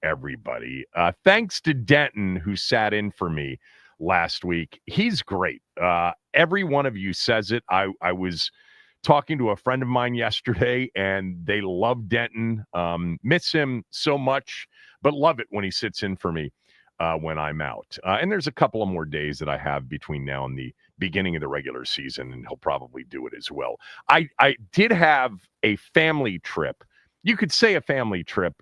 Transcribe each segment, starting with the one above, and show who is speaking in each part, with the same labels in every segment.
Speaker 1: everybody. Thanks to Denton, who sat in for me last week. He's great. Every one of you says it. I was talking to a friend of mine yesterday, and they love Denton. Miss him so much, but love it when he sits in for me when I'm out. And there's a couple of more days that I have between now and the beginning of the regular season, and he'll probably do it as well. I did have a family trip. You could say a family trip,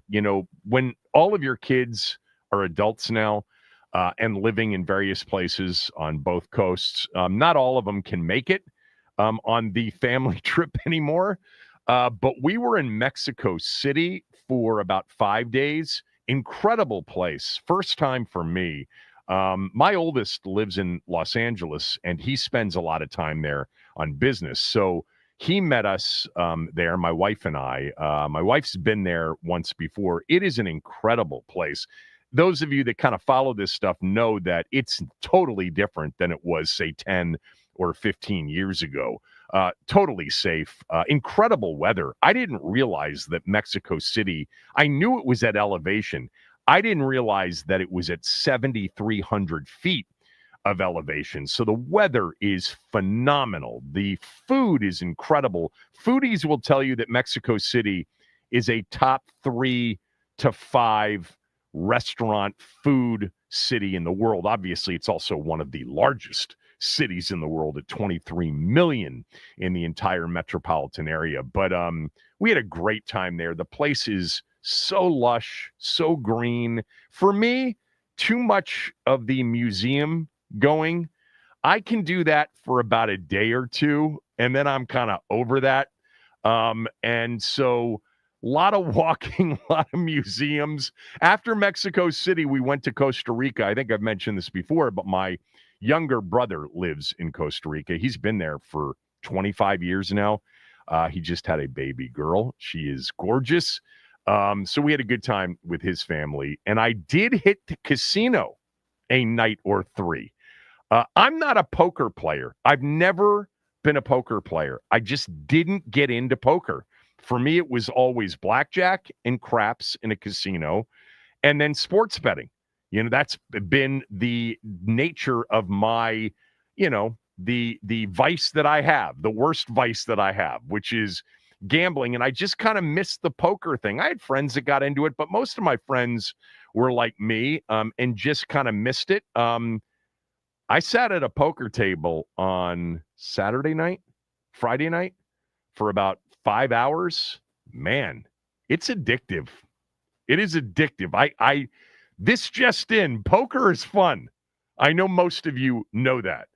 Speaker 1: when all of your kids are adults now and living in various places on both coasts. Not all of them can make it on the family trip anymore. But we were in Mexico City for about 5 days. Incredible place. First time for me. My oldest lives in Los Angeles, and he spends a lot of time there on business. So he met us there, my wife and I. My wife's been there once before. It is an incredible place. Those of you that kind of follow this stuff know that it's totally different than it was, say, 10 or 15 years ago. Totally safe. Incredible weather. I didn't realize that Mexico City, I knew it was at elevation. I didn't realize that it was at 7,300 feet of elevation. So the weather is phenomenal. The food is incredible. Foodies will tell you that Mexico City is a top 3 to 5 restaurant food city in the world. Obviously, it's also one of the largest cities in the world at 23 million in the entire metropolitan area. But we had a great time there. The place is so lush, so green. For me, too much of the museum going. I can do that for about a day or two, and then I'm kind of over that. And so a lot of walking, a lot of museums. After Mexico City, we went to Costa Rica. I think I've mentioned this before, but my younger brother lives in Costa Rica. He's been there for 25 years now. He just had a baby girl. She is gorgeous. So we had a good time with his family. And I did hit the casino a night or 3. I'm not a poker player. I've never been a poker player. I just didn't get into poker. For me, it was always blackjack and craps in a casino, and then sports betting. That's been the nature of my, the vice that I have, the worst vice that I have, which is gambling. And I just kind of missed the poker thing. I had friends that got into it, but most of my friends were like me and just kind of missed it. I sat at a poker table on Saturday night, Friday night for about 5 hours. Man, it's addictive. It is addictive. This just in, poker is fun. I know most of you know that.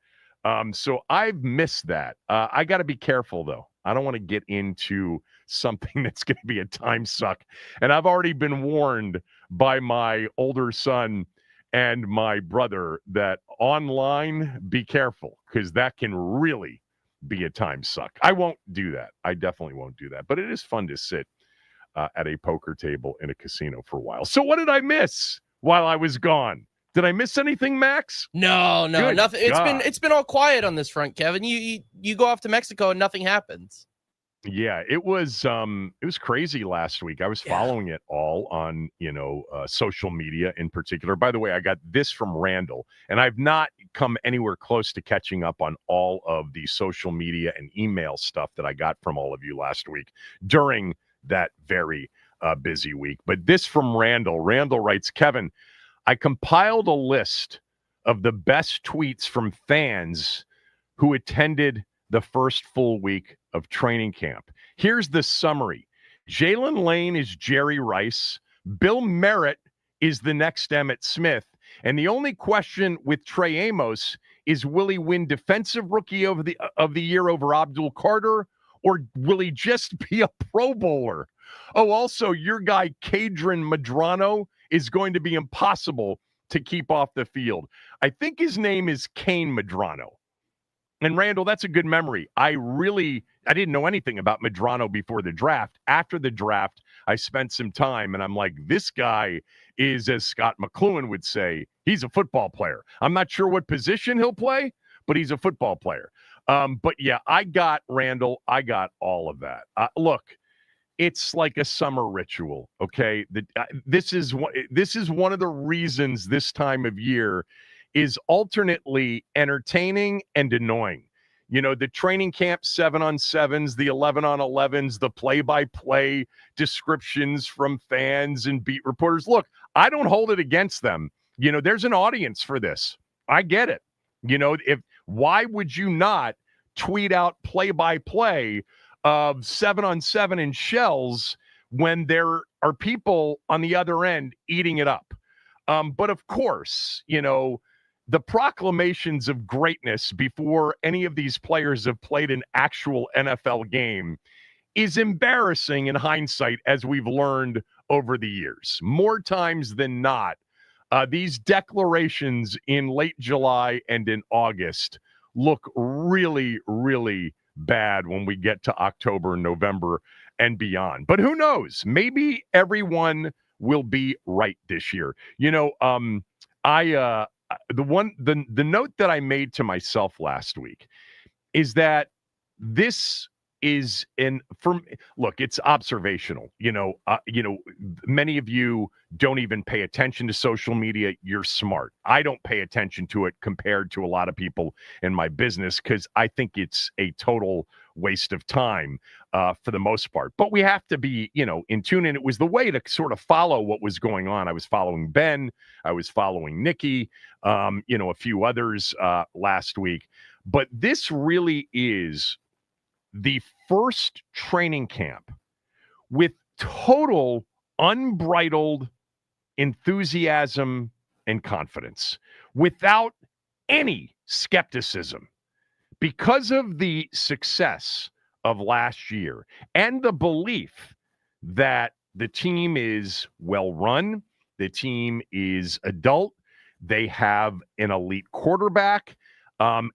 Speaker 1: So I've missed that. I got to be careful, though. I don't want to get into something that's going to be a time suck. And I've already been warned by my older son and my brother that online, be careful, because that can really be a time suck. I won't do that. I definitely won't do that. But it is fun to sit at a poker table in a casino for a while. So what did I miss while I was gone? Did I miss anything, Max?
Speaker 2: No,
Speaker 1: Good
Speaker 2: nothing.
Speaker 1: God.
Speaker 2: It's been all quiet on this front, Kevin. You go off to Mexico and nothing happens.
Speaker 1: Yeah, it was crazy last week. I was following it all on, social media in particular. By the way, I got this from Randall, and I've not come anywhere close to catching up on all of the social media and email stuff that I got from all of you last week during that very busy week. But this from Randall. Randall writes, Kevin, I compiled a list of the best tweets from fans who attended the first full week of training camp. Here's the summary. Jalen Lane is Jerry Rice. Bill Merritt is the next Emmitt Smith. And the only question with Trey Amos is, will he win Defensive Rookie of the Year over Abdul Carter, or will he just be a Pro Bowler? Oh, also, your guy, Kadron Medrano, is going to be impossible to keep off the field. I think his name is Kane Medrano. And Randall, that's a good memory. I didn't know anything about Medrano before the draft. After the draft, I spent some time, and I'm like, this guy is, as Scott McLaurin would say, he's a football player. I'm not sure what position he'll play, but he's a football player. But yeah, I got all of that. Look, it's like a summer ritual. Okay, this is one of the reasons this time of year is alternately entertaining and annoying. The training camp 7-on-7s, the 11-on-11s, the play-by-play descriptions from fans and beat reporters. Look, I don't hold it against them. There's an audience for this. I get it. Why would you not tweet out play-by-play of 7-on-7 in shells when there are people on the other end eating it up? But of course, the proclamations of greatness before any of these players have played an actual NFL game is embarrassing in hindsight, as we've learned over the years. More times than not, these declarations in late July and in August look really, really bad when we get to October, November, and beyond. But who knows? Maybe everyone will be right this year. The note that I made to myself last week is that this is look, it's observational. Many of you don't even pay attention to social media. You're smart. I don't pay attention to it compared to a lot of people in my business because I think it's a total waste of time for the most part. But we have to be, in tune. And it was the way to sort of follow what was going on. I was following Ben. I was following Nikki, a few others last week. But this really is the first training camp with total unbridled enthusiasm and confidence without any skepticism because of the success of last year and the belief that the team is well run, the team is adult, they have an elite quarterback,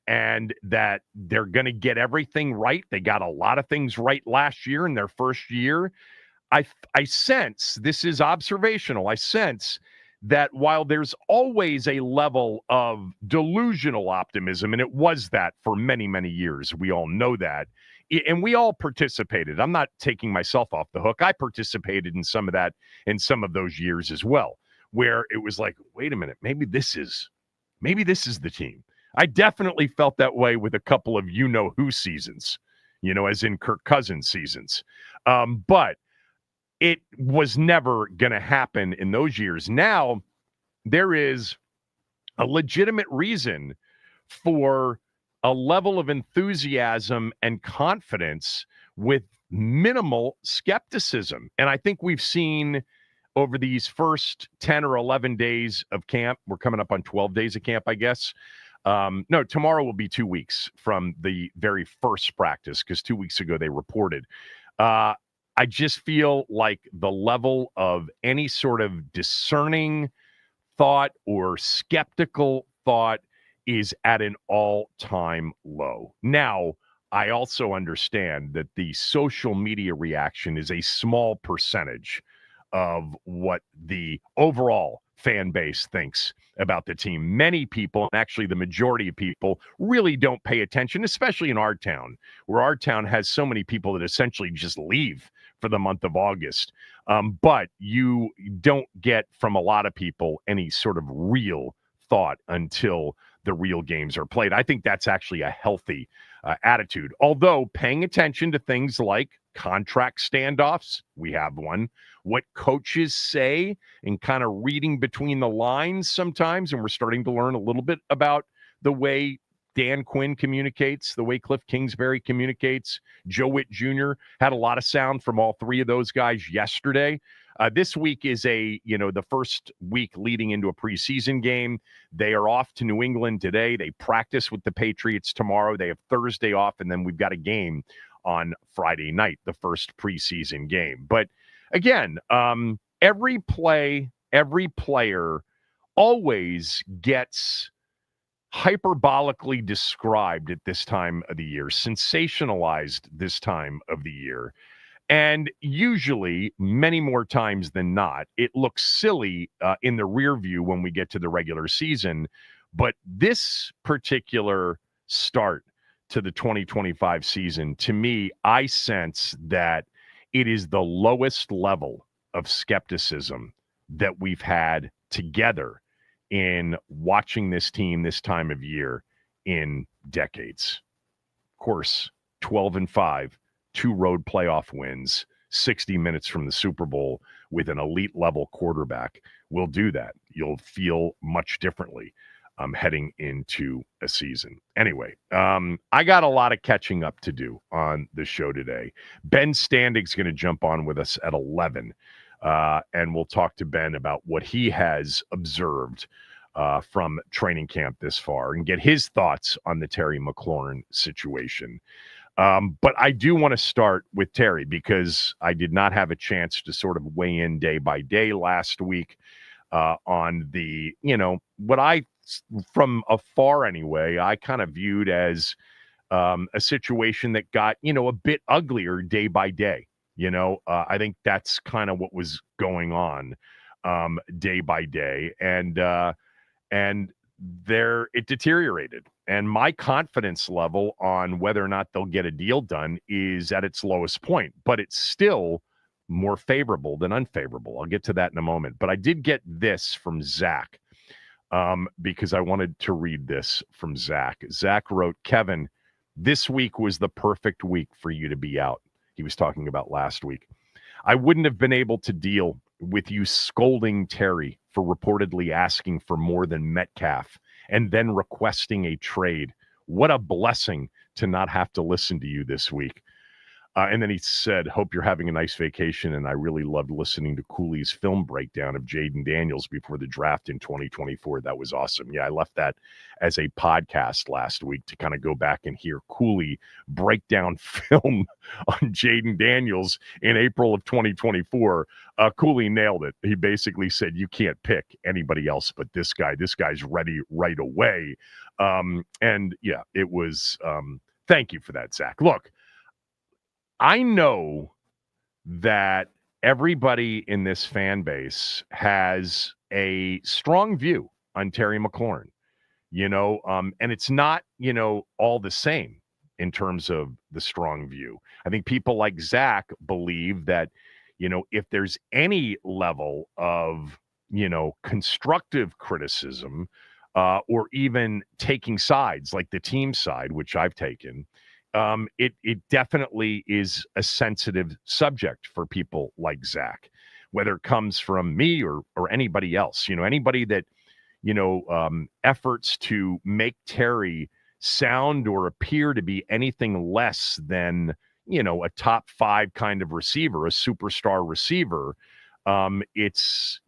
Speaker 1: and that they're going to get everything right. They got a lot of things right last year in their first year. I sense, this is observational, I sense that while there's always a level of delusional optimism, and it was that for many, many years, we all know that, and we all participated. I'm not taking myself off the hook. I participated in some of that in some of those years as well, where it was like, wait a minute, maybe this is the team. I definitely felt that way with a couple of who seasons, as in Kirk Cousins seasons. But it was never going to happen in those years. Now, there is a legitimate reason for a level of enthusiasm and confidence with minimal skepticism. And I think we've seen over these first 10 or 11 days of camp, we're coming up on 12 days of camp, I guess. No, tomorrow will be 2 weeks from the very first practice because 2 weeks ago they reported. I just feel like the level of any sort of discerning thought or skeptical thought is at an all-time low. Now, I also understand that the social media reaction is a small percentage of what the overall fan base thinks about the team. Many people, and actually the majority of people, really don't pay attention, especially in our town, where our town has so many people that essentially just leave for the month of August. But you don't get from a lot of people any sort of real thought until the real games are played. I think that's actually a healthy attitude. Although paying attention to things like contract standoffs, we have one, what coaches say, and kind of reading between the lines sometimes, and we're starting to learn a little bit about the way Dan Quinn communicates, the way Cliff Kingsbury communicates. Joe Witt Jr. had a lot of sound from all three of those guys yesterday. This week is the first week leading into a preseason game. They are off to New England today. They practice with the Patriots tomorrow. They have Thursday off, and then we've got a game on Friday night, the first preseason game. But again, every play, every player always gets hyperbolically described at this time of the year, sensationalized this time of the year. And usually, many more times than not, it looks silly in the rear view when we get to the regular season. But this particular start to the 2025 season, to me, I sense that it is the lowest level of skepticism that we've had together in watching this team this time of year in decades. Of course, 12-5, 2 road playoff wins, 60 minutes from the Super Bowl with an elite level quarterback will do that. You'll feel much differently heading into a season. Anyway, I got a lot of catching up to do on the show today. Ben Standig's going to jump on with us at 11, and we'll talk to Ben about what he has observed from training camp this far and get his thoughts on the Terry McLaurin situation. But I do want to start with Terry because I did not have a chance to sort of weigh in day by day last week on the, what I, from afar anyway, I kind of viewed as a situation that got, a bit uglier day by day. I think that's kind of what was going on day by day. And there it deteriorated. And my confidence level on whether or not they'll get a deal done is at its lowest point, but it's still more favorable than unfavorable. I'll get to that in a moment. But I did get this from Zach because I wanted to read this from Zach. Zach wrote, Kevin, this week was the perfect week for you to be out. He was talking about last week. I wouldn't have been able to deal with you scolding Terry for reportedly asking for more than Metcalf and then requesting a trade. What a blessing to not have to listen to you this week. And then he said, hope you're having a nice vacation. And I really loved listening to Cooley's film breakdown of Jaden Daniels before the draft in 2024. That was awesome. Yeah, I left that as a podcast last week to kind of go back and hear Cooley break down film on Jaden Daniels in April of 2024. Cooley nailed it. He basically said, you can't pick anybody else but this guy. This guy's ready right away. And yeah, it was, thank you for that, Zach. Look, I know that everybody in this fan base has a strong view on Terry McLaurin, and it's not, all the same in terms of the strong view. I think people like Zach believe that, if there's any level of, constructive criticism or even taking sides like the team side, which I've taken, it definitely is a sensitive subject for people like Zach, whether it comes from me or anybody else, anybody that, efforts to make Terry sound or appear to be anything less than, a top 5 kind of receiver, a superstar receiver. It's,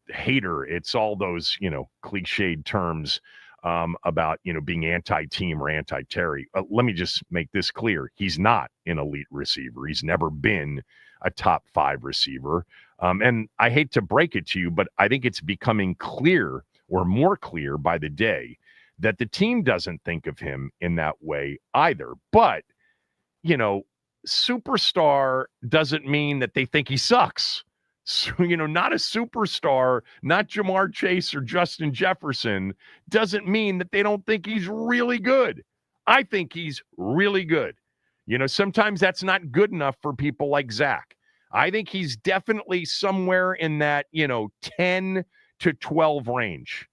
Speaker 1: hater. It's all those, cliched terms about, being anti-team or anti-Terry. Let me just make this clear. He's not an elite receiver. He's never been a top 5 receiver. And I hate to break it to you, but I think it's becoming clear or more clear by the day that the team doesn't think of him in that way either. But, superstar doesn't mean that they think he sucks. So, not a superstar, not Jamar Chase or Justin Jefferson doesn't mean that they don't think he's really good. I think he's really good. Sometimes that's not good enough for people like Zach. I think he's definitely somewhere in that, 10 to 12 range,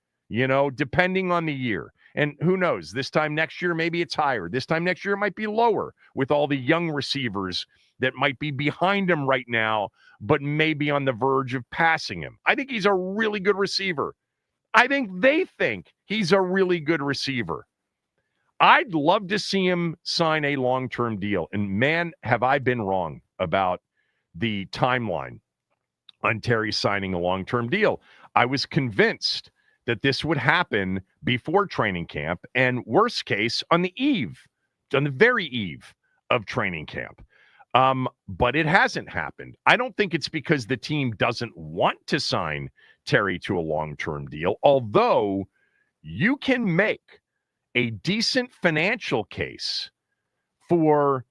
Speaker 1: depending on the year. And who knows, this time next year, maybe it's higher. This time next year, it might be lower with all the young receivers that might be behind him right now, but maybe on the verge of passing him. I think he's a really good receiver. I think they think he's a really good receiver. I'd love to see him sign a long-term deal. And man, have I been wrong about the timeline on Terry signing a long-term deal. I was convinced that this would happen before training camp and worst case on the very eve of training camp. But it hasn't happened. I don't think it's because the team doesn't want to sign Terry to a long-term deal, although you can make a decent financial case for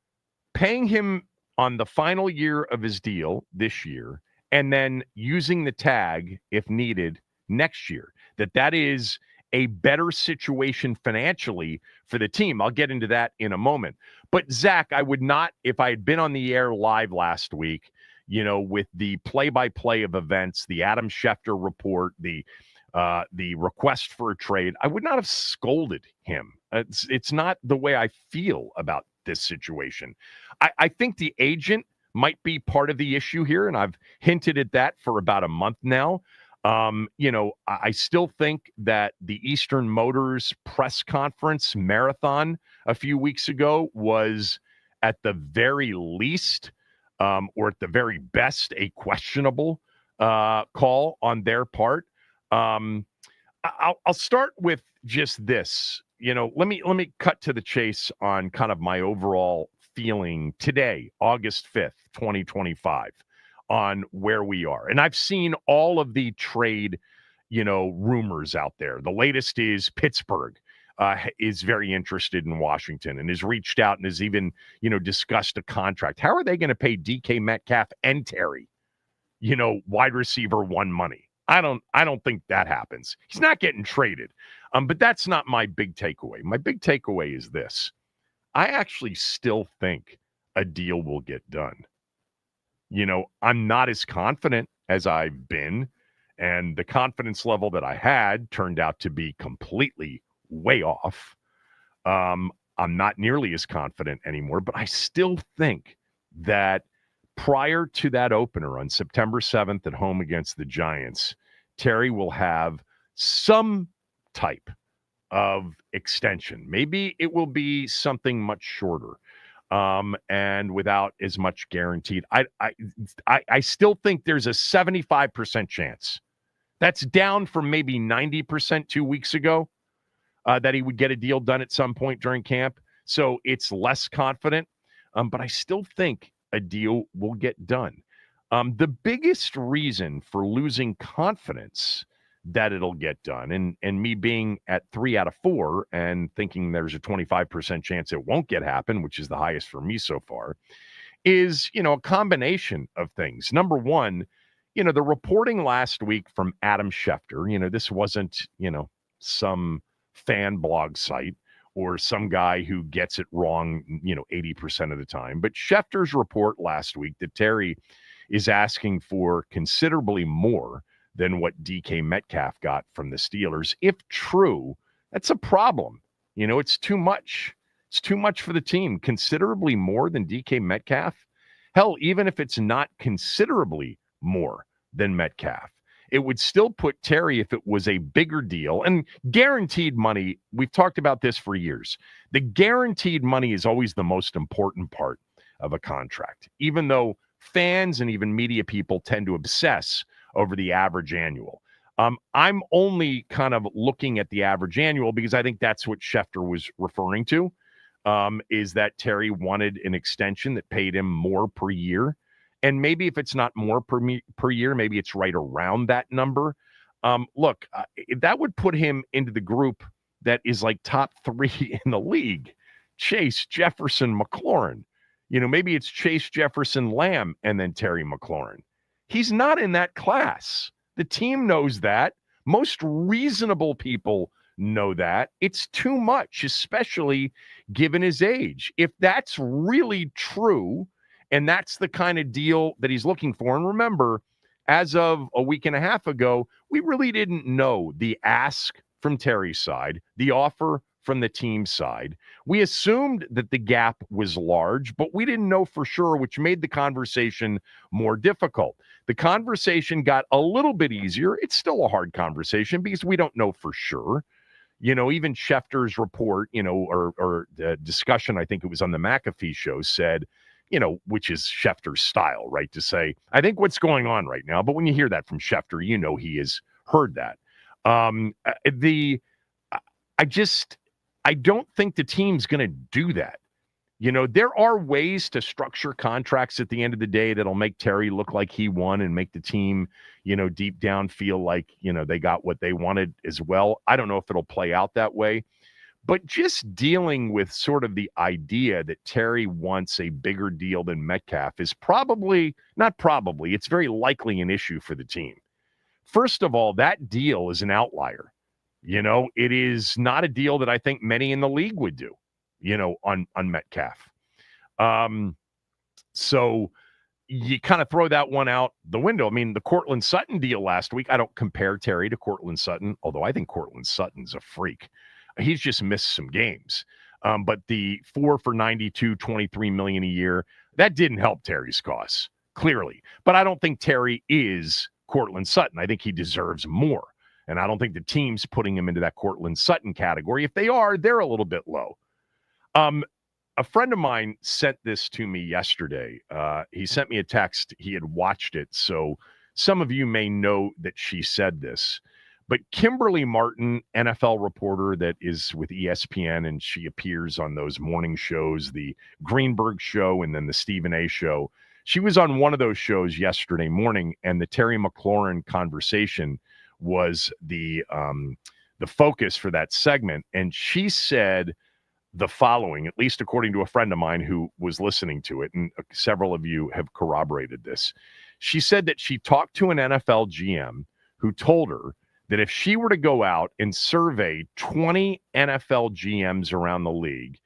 Speaker 1: paying him on the final year of his deal this year and then using the tag if needed next year. That is a better situation financially for the team. I'll get into that in a moment. But Zach, I would not, if I had been on the air live last week, with the play-by-play of events, the Adam Schefter report, the request for a trade, I would not have scolded him. It's not the way I feel about this situation. I think the agent might be part of the issue here, and I've hinted at that for about a month now. I still think that the Eastern Motors press conference marathon a few weeks ago was at the very least, or at the very best, a questionable call on their part. I'll start with just this. Let me cut to the chase on kind of my overall feeling today, August 5th, 2025, on where we are. And I've seen all of the trade, rumors out there. The latest is Pittsburgh is very interested in Washington and has reached out and has even, discussed a contract. How are they going to pay DK Metcalf and Terry, wide receiver one money? I don't think that happens. He's not getting traded. But that's not my big takeaway. My big takeaway is this. I actually still think a deal will get done. I'm not as confident as I've been, and the confidence level that I had turned out to be completely way off. I'm not nearly as confident anymore, but I still think that prior to that opener on September 7th at home against the Giants, Terry will have some type of extension. Maybe it will be something much shorter, and without as much guaranteed. I still think there's a 75% chance. That's down from maybe 90% 2 weeks ago, that he would get a deal done at some point during camp. So it's less confident, but I still think a deal will get done. The biggest reason for losing confidence that it'll get done, and me being at 3 out of 4 and thinking there's a 25% chance it won't happen, which is the highest for me so far, is, a combination of things. Number one, the reporting last week from Adam Schefter, this wasn't, some fan blog site or some guy who gets it wrong, 80% of the time. But Schefter's report last week that Terry is asking for considerably more than what DK Metcalf got from the Steelers. If true, that's a problem. It's too much. It's too much for the team. Considerably more than DK Metcalf. Hell, even if it's not considerably more than Metcalf, it would still put Terry, if it was a bigger deal, and guaranteed money, we've talked about this for years. The guaranteed money is always the most important part of a contract, even though fans and even media people tend to obsess over the average annual. I'm only kind of looking at the average annual because I think that's what Schefter was referring to, is that Terry wanted an extension that paid him more per year. And maybe if it's not more per year, maybe it's right around that number. Look, that would put him into the group that is like top 3 in the league. Chase, Jefferson, McLaurin. Maybe it's Chase, Jefferson, Lamb, and then Terry McLaurin. He's not in that class. The team knows that. Most reasonable people know that. It's too much, especially given his age. If that's really true, and that's the kind of deal that he's looking for, and remember, as of a week and a half ago, we really didn't know the ask from Terry's side, the offer from the team side. We assumed that the gap was large, but we didn't know for sure, which made the conversation more difficult. The conversation got a little bit easier. It's still a hard conversation because we don't know for sure. Even Schefter's report, or the discussion, I think it was on the McAfee show, said, which is Schefter's style, right? To say, I think what's going on right now. But when you hear that from Schefter, he has heard that. I don't think the team's going to do that. There are ways to structure contracts at the end of the day that'll make Terry look like he won and make the team, deep down feel like, they got what they wanted as well. I don't know if it'll play out that way. But just dealing with sort of the idea that Terry wants a bigger deal than Metcalf is it's very likely an issue for the team. First of all, that deal is an outlier. It is not a deal that I think many in the league would do, on Metcalf. So you kind of throw that one out the window. I mean, the Cortland Sutton deal last week, I don't compare Terry to Cortland Sutton, although I think Cortland Sutton's a freak. He's just missed some games. But the 4 for 92, $23 million a year, that didn't help Terry's cause, clearly. But I don't think Terry is Cortland Sutton. I think he deserves more. And I don't think the team's putting him into that Cortland Sutton category. If they are, they're a little bit low. A friend of mine sent this to me yesterday. He sent me a text. He had watched it. So some of you may know that she said this. But Kimberly Martin, NFL reporter that is with ESPN, and she appears on those morning shows, the Greenberg show and then the Stephen A show. She was on one of those shows yesterday morning, and the Terry McLaurin conversation was the focus for that segment. And she said the following, at least according to a friend of mine who was listening to it, and several of you have corroborated this. She said that she talked to an NFL GM who told her that if she were to go out and survey 20 NFL GMs around the league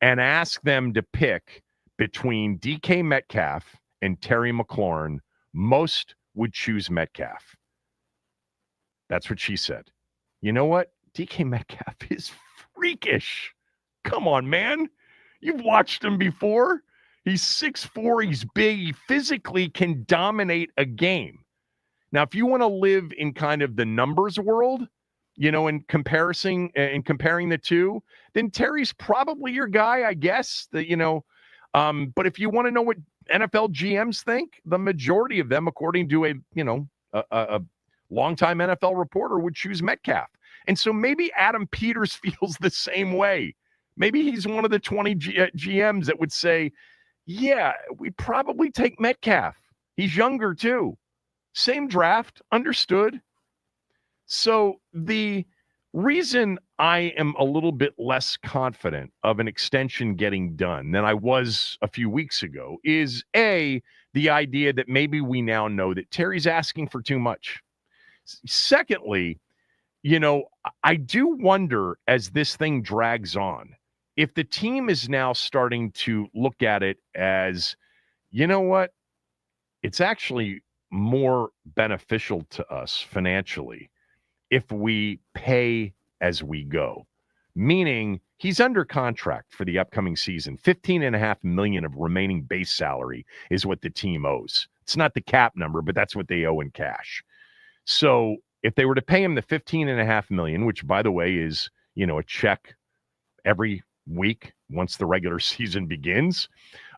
Speaker 1: and ask them to pick between DK Metcalf and Terry McLaurin, most would choose Metcalf. That's what she said. You know what? DK Metcalf is freakish. Come on, man. You've watched him before. He's 6'4", he's big, he physically can dominate a game. Now, if you want to live in kind of the numbers world, in comparing the two, then Terry's probably your guy, I guess. But if you want to know what NFL GMs think, the majority of them, according to a longtime NFL reporter, would choose Metcalf. And so maybe Adam Peters feels the same way. Maybe he's one of the 20 GMs that would say, yeah, we'd probably take Metcalf. He's younger too. Same draft, understood. So the reason I am a little bit less confident of an extension getting done than I was a few weeks ago is, A, the idea that maybe we now know that Terry's asking for too much. Secondly, I do wonder as this thing drags on, if the team is now starting to look at it as, you know what, it's actually more beneficial to us financially if we pay as we go. Meaning he's under contract for the upcoming season. $15.5 million of remaining base salary is what the team owes. It's not the cap number, but that's what they owe in cash. So if they were to pay him the $15.5 million, which by the way is, a check every week once the regular season begins,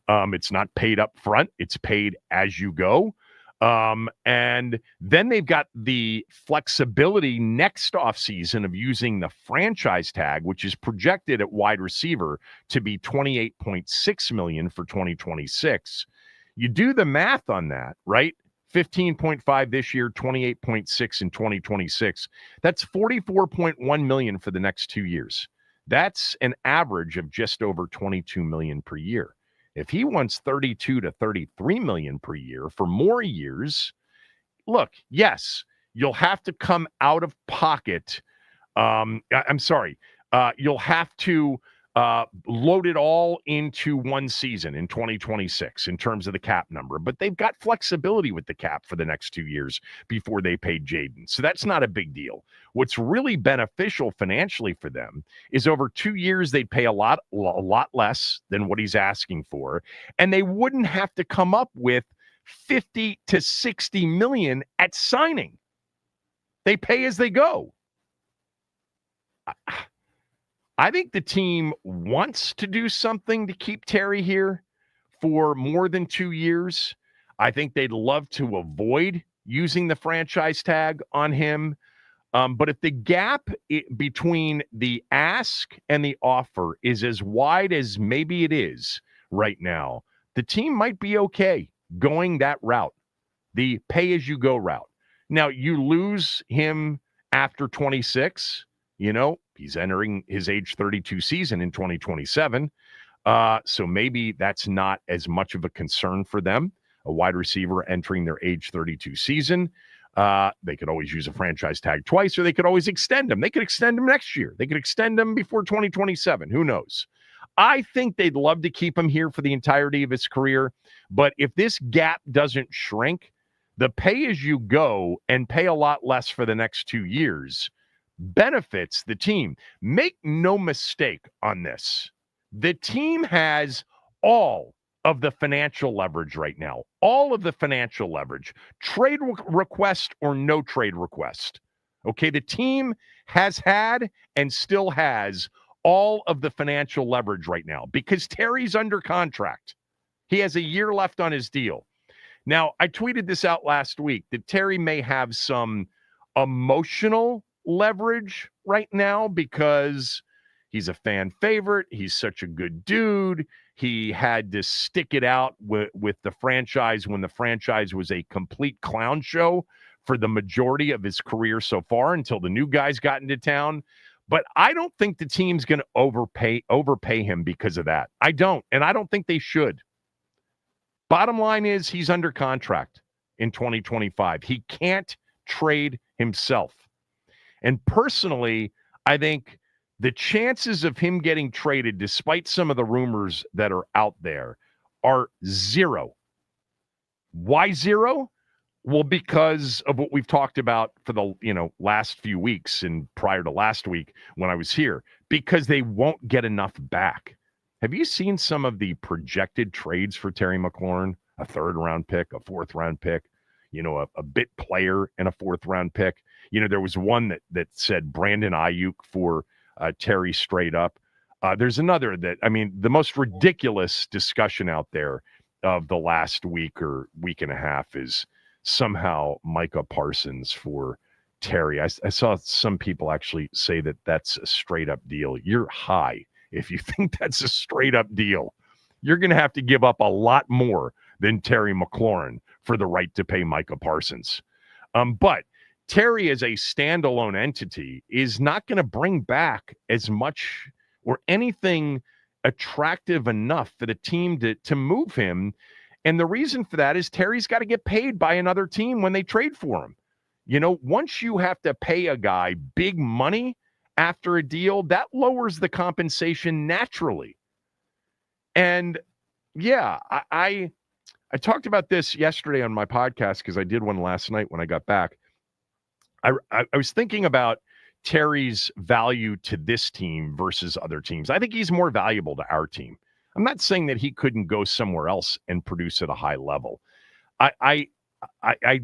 Speaker 1: it's not paid up front, it's paid as you go. And then they've got the flexibility next offseason of using the franchise tag, which is projected at wide receiver to be $28.6 million for 2026. You do the math on that, right? 15.5 this year, 28.6 in 2026. That's $44.1 million for the next 2 years. That's an average of just over $22 million per year. If he wants $32 to $33 million per year for more years, look, yes, you'll have to come out of pocket. You'll have to load it all into one season in 2026 in terms of the cap number. But they've got flexibility with the cap for the next 2 years before they pay Jaden. So that's not a big deal. What's really beneficial financially for them is over 2 years, they'd pay a lot less than what he's asking for. And they wouldn't have to come up with 50 to 60 million at signing. They pay as they go. I think the team wants to do something to keep Terry here for more than 2 years. I think they'd love to avoid using the franchise tag on him. But if the gap between the ask and the offer is as wide as maybe it is right now, the team might be okay going that route, the pay-as-you-go route. Now, you lose him after 26, he's entering his age 32 season in 2027. So maybe that's not as much of a concern for them, a wide receiver entering their age 32 season. They could always use a franchise tag twice, or they could always extend him. They could extend him next year. They could extend him before 2027. Who knows? I think they'd love to keep him here for the entirety of his career. But if this gap doesn't shrink, the pay as you go and pay a lot less for the next 2 years benefits the team. Make no mistake on this. The team has all of the financial leverage right now, all of the financial leverage, trade request or no trade request. Okay, the team has had and still has all of the financial leverage right now because Terry's under contract. He has a year left on his deal. Now, I tweeted this out last week that Terry may have some emotional leverage right now because he's a fan favorite. He's such a good dude. He had to stick it out with the franchise when the franchise was a complete clown show for the majority of his career so far until the new guys got into town. But I don't think the team's going to overpay him because of that. I don't, and I don't think they should. Bottom line is he's under contract in 2025. He can't trade himself. And personally, I think the chances of him getting traded, despite some of the rumors that are out there, are zero. Why zero? Well, because of what we've talked about for the last few weeks and prior to last week when I was here, because they won't get enough back. Have you seen some of the projected trades for Terry McLaurin? A 3rd-round pick, a 4th-round pick, a bit player and a 4th-round pick. There was one that said Brandon Ayuk for Terry straight up. There's another the most ridiculous discussion out there of the last week or week and a half is somehow Micah Parsons for Terry. I saw some people actually say that that's a straight up deal. You're high if you think that's a straight up deal. You're going to have to give up a lot more than Terry McLaurin for the right to pay Micah Parsons. But Terry as a standalone entity is not going to bring back as much or anything attractive enough for the team to move him. And the reason for that is Terry's got to get paid by another team when they trade for him. Once you have to pay a guy big money after a deal, that lowers the compensation naturally. And yeah, I talked about this yesterday on my podcast because I did one last night when I got back. I was thinking about Terry's value to this team versus other teams. I think he's more valuable to our team. I'm not saying that he couldn't go somewhere else and produce at a high level. I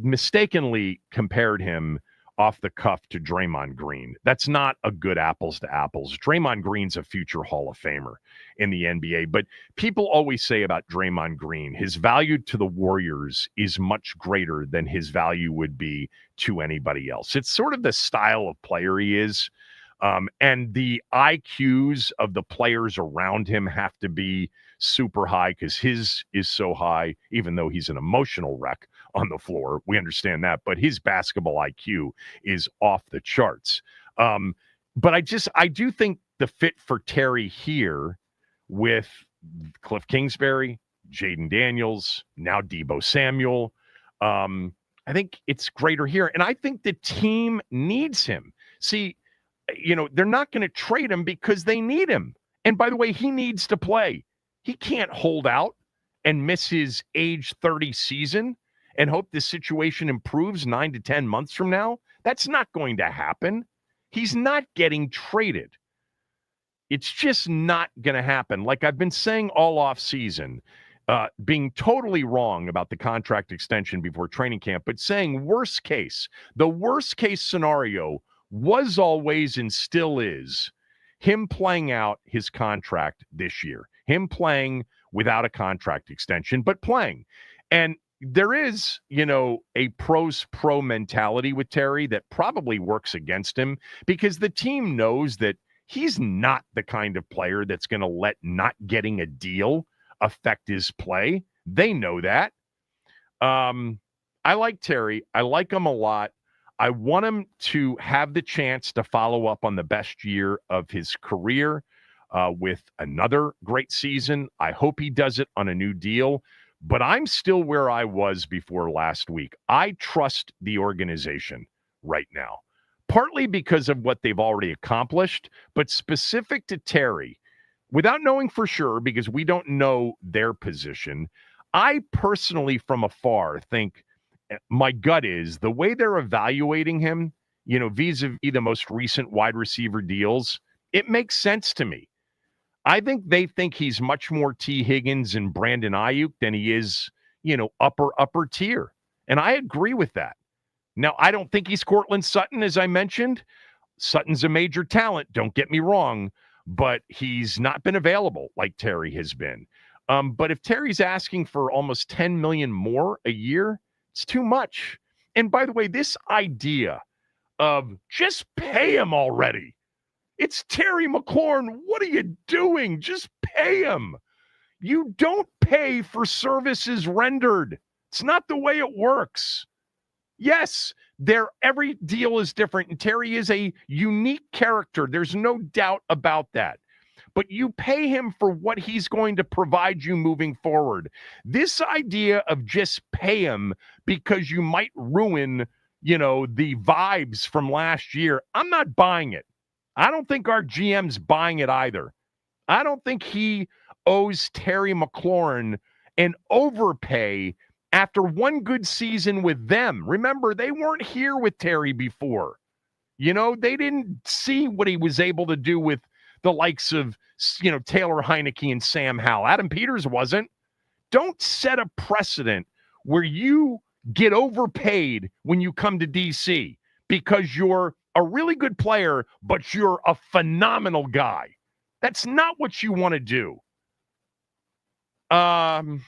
Speaker 1: mistakenly compared him off the cuff to Draymond Green. That's not a good apples to apples. Draymond Green's a future Hall of Famer in the NBA, but people always say about Draymond Green, his value to the Warriors is much greater than his value would be to anybody else. It's sort of the style of player he is. And the IQs of the players around him have to be super high because his is so high, even though he's an emotional wreck on the floor. We understand that, but his basketball IQ is off the charts. But I do think the fit for Terry here with Cliff Kingsbury, Jaden Daniels, now Deebo Samuel, I think it's greater here. And I think the team needs him. See, they're not going to trade him because they need him. And by the way, he needs to play. He can't hold out and miss his age 30 season and hope the situation improves 9 to 10 months from now. That's not going to happen. He's not getting traded. It's just not going to happen. Like I've been saying all off season, being totally wrong about the contract extension before training camp, but saying the worst case scenario was always and still is him playing out his contract this year, him playing without a contract extension, but playing. And there is, a pros pro mentality with Terry that probably works against him because the team knows that he's not the kind of player that's going to let not getting a deal affect his play. They know that. I like Terry. I like him a lot. I want him to have the chance to follow up on the best year of his career with another great season. I hope he does it on a new deal. but I'm still where I was before last week. I trust the organization right now, partly because of what they've already accomplished, but specific to Terry, without knowing for sure, because we don't know their position, I personally, from afar, think my gut is the way they're evaluating him, vis-a-vis the most recent wide receiver deals, it makes sense to me. I think they think he's much more T. Higgins and Brandon Ayuk than he is, upper tier. And I agree with that. Now, I don't think he's Cortland Sutton, as I mentioned. Sutton's a major talent, don't get me wrong, but he's not been available like Terry has been. But if Terry's asking for almost $10 million more a year, it's too much. And by the way, this idea of just pay him already. It's Terry McLaurin. What are you doing? Just pay him. You don't pay for services rendered. It's not the way it works. Yes, every deal is different, and Terry is a unique character. There's no doubt about that. But you pay him for what he's going to provide you moving forward. This idea of just pay him because you might ruin, the vibes from last year, I'm not buying it. I don't think our GM's buying it either. I don't think he owes Terry McLaurin an overpay after one good season with them. Remember, they weren't here with Terry before. They didn't see what he was able to do with the likes of, Taylor Heineke and Sam Howell. Adam Peters wasn't. Don't set a precedent where you get overpaid when you come to DC because you're a really good player, but you're a phenomenal guy. That's not what you want to do. There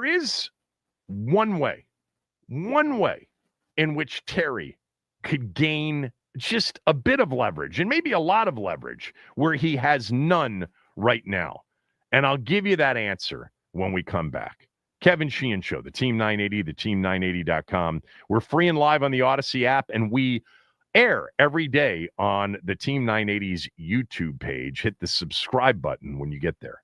Speaker 1: is one way in which Terry could gain just a bit of leverage and maybe a lot of leverage where he has none right now. And I'll give you that answer when we come back. Kevin Sheehan Show, the Team 980, the team980.com. We're free and live on the Odyssey app, and we air every day on the Team 980's YouTube page. Hit the subscribe button when you get there.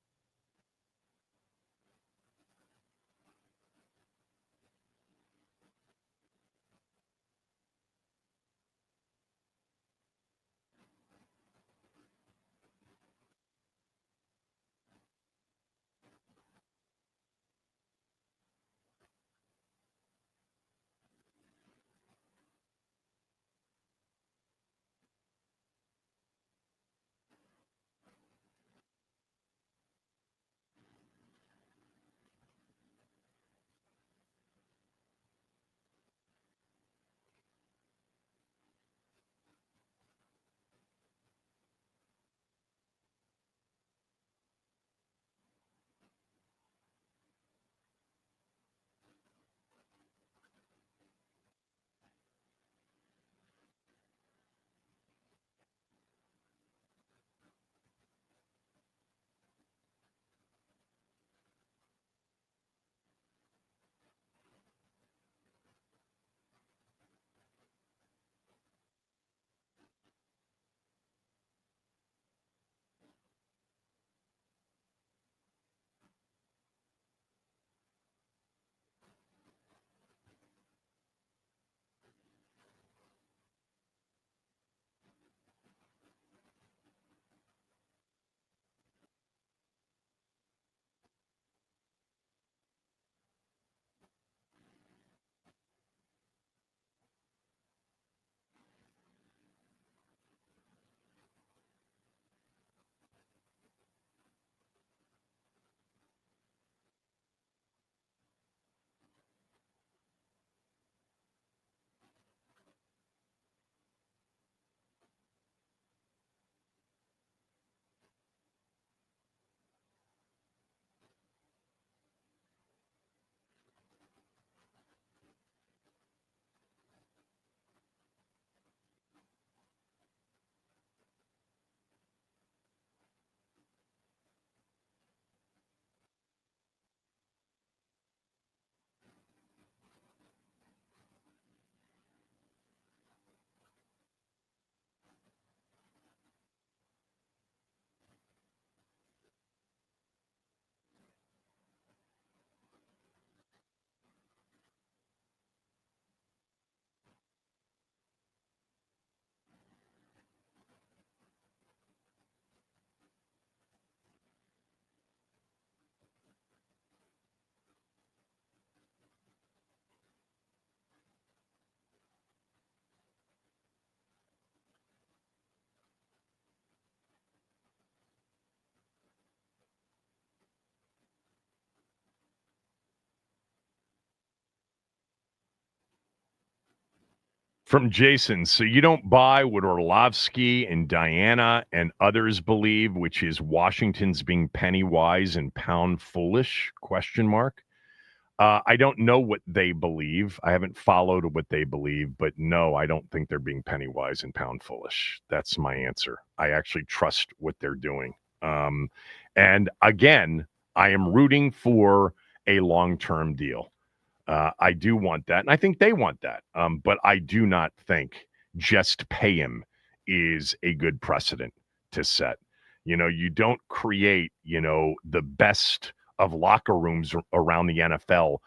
Speaker 1: From Jason, so you don't buy what Orlovsky and Diana and others believe, which is Washington's being penny wise and pound foolish? Question mark. I don't know what they believe. I haven't followed what they believe, but no, I don't think they're being penny wise and pound foolish. That's my answer. I actually trust what they're doing. And again, I am rooting for a long-term deal. I do want that, and I think they want that. But I do not think just pay him is a good precedent to set. You don't create, the best of locker rooms around the NFL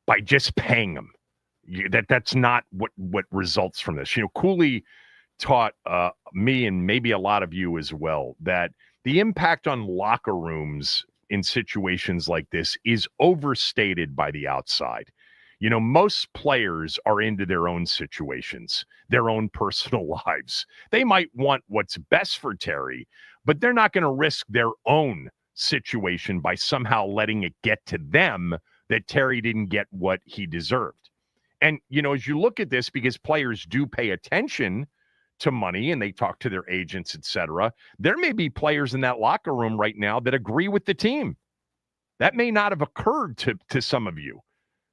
Speaker 1: by just paying them. That's not what results from this. Cooley taught me and maybe a lot of you as well that the impact on locker rooms in situations like this is overstated by the outside. Most players are into their own situations, their own personal lives. They might want what's best for Terry, but they're not going to risk their own situation by somehow letting it get to them that Terry didn't get what he deserved. And, as you look at this, because players do pay attention to money and they talk to their agents, etc., there may be players in that locker room right now that agree with the team. That may not have occurred to some of you.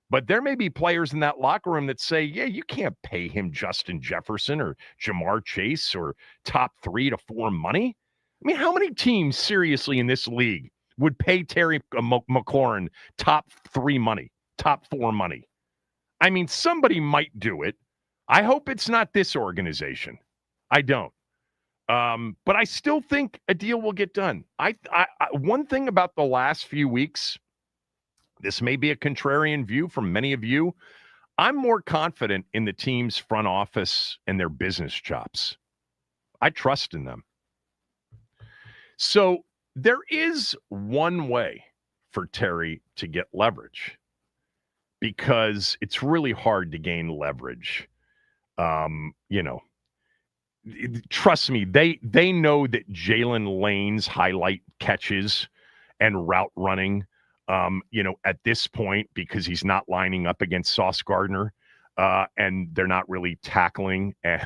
Speaker 1: But there may be players in that locker room that say, yeah, you can't pay him Justin Jefferson or Jamar Chase or top 3 to 4 money. I mean, how many teams seriously in this league would pay Terry McLaurin top 3 money, top 4 money? I mean, somebody might do it. I hope it's not this organization. I don't. But I still think a deal will get done. One thing about the last few weeks, this may be a contrarian view from many of you. I'm more confident in the team's front office and their business chops. I trust in them. So there is one way for Terry to get leverage because it's really hard to gain leverage. Trust me, they know that Jalen Lane's highlight catches and route running at this point, because he's not lining up against Sauce Gardner, and they're not really tackling, and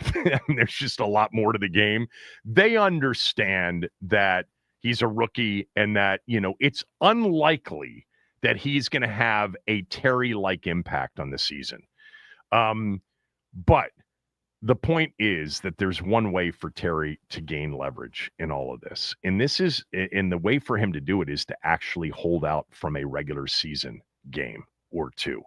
Speaker 1: there's just a lot more to the game. They understand that he's a rookie and that, it's unlikely that he's going to have a Terry-like impact on the season. But the point is that there's one way for Terry to gain leverage in all of this. And the way for him to do it is to actually hold out from a regular season game or two.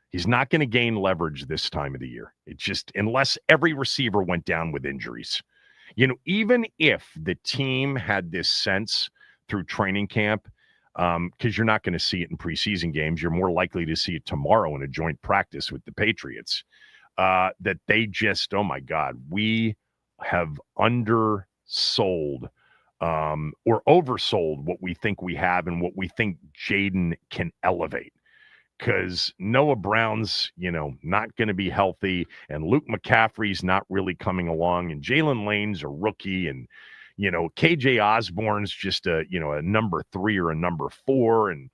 Speaker 1: He's not going to gain leverage this time of the year. It's just, unless every receiver went down with injuries. Even if the team had this sense through training camp, because you're not going to see it in preseason games, you're more likely to see it tomorrow in a joint practice with the Patriots. That they just, oh my God, we have undersold or oversold what we think we have and what we think Jaden can elevate. Because Noah Brown's, not going to be healthy, and Luke McCaffrey's not really coming along, and Jalen Lane's a rookie, and KJ Osborne's just a number 3 or a number 4, and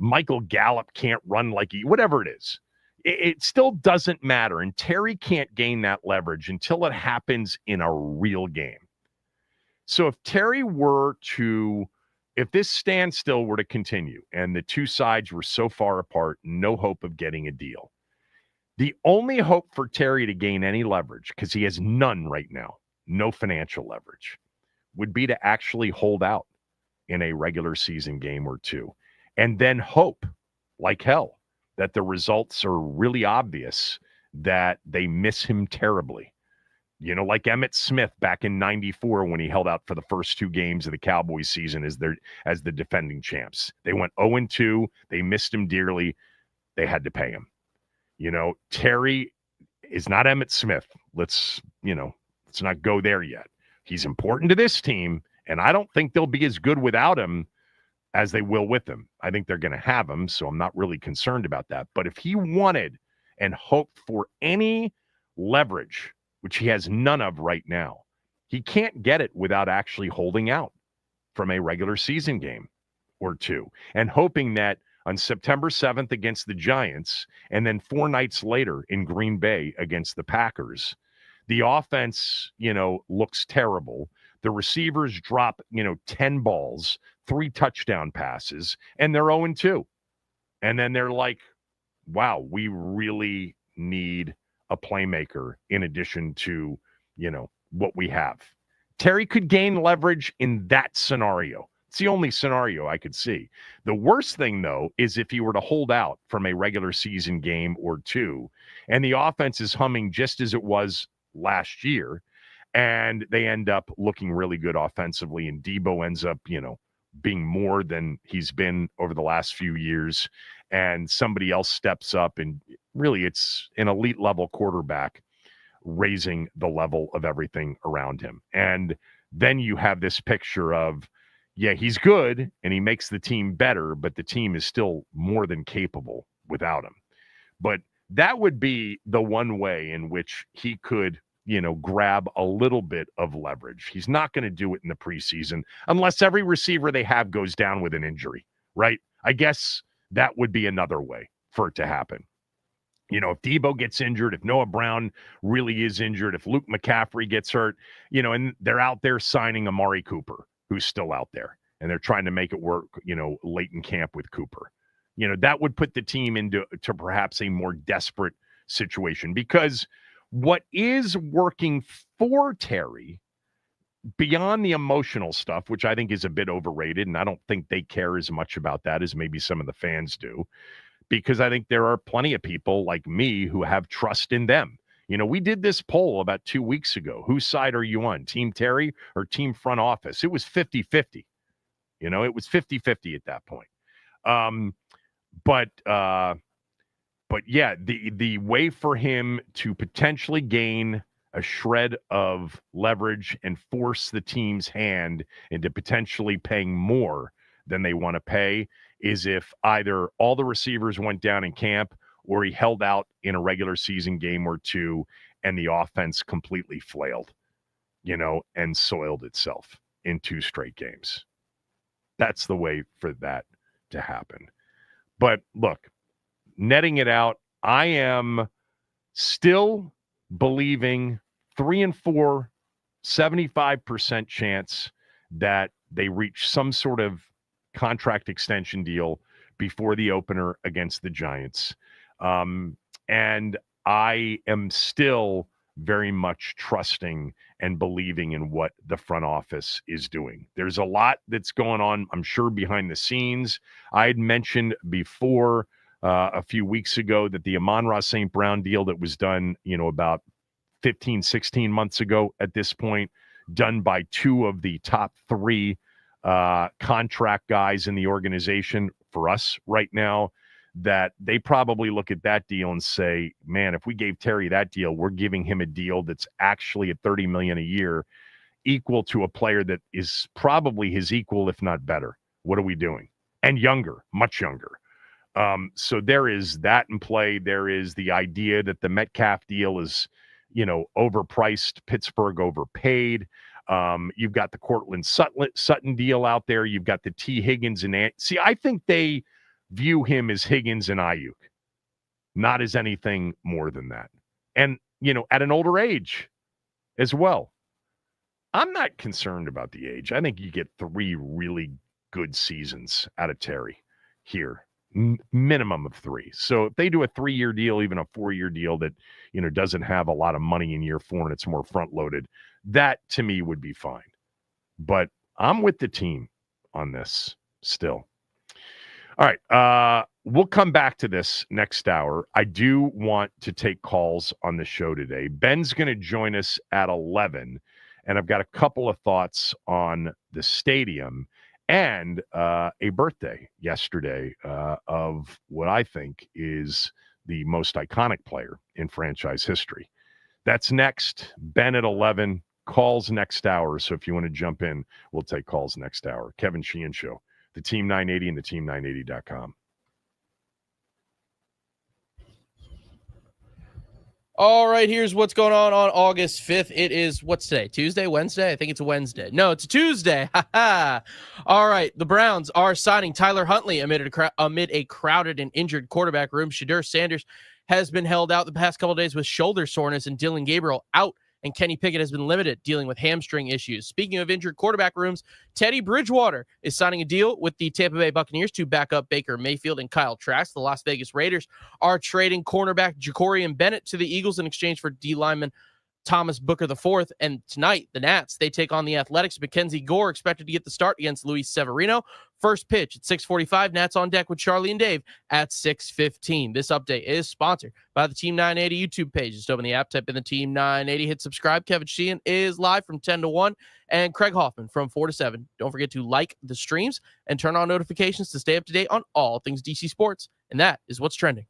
Speaker 1: Michael Gallup can't run like whatever it is. It still doesn't matter, and Terry can't gain that leverage until it happens in a real game. So if this standstill were to continue and the two sides were so far apart, no hope of getting a deal, the only hope for Terry to gain any leverage, because he has none right now, no financial leverage, would be to actually hold out in a regular season game or two, and then hope like hell that the results are really obvious, that they miss him terribly. Like Emmitt Smith back in 94 when he held out for the first 2 games of the Cowboys season as the defending champs. They went 0-2. They missed him dearly. They had to pay him. Terry is not Emmitt Smith. Let's not go there yet. He's important to this team, and I don't think they'll be as good without him as they will with him. I think they're going to have him, so I'm not really concerned about that. But if he wanted and hoped for any leverage, which he has none of right now, he can't get it without actually holding out from a regular season game or two and hoping that on September 7th against the Giants and then 4 nights later in Green Bay against the Packers, The offense, looks terrible. The receivers drop, 10 balls, 3 touchdown passes, and they're 0-2. And then they're like, wow, we really need a playmaker in addition to, what we have. Terry could gain leverage in that scenario. It's the only scenario I could see. The worst thing, though, is if he were to hold out from a regular season game or two, and the offense is humming just as it was last year, and they end up looking really good offensively, and Debo ends up, being more than he's been over the last few years, and somebody else steps up, and really it's an elite level quarterback raising the level of everything around him. And then you have this picture of, yeah, he's good and he makes the team better, but the team is still more than capable without him. But that would be the one way in which he could, grab a little bit of leverage. He's not going to do it in the preseason unless every receiver they have goes down with an injury, right? I guess that would be another way for it to happen. If Debo gets injured, if Noah Brown really is injured, if Luke McCaffrey gets hurt, and they're out there signing Amari Cooper, who's still out there, and they're trying to make it work, late in camp with Cooper. That would put the team into perhaps a more desperate situation, because what is working for Terry, beyond the emotional stuff, which I think is a bit overrated, and I don't think they care as much about that as maybe some of the fans do, because I think there are plenty of people like me who have trust in them. We did this poll about 2 weeks ago. Whose side are you on, Team Terry or Team Front Office? It was 50-50. It was 50-50 at that point. But yeah, the way for him to potentially gain a shred of leverage and force the team's hand into potentially paying more than they want to pay is if either all the receivers went down in camp or he held out in a regular season game or two and the offense completely flailed, and soiled itself in 2 straight games. That's the way for that to happen. But look, netting it out, I am still believing 3-4, 75% chance that they reach some sort of contract extension deal before the opener against the Giants. And I am still very much trusting and believing in what the front office is doing. There's a lot that's going on, I'm sure, behind the scenes. I had mentioned before a few weeks ago that the Amon-Ra St. Brown deal that was done, about 15, 16 months ago at this point, done by 2 of the top 3 contract guys in the organization for us right now, that they probably look at that deal and say, man, if we gave Terry that deal, we're giving him a deal that's actually at $30 million a year, equal to a player that is probably his equal, if not better. What are we doing? And younger, much younger. So there is that in play. There is the idea that the Metcalf deal is, overpriced, Pittsburgh overpaid. You've got the Cortland Sutton deal out there. You've got the T. Higgins and see, I think they view him as Higgins and Ayuk, not as anything more than that. And, at an older age as well. I'm not concerned about the age. I think you get 3 really good seasons out of Terry here, minimum of 3. So if they do a 3-year deal, even a 4-year deal that, doesn't have a lot of money in year 4 and it's more front loaded, that to me would be fine. But I'm with the team on this still. All right. We'll come back to this next hour. I do want to take calls on the show today. Ben's going to join us at 11, and I've got a couple of thoughts on the stadium and a birthday yesterday of what I think is the most iconic player in franchise history. That's next. Ben at 11. Calls next hour. So if you want to jump in, we'll take calls next hour. Kevin Sheehan Show. The Team 980 and the team980.com.
Speaker 2: All right, here's what's going on August 5th. It is, what's today? Tuesday, Wednesday? I think it's a Wednesday. No, it's a Tuesday. All right, the Browns are signing Tyler Huntley amid a crowded and injured quarterback room. Shedeur Sanders has been held out the past couple of days with shoulder soreness, and Dylan Gabriel out and Kenny Pickett has been limited, dealing with hamstring issues. Speaking of injured quarterback rooms, Teddy Bridgewater is signing a deal with the Tampa Bay Buccaneers to back up Baker Mayfield and Kyle Trask. The Las Vegas Raiders are trading cornerback Jacorian Bennett to the Eagles in exchange for D lineman Thomas Booker IV. And tonight, the Nats, they take on the Athletics. Mackenzie Gore expected to get the start against Luis Severino. First pitch at 6:45. Nats on deck with Charlie and Dave at 6:15. This update is sponsored by the Team 980 YouTube page. Just open the app, type in the Team 980, hit subscribe. Kevin Sheehan is live from 10 to 1 and Craig Hoffman from 4 to 7. Don't forget to like the streams and turn on notifications to stay up to date on all things DC sports. And that is what's trending.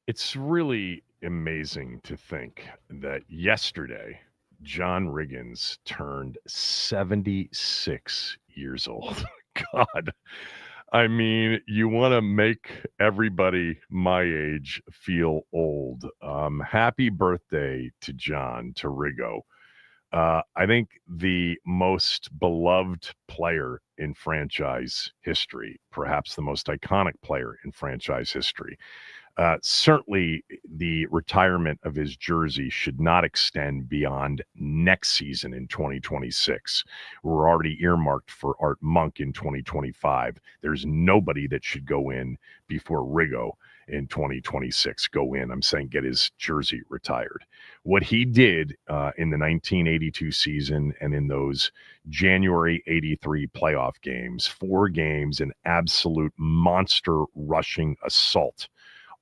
Speaker 1: It's really amazing to think that yesterday, John Riggins turned 76 years old. God. I mean, you want to make everybody my age feel old. Happy birthday to John, to Riggo. I think the most beloved player in franchise history, perhaps the most iconic player in franchise history. Certainly, the retirement of his jersey should not extend beyond next season in 2026. We're already earmarked for Art Monk in 2025. There's nobody that should go in before Riggo. in 2026. Go in. I'm saying get his jersey retired. What he did in the 1982 season and in those January 83 playoff games, 4 games, an absolute monster rushing assault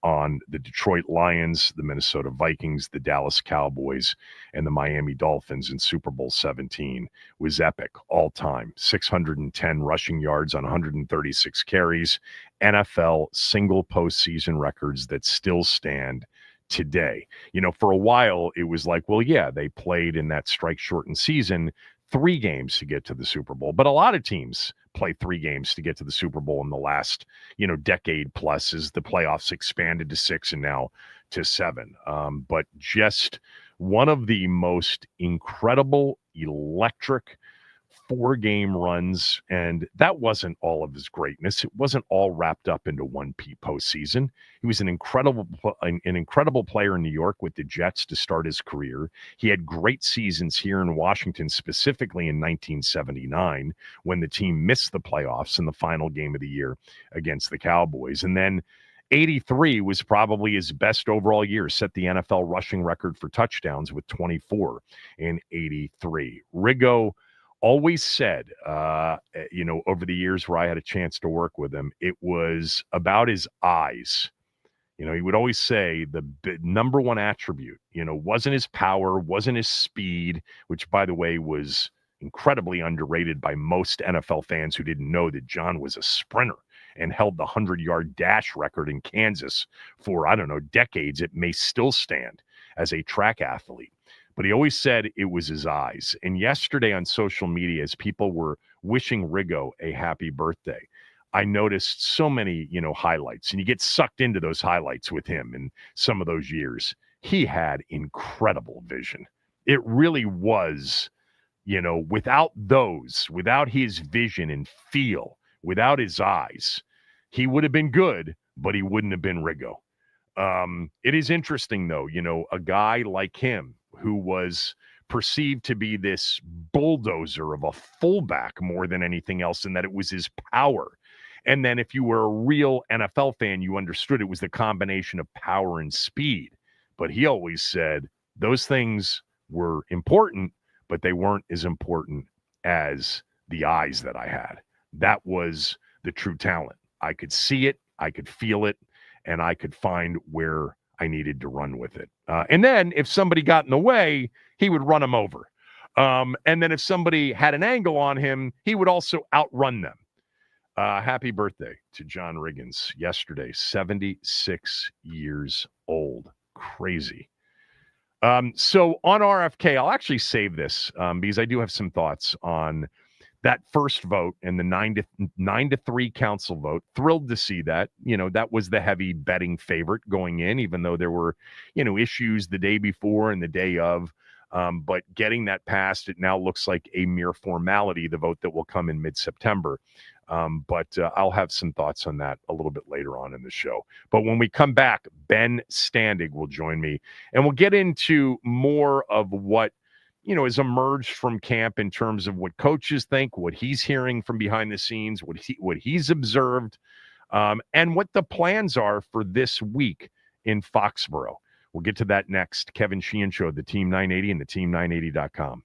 Speaker 1: on the Detroit Lions, the Minnesota Vikings, the Dallas Cowboys, and the Miami Dolphins in Super Bowl 17 was epic all time. 610 rushing yards on 136 carries, NFL single postseason records that still stand today. For a while, it was like, well, yeah, they played in that strike shortened season 3 games to get to the Super Bowl, but a lot of teams play 3 games to get to the Super Bowl in the last, decade plus as the playoffs expanded to 6 and now to 7. But just one of the most incredible, electric 4-game runs, and that wasn't all of his greatness. It wasn't all wrapped up into one postseason. He was an incredible player in New York with the Jets to start his career. He had great seasons here in Washington, specifically in 1979 when the team missed the playoffs in the final game of the year against the Cowboys. And then 83 was probably his best overall year, set the NFL rushing record for touchdowns with 24 in 83. Riggo always said, over the years where I had a chance to work with him, it was about his eyes. He would always say the number one attribute, wasn't his power, wasn't his speed, which, by the way, was incredibly underrated by most NFL fans who didn't know that John was a sprinter and held the 100-yard dash record in Kansas for, decades. It may still stand as a track athlete. But he always said it was his eyes. And yesterday on social media, as people were wishing Riggo a happy birthday, I noticed so many, highlights. And you get sucked into those highlights with him in some of those years. He had incredible vision. It really was, without his vision and feel, without his eyes, he would have been good, but he wouldn't have been Riggo. It is interesting, though, a guy like him who was perceived to be this bulldozer of a fullback more than anything else, and that it was his power. And then if you were a real NFL fan, you understood it was the combination of power and speed. But he always said those things were important, but they weren't as important as the eyes that I had. That was the true talent. I could see it, I could feel it, and I could find where I needed to run with it. And then if somebody got in the way, he would run them over. And then if somebody had an angle on him, he would also outrun them. Happy birthday to John Riggins yesterday, 76 years old. Crazy. So on RFK, I'll actually save this because I do have some thoughts on that first vote and the 9-3 council vote. Thrilled to see that. That was the heavy betting favorite going in, even though there were, issues the day before and the day of. But getting that passed, it now looks like a mere formality, the vote that will come in mid-September. But I'll have some thoughts on that a little bit later on in the show. But when we come back, Ben Standig will join me, and we'll get into more of what has emerged from camp in terms of what coaches think, what he's hearing from behind the scenes, what he's observed, and what the plans are for this week in Foxborough. We'll get to that next. Kevin Sheehan Show, the Team 980 and the team980.com.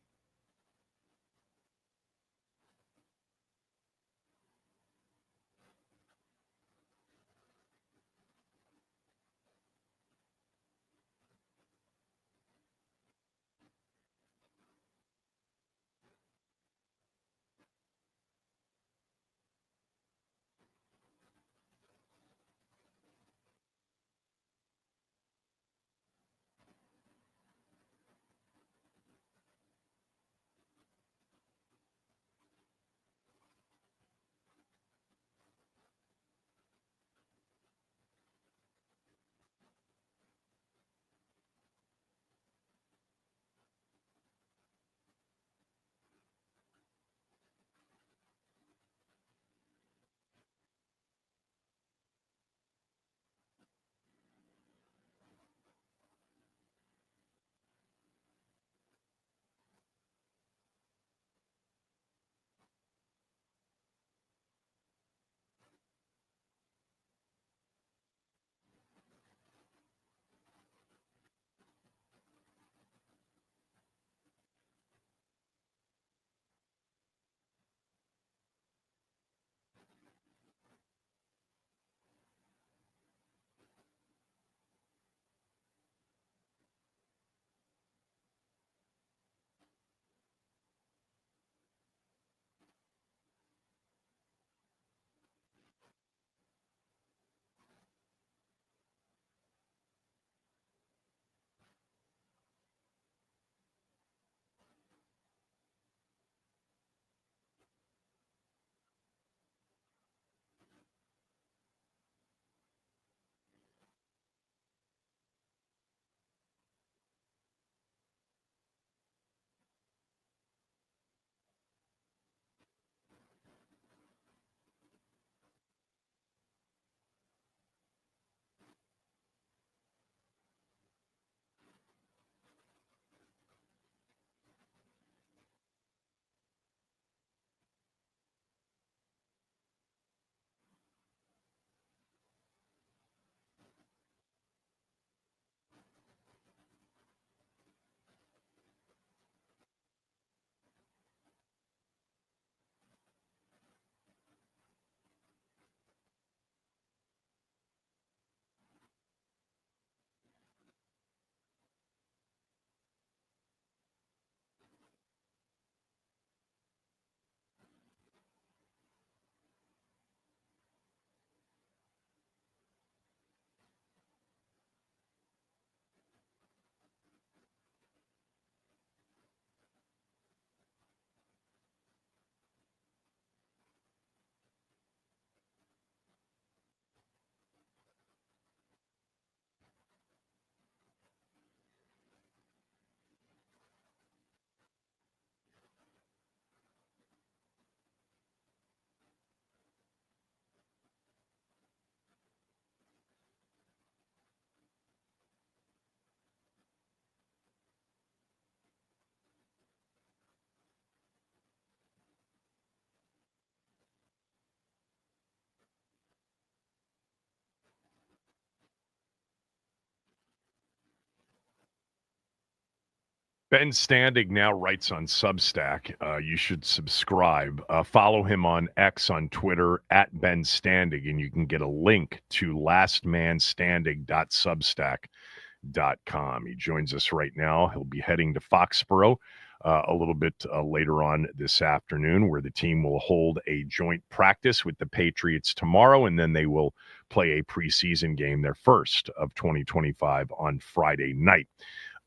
Speaker 1: Ben Standig now writes on Substack. You should subscribe. Follow him on X on Twitter at Ben Standig, and you can get a link to lastmanstanding.substack.com. He joins us right now. He'll be heading to Foxborough a little bit later on this afternoon, where the team will hold a joint practice with the Patriots tomorrow, and then they will play a preseason game, their first of 2025, on Friday night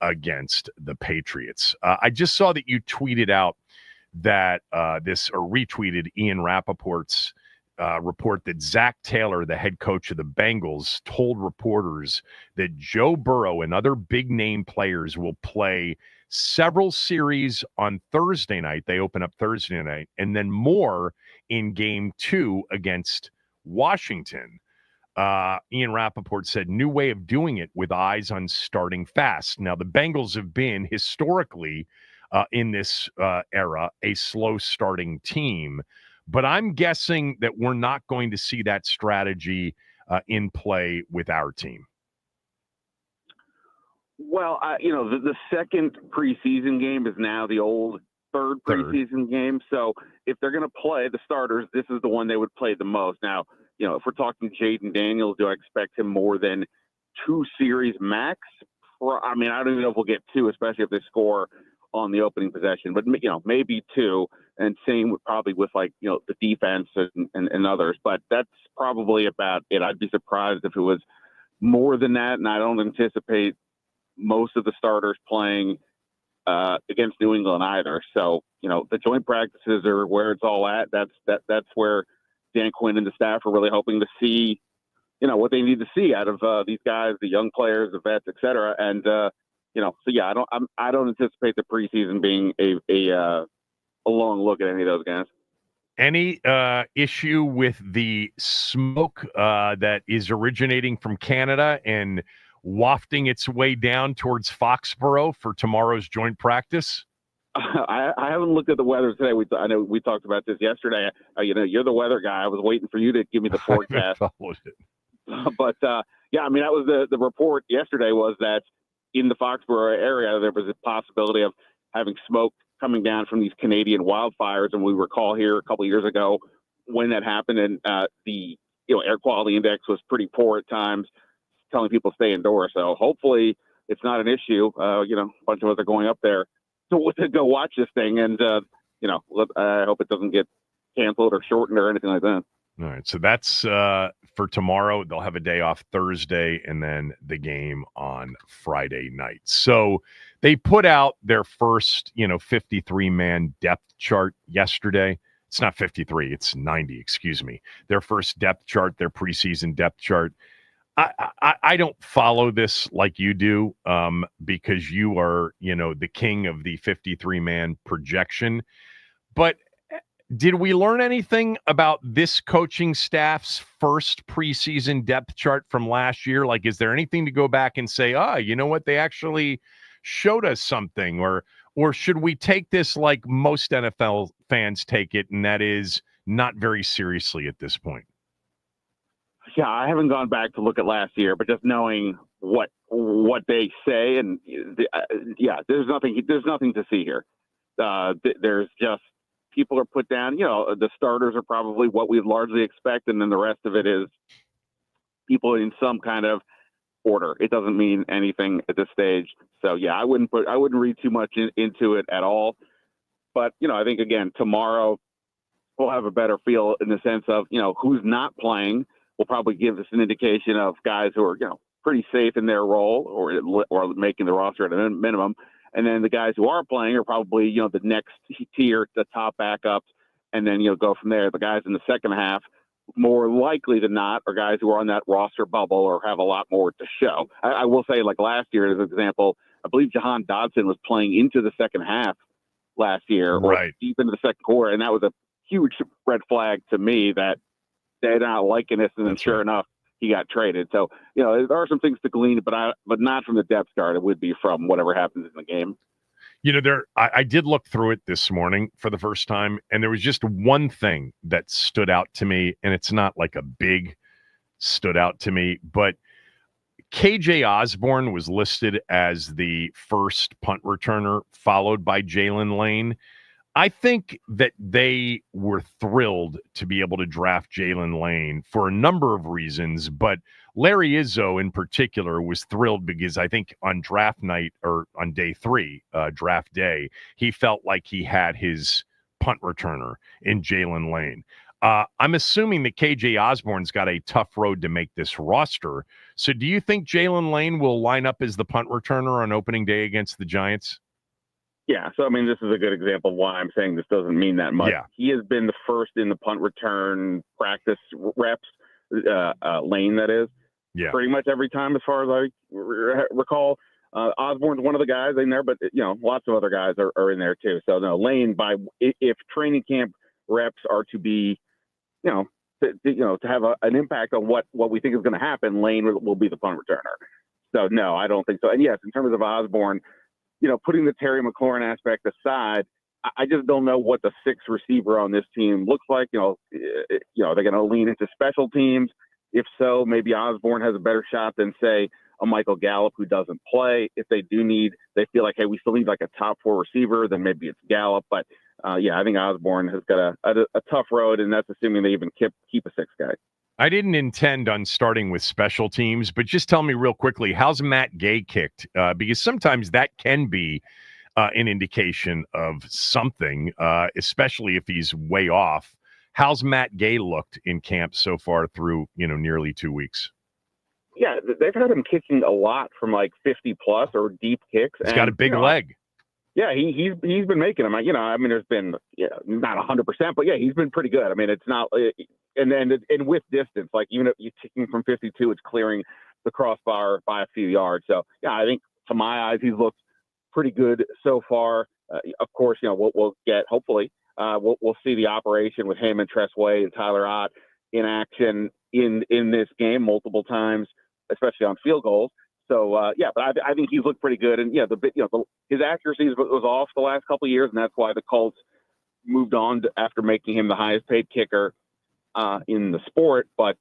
Speaker 1: against the Patriots. I just saw that you tweeted out that retweeted Ian Rappaport's report that Zach Taylor, the head coach of the Bengals, told reporters that Joe Burrow and other big-name players will play several series on Thursday night. They open up Thursday night, and then more in Game 2 against Washington. Ian Rappaport said, new way of doing it with eyes on starting fast. Now, the Bengals have been historically in this era a slow starting team, but I'm guessing that we're not going to see that strategy in play with our team.
Speaker 3: Well, the second preseason game is now the old third preseason game. So if they're going to play the starters, this is the one they would play the most. Now, if we're talking Jaden Daniels, do I expect him more than 2 series max? I don't even know if we'll get 2, especially if they score on the opening possession, but maybe 2, and same probably with the defense and others, but that's probably about it. I'd be surprised if it was more than that. And I don't anticipate most of the starters playing against New England either. So, the joint practices are where it's all at. That's where Dan Quinn and the staff are really hoping to see, what they need to see out of these guys, the young players, the vets, et cetera. And, I don't anticipate the preseason being a long look at any of those guys.
Speaker 1: Any issue with the smoke that is originating from Canada and wafting its way down towards Foxborough for tomorrow's joint practice?
Speaker 3: I haven't looked at the weather today. I know we talked about this yesterday. You're the weather guy. I was waiting for you to give me the forecast. But that was the report yesterday, was that in the Foxborough area there was a possibility of having smoke coming down from these Canadian wildfires. And we recall here a couple of years ago when that happened, and the air quality index was pretty poor at times, telling people stay indoors. So hopefully it's not an issue. A bunch of us are going up there to go watch this thing, and I hope it doesn't get canceled or shortened or anything like that.
Speaker 1: All right, so that's for tomorrow. They'll have a day off Thursday, and then the game on Friday night. So they put out their first 53-man depth chart yesterday. It's not 53, it's 90, excuse me. Their first depth chart, their preseason depth chart. I don't follow this like you do, because you are, the king of the 53-man projection. But did we learn anything about this coaching staff's first preseason depth chart from last year? Like, is there anything to go back and say, you know what, they actually showed us something? Or should we take this like most NFL fans take it, and that is not very seriously at this point?
Speaker 3: Yeah, I haven't gone back to look at last year, but just knowing what they say, and there's nothing to see here. There's just people are put down. The starters are probably what we largely expect, and then the rest of it is people in some kind of order. It doesn't mean anything at this stage. So yeah, I wouldn't read too much into it at all. But I think again tomorrow we'll have a better feel in the sense of who's not playing. Will probably give us an indication of guys who are, pretty safe in their role or making the roster at a minimum. And then the guys who are playing are probably, the next tier, the top backups, and then, go from there. The guys in the second half, more likely than not, are guys who are on that roster bubble or have a lot more to show. I will say, like last year, as an example, I believe Jahan Dodson was playing into the second half last year,
Speaker 1: right,
Speaker 3: or deep into the second quarter, and that was a huge red flag to me that they're not liking this, and then sure enough, he got traded. So, there are some things to glean, but not from the depth chart. It would be from whatever happens in the game.
Speaker 1: I did look through it this morning for the first time, and there was just one thing that stood out to me, and it's not like a big stood out to me, but KJ Osborne was listed as the first punt returner, followed by Jalen Lane. I think that they were thrilled to be able to draft Jalen Lane for a number of reasons, but Larry Izzo in particular was thrilled because I think on draft night or on day 3, draft day, he felt like he had his punt returner in Jalen Lane. I'm assuming that KJ Osborne's got a tough road to make this roster. So do you think Jalen Lane will line up as the punt returner on opening day against the Giants?
Speaker 3: Yeah, so I mean, this is a good example of why I'm saying this doesn't mean that much.
Speaker 1: Yeah.
Speaker 3: He has been the first in the punt return practice reps, Lane that is, pretty much every time as far as I recall. Osborne's one of the guys in there, but lots of other guys are in there too. So no, Lane, if training camp reps are to be, to have an impact on what we think is going to happen, Lane will be the punt returner. So no, I don't think so. And yes, in terms of Osborne, putting the Terry McLaurin aspect aside, I just don't know what the sixth receiver on this team looks like. They're going to lean into special teams. If so, maybe Osborne has a better shot than, say, a Michael Gallup who doesn't play. If they feel like, hey, we still need like a top 4 receiver, then maybe it's Gallup. But I think Osborne has got a tough road, and that's assuming they even keep a sixth guy.
Speaker 1: I didn't intend on starting with special teams, but just tell me real quickly, how's Matt Gay kicked? Because sometimes that can be an indication of something, especially if he's way off. How's Matt Gay looked in camp so far through, nearly 2 weeks?
Speaker 3: Yeah, they've had him kicking a lot from like 50 plus or deep kicks.
Speaker 1: He's got a big leg.
Speaker 3: Yeah, he's been making them. There's been not 100%, but yeah, he's been pretty good. I mean, it's not, and with distance, like even if you're kicking from 52, it's clearing the crossbar by a few yards. So yeah, I think to my eyes, he's looked pretty good so far. Of course, we'll get hopefully we'll see the operation with him and Tress Way and Tyler Ott in action in this game multiple times, especially on field goals. So but I think he's looked pretty good, and his accuracy was off the last couple of years, and that's why the Colts moved on after making him the highest paid kicker in the sport. But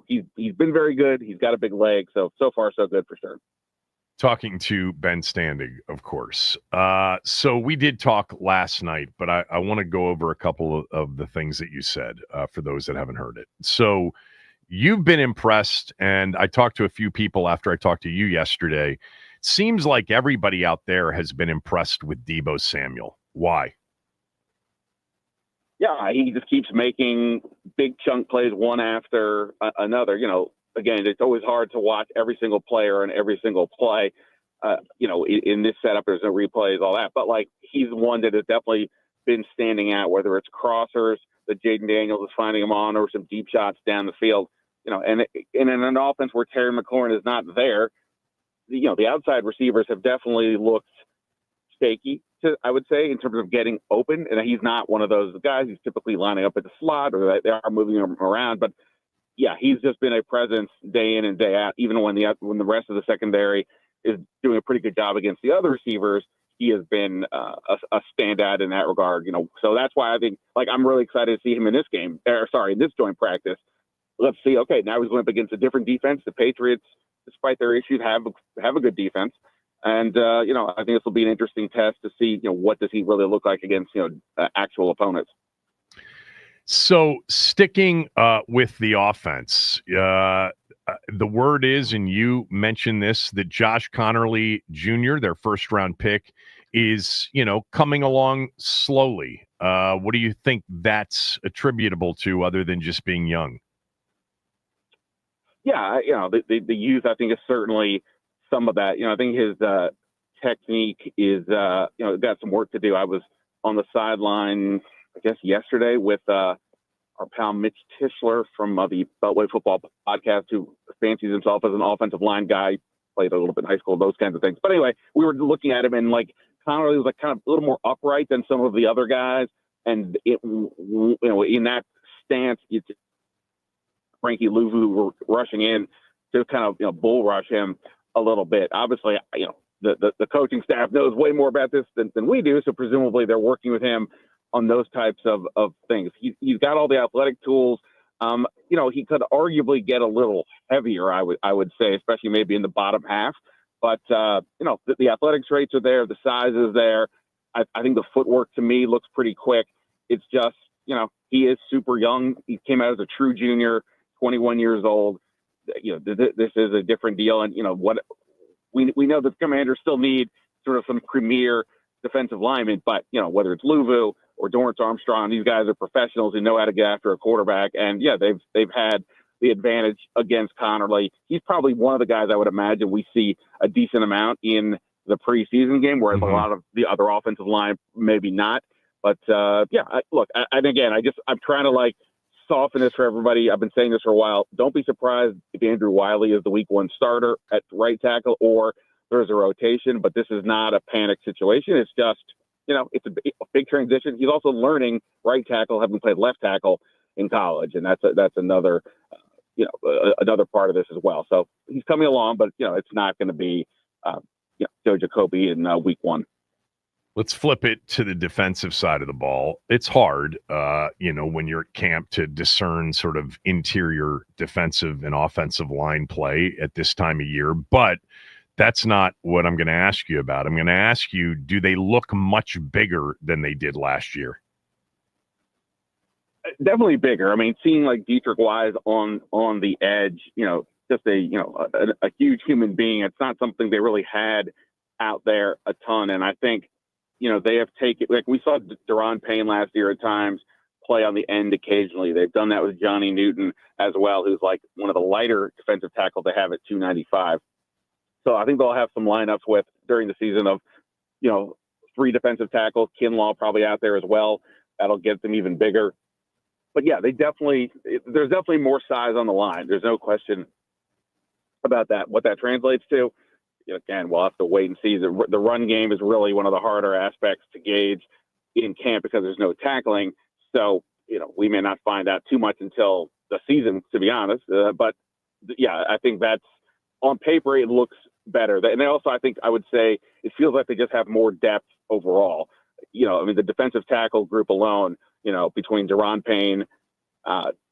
Speaker 3: he's been very good. He's got a big leg, so far so good for sure.
Speaker 1: Talking to Ben Standig, of course. So we did talk last night, but I want to go over a couple of the things that you said for those that haven't heard it. So you've been impressed, and I talked to a few people after I talked to you yesterday. Seems like everybody out there has been impressed with Deebo Samuel. Why?
Speaker 3: Yeah, he just keeps making big chunk plays one after another. Again, it's always hard to watch every single player and every single play. In this setup, there's no replays, all that. But, he's one that has definitely been standing out, whether it's crossers that Jaden Daniels is finding him on or some deep shots down the field. And in an offense where Terry McLaurin is not there, the outside receivers have definitely looked shaky, I would say, in terms of getting open. And he's not one of those guys. He's typically lining up at the slot, or they are moving him around. But yeah, he's just been a presence day in and day out. Even when the rest of the secondary is doing a pretty good job against the other receivers, he has been a standout in that regard. So that's why I think I'm really excited to see him in this game. In this joint practice. Let's see. Okay, now he's going up against a different defense. The Patriots, despite their issues, have a good defense, and I think this will be an interesting test to see what does he really look like against actual opponents.
Speaker 1: So sticking with the offense, the word is, and you mentioned this, that Josh Connerly Jr., their first round pick, is coming along slowly. What do you think that's attributable to, other than just being young?
Speaker 3: Yeah, the youth, I think, is certainly some of that. I think his technique is, got some work to do. I was on the sideline, I guess, yesterday with our pal Mitch Tischler from the Beltway Football Podcast, who fancies himself as an offensive line guy, played a little bit in high school, those kinds of things. But anyway, we were looking at him, and Connerly was kind of a little more upright than some of the other guys. And in that stance, Frankie Louvu were rushing in to kind of bull rush him a little bit. Obviously, the coaching staff knows way more about this than we do, so presumably they're working with him on those types of things. He's got all the athletic tools. He could arguably get a little heavier, I would say, especially maybe in the bottom half. But, the athletic traits are there. The size is there. I think the footwork to me looks pretty quick. It's just, he is super young. He came out as a true junior, 21 years old. This is a different deal. And, what we know the Commanders still need sort of some premier defensive linemen, but, whether it's Luvu or Dorrance Armstrong, these guys are professionals who know how to get after a quarterback. And, they've had the advantage against Connerly. He's probably one of the guys I would imagine we see a decent amount in the preseason game, whereas a lot of the other offensive line, maybe not. But, I'm trying to soften this for everybody. I've been saying this for a while. Don't be surprised if Andrew Wiley is the week 1 starter at right tackle or there's a rotation, but this is not a panic situation. It's just, it's a big transition. He's also learning right tackle, having played left tackle in college. And that's another, another part of this as well. So he's coming along, but, it's not going to be, Joe Jacoby in week 1.
Speaker 1: Let's flip it to the defensive side of the ball. It's hard, when you're at camp to discern sort of interior defensive and offensive line play at this time of year. But that's not what I'm going to ask you about. I'm going to ask you, do they look much bigger than they did last year?
Speaker 3: Definitely bigger. I mean, seeing Dietrich Wise on the edge, just a huge human being. It's not something they really had out there a ton. And I think, they have taken, we saw Deron Payne last year at times play on the end occasionally. They've done that with Johnny Newton as well, who's one of the lighter defensive tackles they have at 295. So I think they'll have some lineups with during the season of, 3 defensive tackles, Kinlaw probably out there as well. That'll get them even bigger. But yeah, there's definitely more size on the line. There's no question about that. What that translates to, again, we'll have to wait and see. The run game is really one of the harder aspects to gauge in camp because there's no tackling. So, we may not find out too much until the season, to be honest. But yeah, I think that's on paper, it looks better. And they also, I would say it feels like they just have more depth overall. The defensive tackle group alone, between Deron Payne,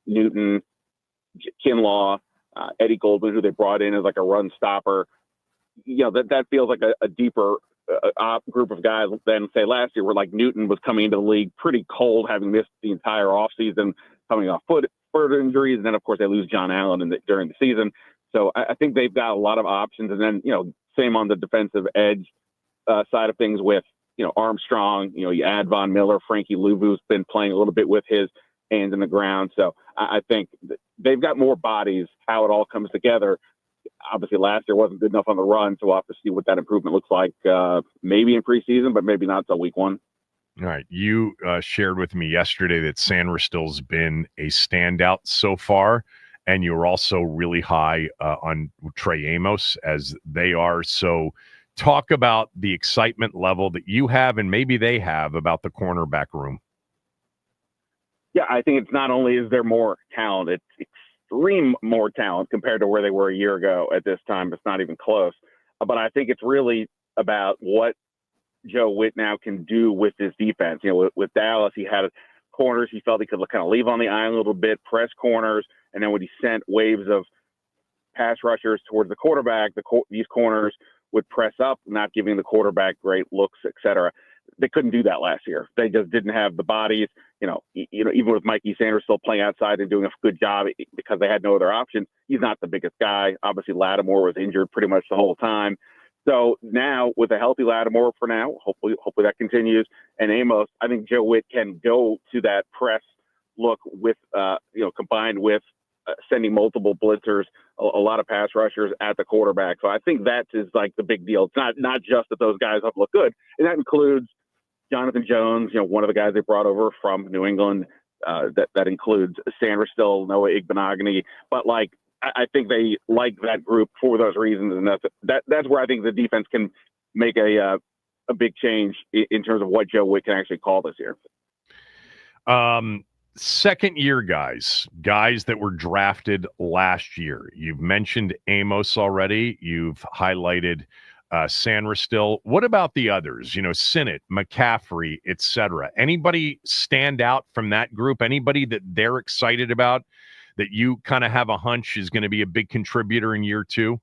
Speaker 3: Newton, Kinlaw, Eddie Goldman, who they brought in as a run stopper, that feels like a deeper group of guys than, say, last year, where Newton was coming into the league pretty cold, having missed the entire offseason, coming off foot injuries. And then, of course, they lose John Allen during the season. So I think they've got a lot of options. And then, same on the defensive edge side of things with, Armstrong, you add Von Miller, Frankie Luvu's been playing a little bit with his hands in the ground. So I think they've got more bodies, how it all comes together. Obviously last year wasn't good enough on the run, so we'll have to see what that improvement looks like, maybe in preseason, but maybe not until week 1.
Speaker 1: All right. You shared with me yesterday that Sandristil's been a standout so far, and you were also really high on Trey Amos, as they are. So talk about the excitement level that you have and maybe they have about the cornerback room.
Speaker 3: Yeah, I think it's not only is there more talent, it's extreme more talent compared to where they were a year ago at this time. It's not even close. But I think it's really about what Joe Witt now can do with his defense. With Dallas, he had corners he felt he could kind of leave on the island a little bit, press corners, and then when he sent waves of pass rushers towards the quarterback, these corners would press up, not giving the quarterback great looks, et cetera. They couldn't do that last year. They just didn't have the bodies. Even with Mikey Sanders still playing outside and doing a good job because they had no other options. He's not the biggest guy. Obviously, Lattimore was injured pretty much the whole time. So now with a healthy Lattimore for now, hopefully that continues. And Amos, I think Joe Witt can go to that press look with, combined with sending multiple blitzers, a lot of pass rushers at the quarterback. So I think that is the big deal. It's not just that those guys have looked good, and that includes Jonathan Jones, one of the guys they brought over from New England. That includes Sandristil, Noah Igbenogany. But I think they like that group for those reasons, and that's where I think the defense can make a big change in terms of what Joe Witt can actually call this year.
Speaker 1: Second year guys that were drafted last year. You've mentioned Amos already. You've highlighted Sandristil. What about the others? Sinnott, McCaffrey, etc. Anybody stand out from that group? Anybody that they're excited about that you kind of have a hunch is going to be a big contributor in year 2?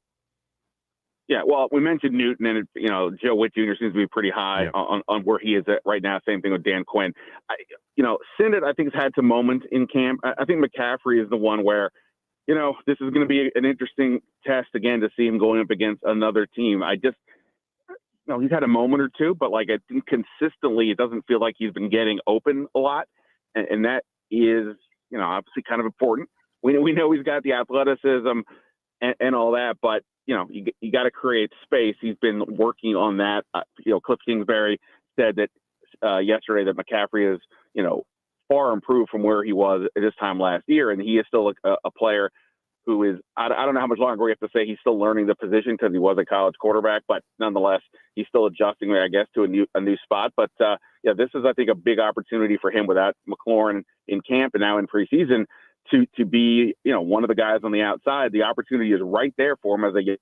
Speaker 3: Yeah, well, we mentioned Newton, and Joe Witt Jr. seems to be pretty high on where he is at right now. Same thing with Dan Quinn. Sinnott, I think, has had some moments in camp. I think McCaffrey is the one where, this is going to be an interesting test again to see him going up against another team. He's had a moment or two, but I think consistently, it doesn't feel like he's been getting open a lot, and that is, obviously kind of important. We know he's got the athleticism and all that, but you got to create space. He's been working on that. Cliff Kingsbury said that yesterday that McCaffrey is, far improved from where he was at this time last year, and he is still a player who is, I don't know how much longer we have to say he's still learning the position because he was a college quarterback, but nonetheless, he's still adjusting, I guess, to a new spot. But this is, I think, a big opportunity for him without McLaurin in camp and now in preseason to be, one of the guys on the outside. The opportunity is right there for him as they get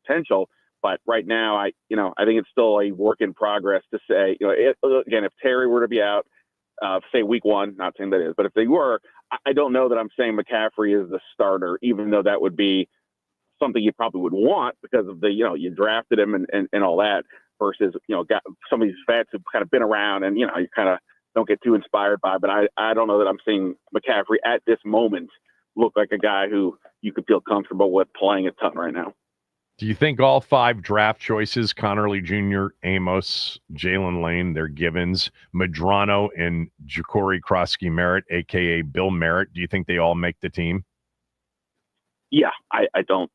Speaker 3: potential. But right now, I think it's still a work in progress to say, again, if Terry were to be out, say week 1, not saying that is, but if they were, I don't know that I'm saying McCaffrey is the starter, even though that would be something you probably would want because of the, you drafted him and all that versus, got some of these vets who've kind of been around and, you kind of don't get too inspired by, but I don't know that I'm seeing McCaffrey at this moment look like a guy who you could feel comfortable with playing a ton right now.
Speaker 1: Do you think all 5 draft choices, Connerly Jr., Amos, Jalen Lane, they're Givens, Medrano, and Ja'Cory Krosky-Merritt, a.k.a. Bill Merritt, do you think they all make the team?
Speaker 3: Yeah, I don't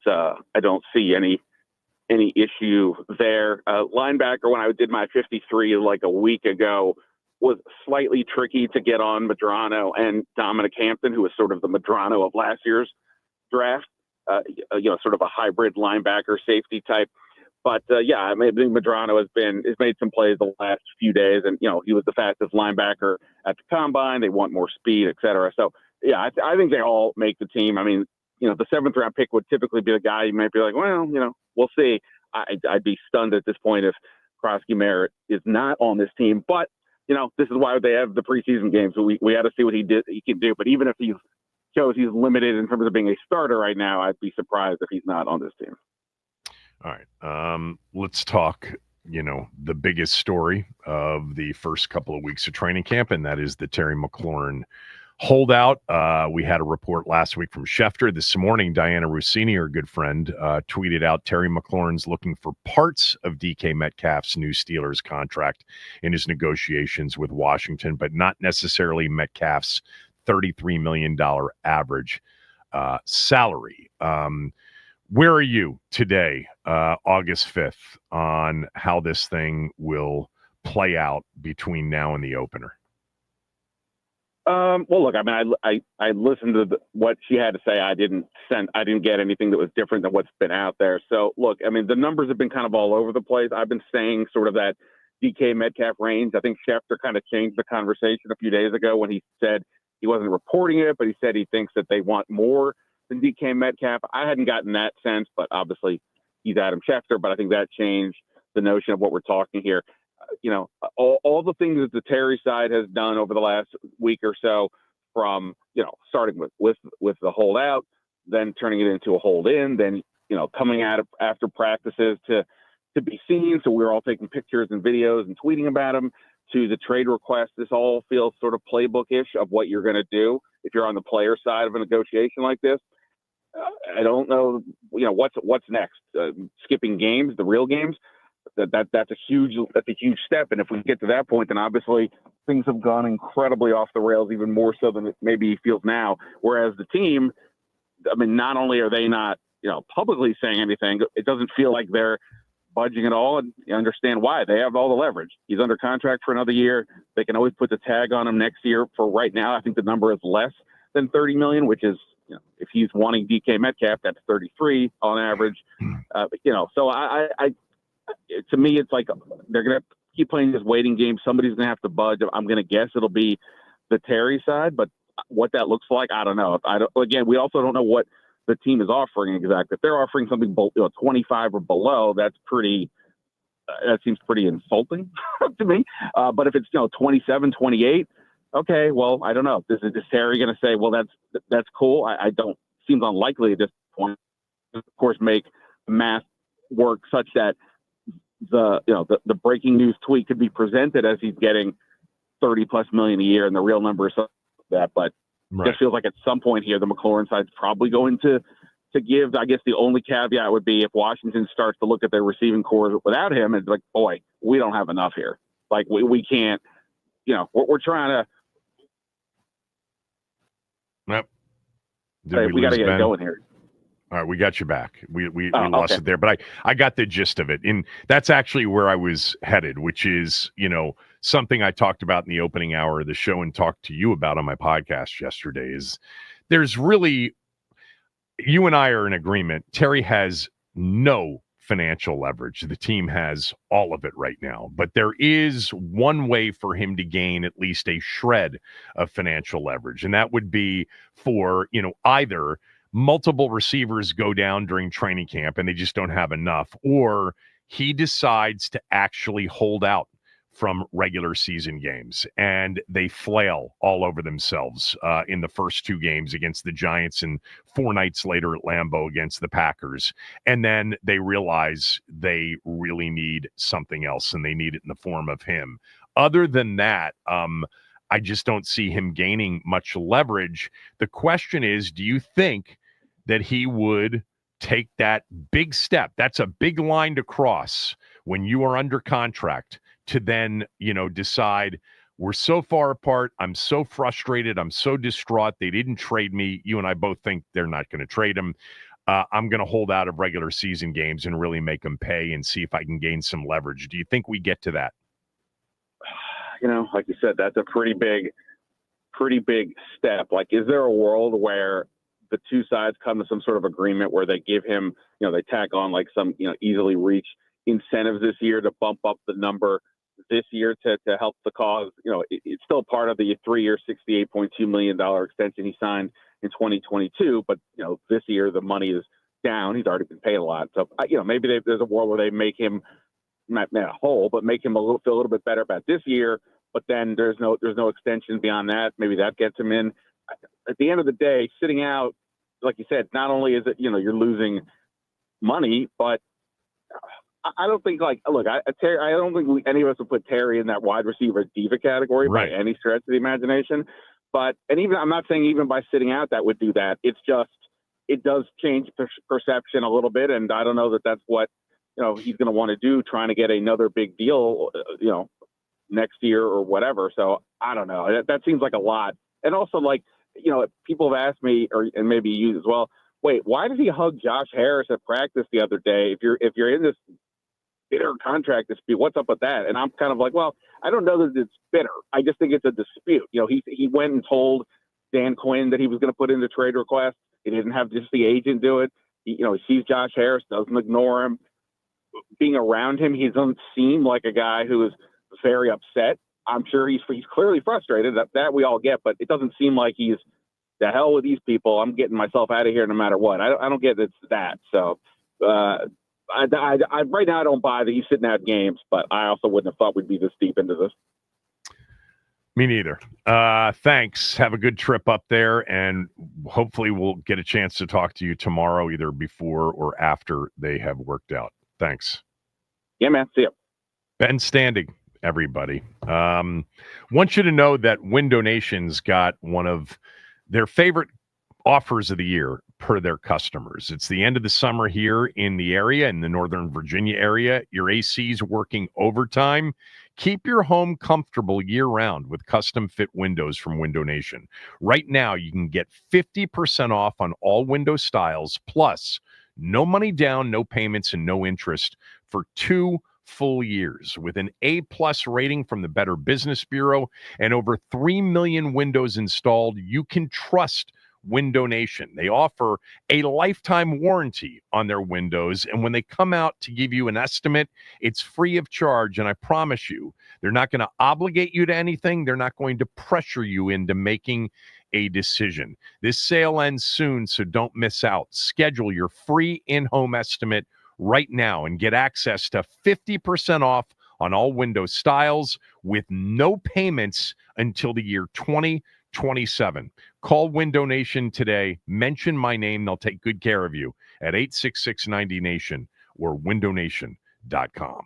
Speaker 3: see any issue there. Linebacker, when I did my 53 like a week ago, was slightly tricky to get on Medrano and Dominic Hampton, who was sort of the Medrano of last year's draft. Sort of a hybrid linebacker safety type. But I think Medrano has made some plays the last few days, and he was the fastest linebacker at the combine. They want more speed, et cetera. So I think they all make the team. I mean, the 7th round pick would typically be the guy you might be like, well, we'll see. I'd be stunned at this point if Krosky-Merritt is not on this team. But this is why they have the preseason games. So we got to see what he can do. But even if he shows he's limited in terms of being a starter right now, I'd be surprised if he's not on this team.
Speaker 1: All right. Let's talk, the biggest story of the first couple of weeks of training camp, and that is the Terry McLaurin holdout. We had a report last week from Schefter. This morning, Diana Rossini, our good friend, tweeted out Terry McLaurin's looking for parts of DK Metcalf's new Steelers contract in his negotiations with Washington, but not necessarily Metcalf's $33 million average salary. Where are you today, August 5th, on how this thing will play out between now and the opener?
Speaker 3: Well, look, I mean, I listened to what she had to say. I didn't get anything that was different than what's been out there. So, look, I mean, the numbers have been kind of all over the place. I've been saying sort of that DK Metcalf range. I think Schefter kind of changed the conversation a few days ago when he said he wasn't reporting it, but he said he thinks that they want more than DK Metcalf. I hadn't gotten that sense, but obviously he's Adam Schefter. But I think that changed the notion of what we're talking here. All the things that the Terry side has done over the last week or so, from starting with the holdout, then turning it into a hold in, then coming out after practices to be seen. So we're all taking pictures and videos and tweeting about them, to the trade request. This all feels sort of playbook-ish of what you're going to do if you're on the player side of a negotiation like this. I don't know, what's next. Skipping games, the real games. That's a huge step. And if we get to that point, then obviously things have gone incredibly off the rails, even more so than it maybe feels now. Whereas the team, I mean, not only are they not, publicly saying anything, it doesn't feel like they're budging at all, and you understand why. They have all the leverage. He's under contract for another year. They can always put the tag on him next year. For right now, I think the number is less than $30 million, which is, if he's wanting DK Metcalf, that's 33 on average. So I to me, it's like they're going to keep playing this waiting game. Somebody's going to have to budge. I'm going to guess it'll be the Terry side, but what that looks like, I don't know. Again, we also don't know what the team is offering exactly. If they're offering something 25 or below, that seems pretty insulting to me. But if it's 27, 28, okay, well, I don't know. Is Terry going to say, well, that's cool? I don't, seems unlikely at this point. Of course, make math work such that the breaking news tweet could be presented as he's getting 30 plus million a year, and the real number is something like that. But
Speaker 1: Right.
Speaker 3: it just feels like at some point here, the McLaurin side's probably going to give. I guess the only caveat would be if Washington starts to look at their receiving core without him, and like, boy, we don't have enough here. Like we can't. We're trying to.
Speaker 1: Yep.
Speaker 3: We got to get it going here.
Speaker 1: All right, we got you back. We
Speaker 3: Oh,
Speaker 1: lost
Speaker 3: okay.
Speaker 1: it there, but I got the gist of it. And that's actually where I was headed, which is, something I talked about in the opening hour of the show and talked to you about on my podcast yesterday is there's really, you and I are in agreement. Terry has no financial leverage. The team has all of it right now, but there is one way for him to gain at least a shred of financial leverage. And that would be for, either multiple receivers go down during training camp and they just don't have enough, or he decides to actually hold out from regular season games and they flail all over themselves in the first two games against the Giants and 4 nights later at Lambeau against the Packers. And then they realize they really need something else and they need it in the form of him. Other than that, I just don't see him gaining much leverage. The question is, do you think that he would take that big step? That's a big line to cross when you are under contract to then, decide we're so far apart. I'm so frustrated. I'm so distraught. They didn't trade me. You and I both think they're not going to trade him. I'm going to hold out of regular season games and really make them pay and see if I can gain some leverage. Do you think we get to that?
Speaker 3: Like you said, that's a pretty big step. Like, is there a world where the two sides come to some sort of agreement where they give him, they tack on like some, easily reach incentives this year to bump up the number this year to help the cause? It's still part of the 3-year, $68.2 million extension he signed in 2022. But, this year the money is down. He's already been paid a lot. So, maybe there's a world where they make him not whole, but make him feel a little bit better about this year. But then there's no extension beyond that. Maybe that gets him in. At the end of the day, sitting out, like you said, not only is it, you're losing money, but I don't think I don't think any of us would put Terry in that wide receiver diva category by any stretch of the imagination. But, and even, I'm not saying even by sitting out that would do that. It's just, it does change perception a little bit. And I don't know that that's what, he's going to want to do, trying to get another big deal, next year or whatever. So I don't know. That seems like a lot. And also, people have asked me, and maybe you as well, wait, why did he hug Josh Harris at practice the other day? If you're in this bitter contract dispute, what's up with that? And I'm kind of like, well, I don't know that it's bitter. I just think it's a dispute. He went and told Dan Quinn that he was going to put in the trade request. He didn't have just the agent do it. He sees Josh Harris, doesn't ignore him. Being around him, he doesn't seem like a guy who is very upset. I'm sure he's clearly frustrated. That we all get, but it doesn't seem like he's, the hell with these people. I'm getting myself out of here no matter what. I don't get it's that. So I right now I don't buy that he's sitting out games, but I also wouldn't have thought we'd be this deep into this.
Speaker 1: Me neither. Thanks. Have a good trip up there, and hopefully we'll get a chance to talk to you tomorrow, either before or after they have worked out. Thanks.
Speaker 3: Yeah, man. See ya.
Speaker 1: Ben Standig, everybody. Want you to know that Window Nation's got one of their favorite offers of the year per their customers. It's the end of the summer here in the area, in the Northern Virginia area. Your AC's working overtime. Keep your home comfortable year-round with custom fit windows from Window Nation. Right now, you can get 50% off on all window styles, plus no money down, no payments, and no interest for 2 full years. With an A+ rating from the Better Business Bureau and over 3 million windows installed, you can trust Window Nation. They offer a lifetime warranty on their windows, and when they come out to give you an estimate, it's free of charge. And I promise you, they're not going to obligate you to anything. They're not going to pressure you into making a decision. This sale ends soon, so don't miss out. Schedule your free in-home estimate right now and get access to 50% off on all window styles with no payments until the year 2027. Call Window Nation today. Mention my name. They'll take good care of you at 866-90-NATION or windownation.com.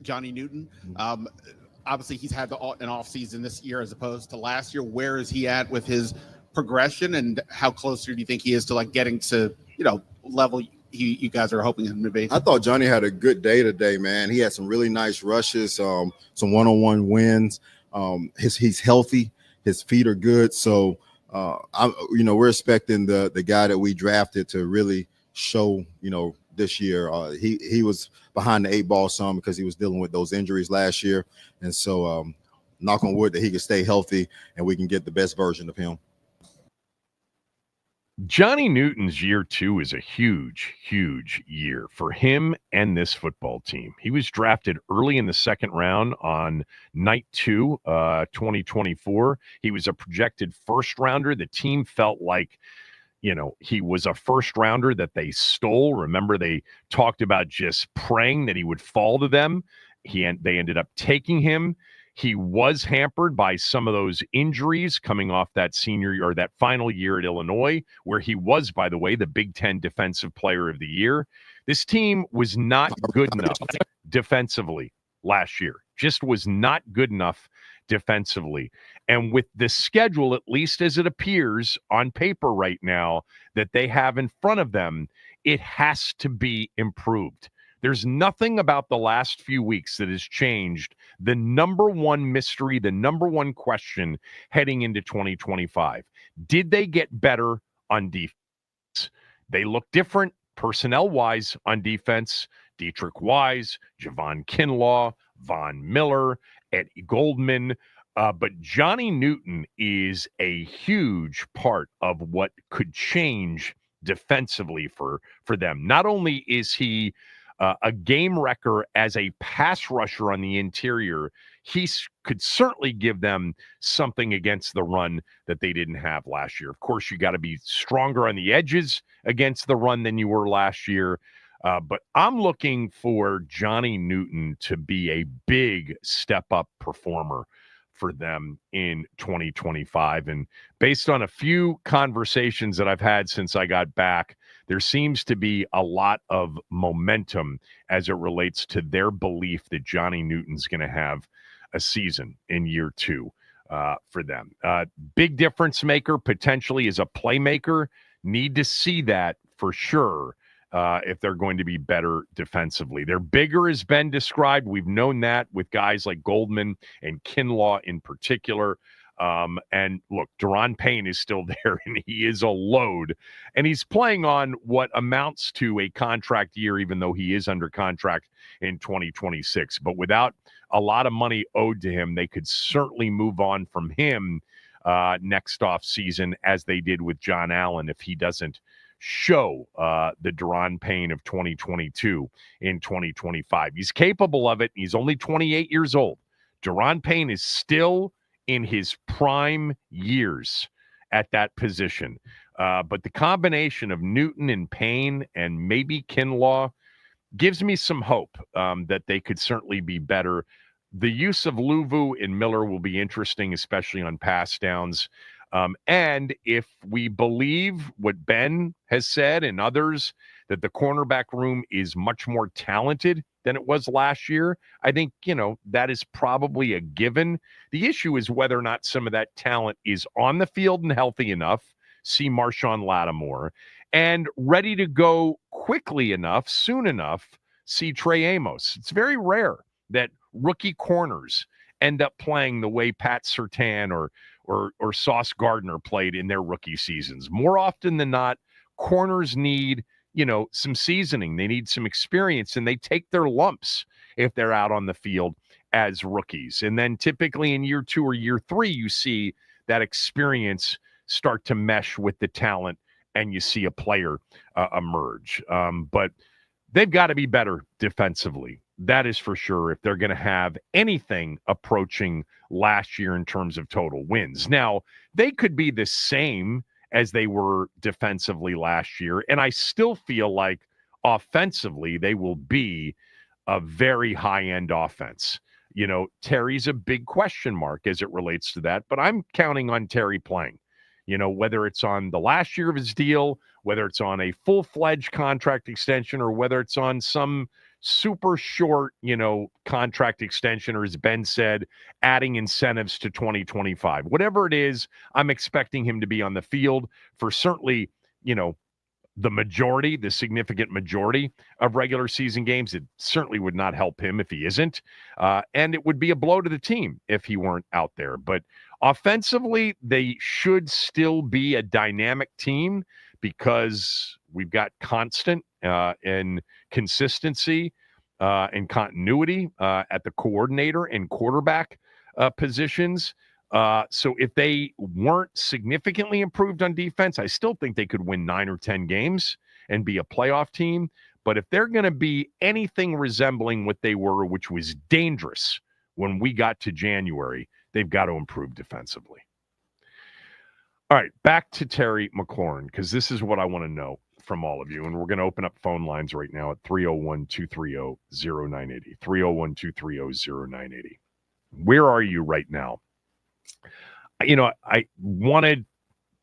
Speaker 4: Johnny Newton. Obviously, he's had an off season this year as opposed to last year. Where is he at with his progression, and how closer do you think he is to like getting to level you guys are hoping him to be?
Speaker 5: I thought Johnny had a good day today, man. He had some really nice rushes, some one-on-one wins. He's healthy. His feet are good. So, we're expecting the guy that we drafted to really show, this year. He was behind the 8 ball some because he was dealing with those injuries last year. And so, knock on wood that he can stay healthy and we can get the best version of him.
Speaker 1: Johnny Newton's year 2 is a huge, huge year for him and this football team. He was drafted early in the second round on night 2, 2024. He was a projected first rounder. The team felt like, he was a first rounder that they stole. Remember, they talked about just praying that he would fall to them. They ended up taking him. He was hampered by some of those injuries coming off that senior or that final year at Illinois, where he was, by the way, the Big Ten Defensive Player of the Year. This team was not good enough defensively last year, just was not good enough defensively. And with the schedule, at least as it appears on paper right now, that they have in front of them, it has to be improved. There's nothing about the last few weeks that has changed the number one mystery, the number one question heading into 2025. Did they get better on defense? They look different personnel-wise on defense. Dietrich Wise, Javon Kinlaw, Von Miller, Eddie Goldman. But Johnny Newton is a huge part of what could change defensively for them. Not only is he a game wrecker as a pass rusher on the interior, he could certainly give them something against the run that they didn't have last year. Of course, you got to be stronger on the edges against the run than you were last year. But I'm looking for Johnny Newton to be a big step-up performer for them in 2025. And based on a few conversations that I've had since I got back, there seems to be a lot of momentum as it relates to their belief that Johnny Newton's going to have a season in year 2 for them. Big difference maker, potentially as a playmaker. Need to see that for sure if they're going to be better defensively. They're bigger, as Ben described. We've known that with guys like Goldman and Kinlaw in particular. And look, Deron Payne is still there, and he is a load. And he's playing on what amounts to a contract year, even though he is under contract in 2026. But without a lot of money owed to him, they could certainly move on from him next off season, as they did with John Allen, if he doesn't show the Deron Payne of 2022 in 2025. He's capable of it. He's only 28 years old. Deron Payne is still in his prime years at that position. But the combination of Newton and Payne and maybe Kinlaw gives me some hope that they could certainly be better. The use of Luvu and Miller will be interesting, especially on pass downs. And if we believe what Ben has said and others, that the cornerback room is much more talented than it was last year, I think, that is probably a given. The issue is whether or not some of that talent is on the field and healthy enough, see Marshawn Lattimore, and ready to go quickly enough, soon enough, see Trey Amos. It's very rare that rookie corners end up playing the way Pat Surtain or Sauce Gardner played in their rookie seasons. More often than not, corners need, some seasoning. They need some experience, and they take their lumps if they're out on the field as rookies. And then typically in year 2 or year 3, you see that experience start to mesh with the talent, and you see a player emerge. But they've got to be better defensively. That is for sure, if they're going to have anything approaching last year in terms of total wins. Now, they could be the same as they were defensively last year, and I still feel like offensively they will be a very high-end offense. Terry's a big question mark as it relates to that, but I'm counting on Terry playing. Whether it's on the last year of his deal, whether it's on a full-fledged contract extension, or whether it's on some super short, contract extension, or as Ben said, adding incentives to 2025. Whatever it is, I'm expecting him to be on the field for certainly, the significant majority of regular season games. It certainly would not help him if he isn't. And it would be a blow to the team if he weren't out there. But offensively, they should still be a dynamic team because we've got constant and consistency and continuity at the coordinator and quarterback positions. So if they weren't significantly improved on defense, I still think they could win 9 or 10 games and be a playoff team. But if they're going to be anything resembling what they were, which was dangerous when we got to January, they've got to improve defensively. All right, back to Terry McLaurin, because this is what I want to know from all of you. And we're going to open up phone lines right now at 301-230-0980. 301-230-0980. Where are you right now? I wanted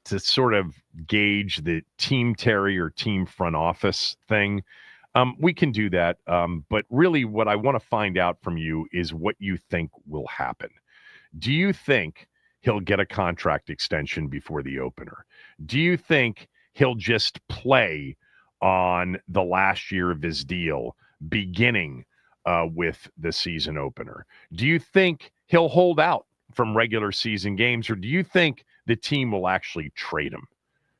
Speaker 1: to sort of gauge the team Terry or team front office thing. We can do that. But really what I want to find out from you is what you think will happen. Do you think he'll get a contract extension before the opener? Do you think he'll just play on the last year of his deal, beginning with the season opener? Do you think he'll hold out from regular season games, or do you think the team will actually trade him?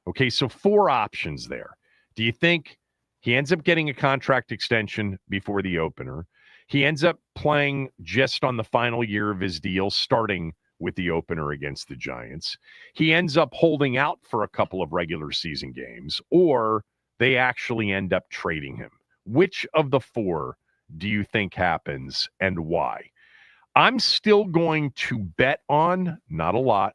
Speaker 1: Okay, so 4 options there. Do you think he ends up getting a contract extension before the opener? He ends up playing just on the final year of his deal, starting with the opener against the Giants. He ends up holding out for a couple of regular season games, or they actually end up trading him. Which of the 4 do you think happens, and why? I'm still going to bet on, not a lot,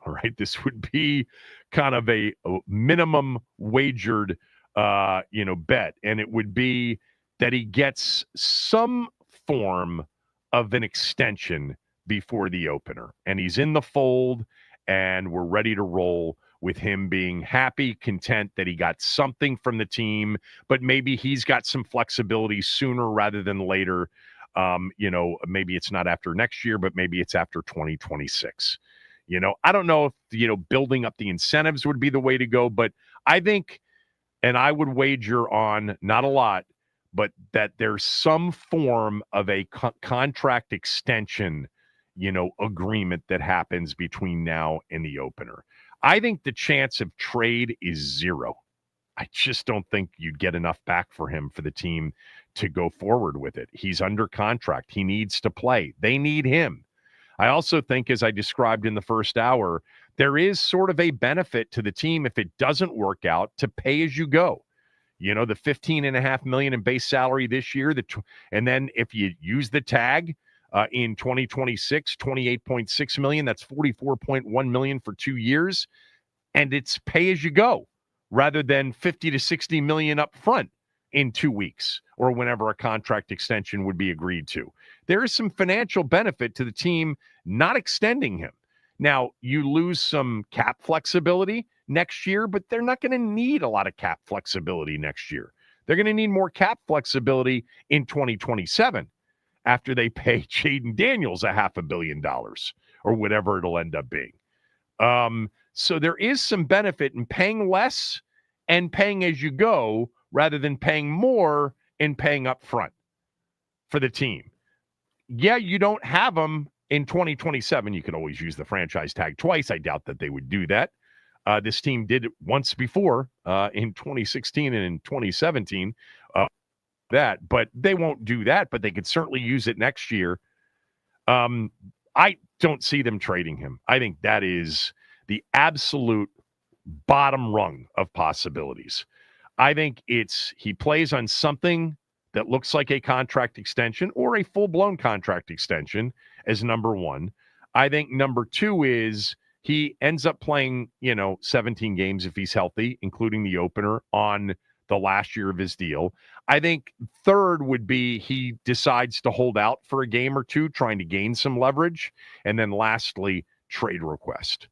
Speaker 1: all right? This would be kind of a minimum wagered, bet, and it would be that he gets some form of an extension before the opener, and he's in the fold, and we're ready to roll with him being happy, content that he got something from the team, but maybe he's got some flexibility sooner rather than later. Maybe it's not after next year, but maybe it's after 2026. I don't know if, building up the incentives would be the way to go, but I think, and I would wager on, not a lot, but that there's some form of a contract extension, agreement that happens between now and the opener. I think the chance of trade is 0. I just don't think you'd get enough back for him for the team to go forward with it. He's under contract. He needs to play. They need him. I also think, as I described in the first hour, there is sort of a benefit to the team if it doesn't work out to pay as you go. The $15.5 million in base salary this year, and then if you use the tag in 2026, $28.6 million, that's $44.1 million for 2 years, and it's pay as you go rather than $50 to $60 million up front in 2 weeks or whenever a contract extension would be agreed to. There is some financial benefit to the team not extending him. Now, you lose some cap flexibility next year, but they're not going to need a lot of cap flexibility next year. They're going to need more cap flexibility in 2027 after they pay Jaden Daniels $500 million or whatever it'll end up being. So there is some benefit in paying less and paying as you go rather than paying more and paying up front for the team. Yeah, you don't have them in 2027. You can always use the franchise tag twice. I doubt that they would do that. This team did it once before in 2016 and in 2017. But they won't do that, but they could certainly use it next year. I don't see them trading him. I think that is the absolute bottom rung of possibilities. I think he plays on something that looks like a contract extension or a full-blown contract extension as number 1. I think number 2 is he ends up playing, 17 games if he's healthy, including the opener on the last year of his deal. I think 3rd would be he decides to hold out for a game or 2, trying to gain some leverage. And then lastly, trade request.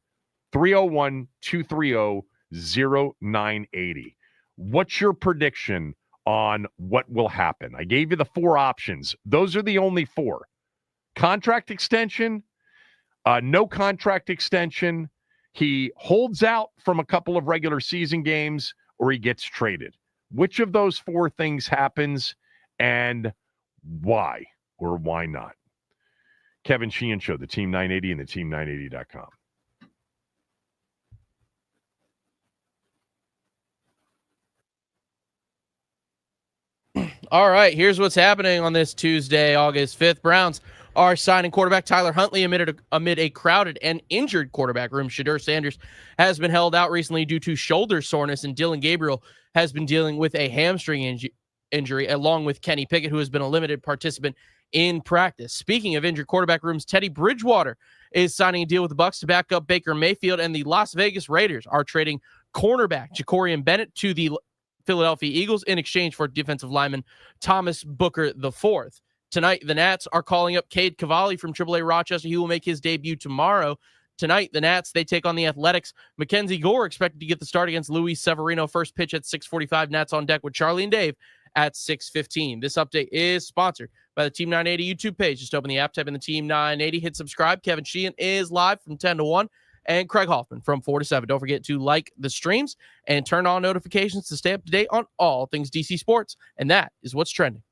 Speaker 1: 301-230-0980. What's your prediction on what will happen. I gave you the 4 options. Those are the only 4. Contract extension, no contract extension, he holds out from a couple of regular season games, or he gets traded. Which of those 4 things happens, and why or why not? Kevin Sheehan Show, the Team 980 and the team980.com.
Speaker 2: All right, here's what's happening on this Tuesday, August 5th. Browns are signing quarterback Tyler Huntley amid a crowded and injured quarterback room. Shedeur Sanders has been held out recently due to shoulder soreness, and Dylan Gabriel has been dealing with a hamstring injury, along with Kenny Pickett, who has been a limited participant in practice. Speaking of injured quarterback rooms, Teddy Bridgewater is signing a deal with the Bucs to back up Baker Mayfield, and the Las Vegas Raiders are trading cornerback Jacorian Bennett to the Philadelphia Eagles in exchange for defensive lineman Thomas Booker IV. Tonight, the Nats are calling up Cade Cavalli from AAA Rochester. He will make his debut tomorrow. Tonight, the Nats, they take on the Athletics. Mackenzie Gore expected to get the start against Luis Severino. First pitch at 6:45. Nats on deck with Charlie and Dave at 6:15. This update is sponsored by the Team 980 YouTube page. Just open the app, type in the Team 980, hit subscribe. Kevin Sheehan is live from 10 to 1. And Craig Hoffman from 4 to 7. Don't forget to like the streams and turn on notifications to stay up to date on all things DC sports. And that is what's trending.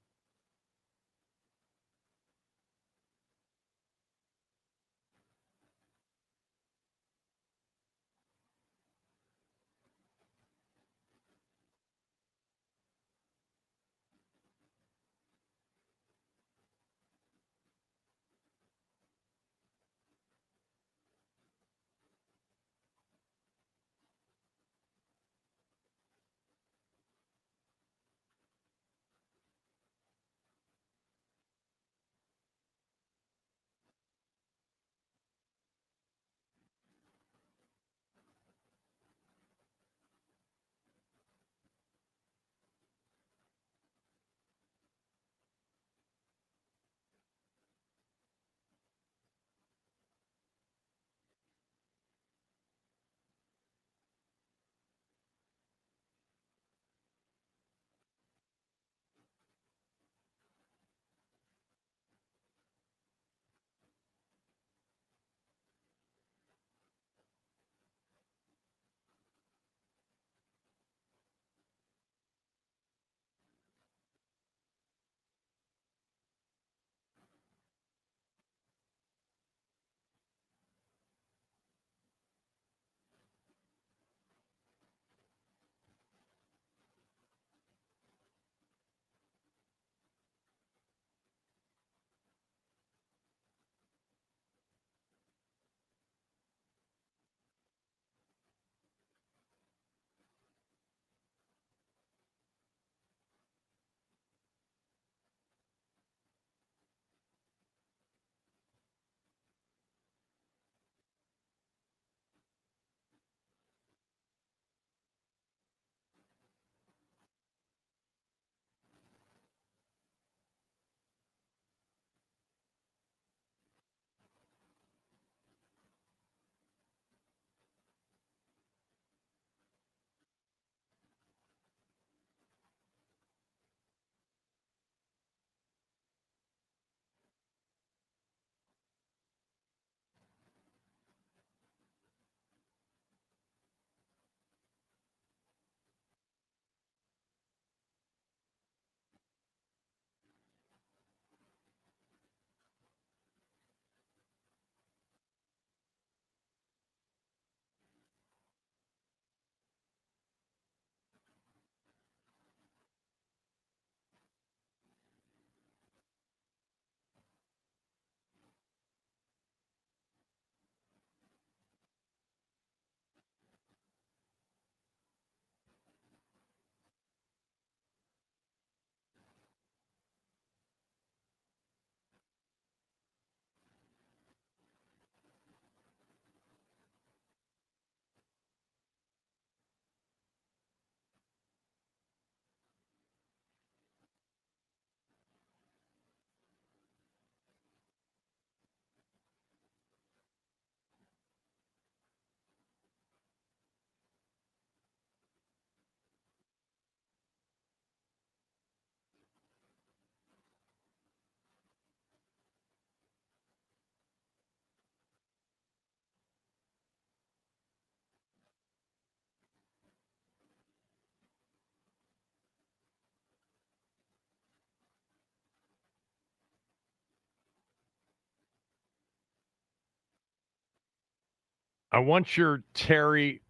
Speaker 1: I want your Terry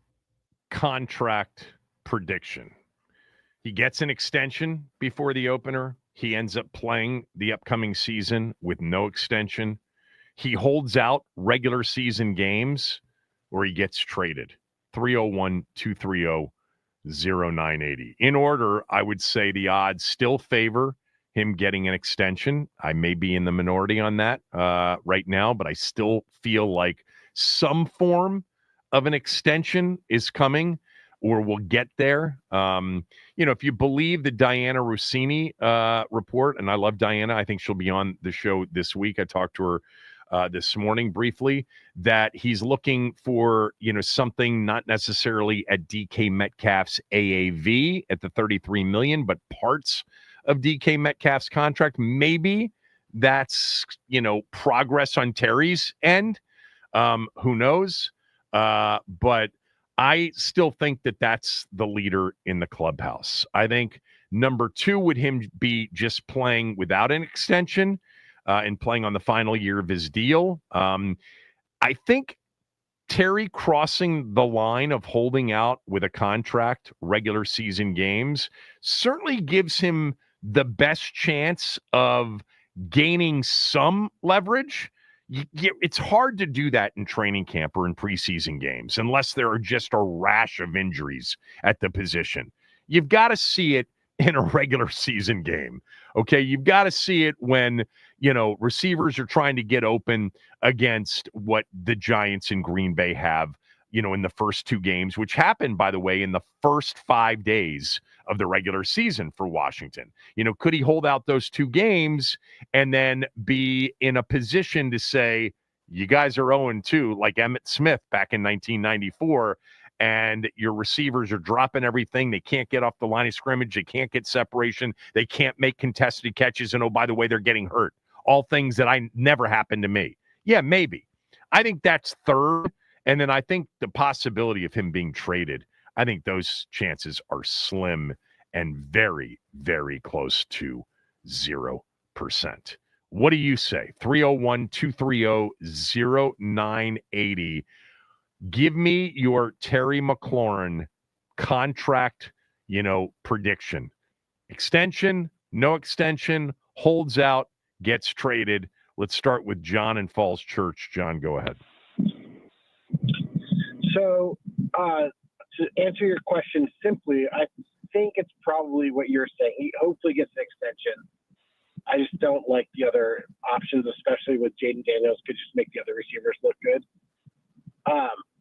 Speaker 1: contract prediction. He gets an extension before the opener. He ends up playing the upcoming season with no extension. He holds out regular season games, or he gets traded. 301-230-0980. In order, I would say the odds still favor him getting an extension. I may be in the minority on that right now, but I still feel like some form of an extension is coming, or we'll get there. If you believe the Diana Rossini report, and I love Diana, I think she'll be on the show this week. I talked to her this morning briefly, that he's looking for, something not necessarily at DK Metcalf's AAV at the $33 million, but parts of DK Metcalf's contract. Maybe that's, progress on Terry's end. Who knows? But I still think that that's the leader in the clubhouse. I think number two would him be just playing without an extension and playing on the final year of his deal. I think Terry crossing the line of holding out with a contract, regular season games, certainly gives him the best chance of gaining some leverage. It's hard to do that in training camp or in preseason games unless there are just a rash of injuries at the position. You've got to see it in a regular season game. Okay, you've got to see it when, receivers are trying to get open against what the Giants in Green Bay have, in the first two games, which happened, by the way, in the first 5 days of the regular season for Washington. Could he hold out those two games and then be in a position to say, you guys are 0-2, like Emmitt Smith back in 1994, and your receivers are dropping everything. They can't get off the line of scrimmage. They can't get separation. They can't make contested catches. And, oh, by the way, they're getting hurt. All things that never happened to me. Yeah, maybe. I think that's third. And then I think the possibility of him being traded, I think those chances are slim and very, very close to 0%. What do you say? 301-230-0980. Give me your Terry McLaurin contract, prediction. Extension, no extension, holds out, gets traded. Let's start with John in Falls Church. John, go ahead.
Speaker 6: So, to answer your question simply, I think it's probably what you're saying. He hopefully gets an extension. I just don't like the other options, especially with Jaden Daniels, could just make the other receivers look good.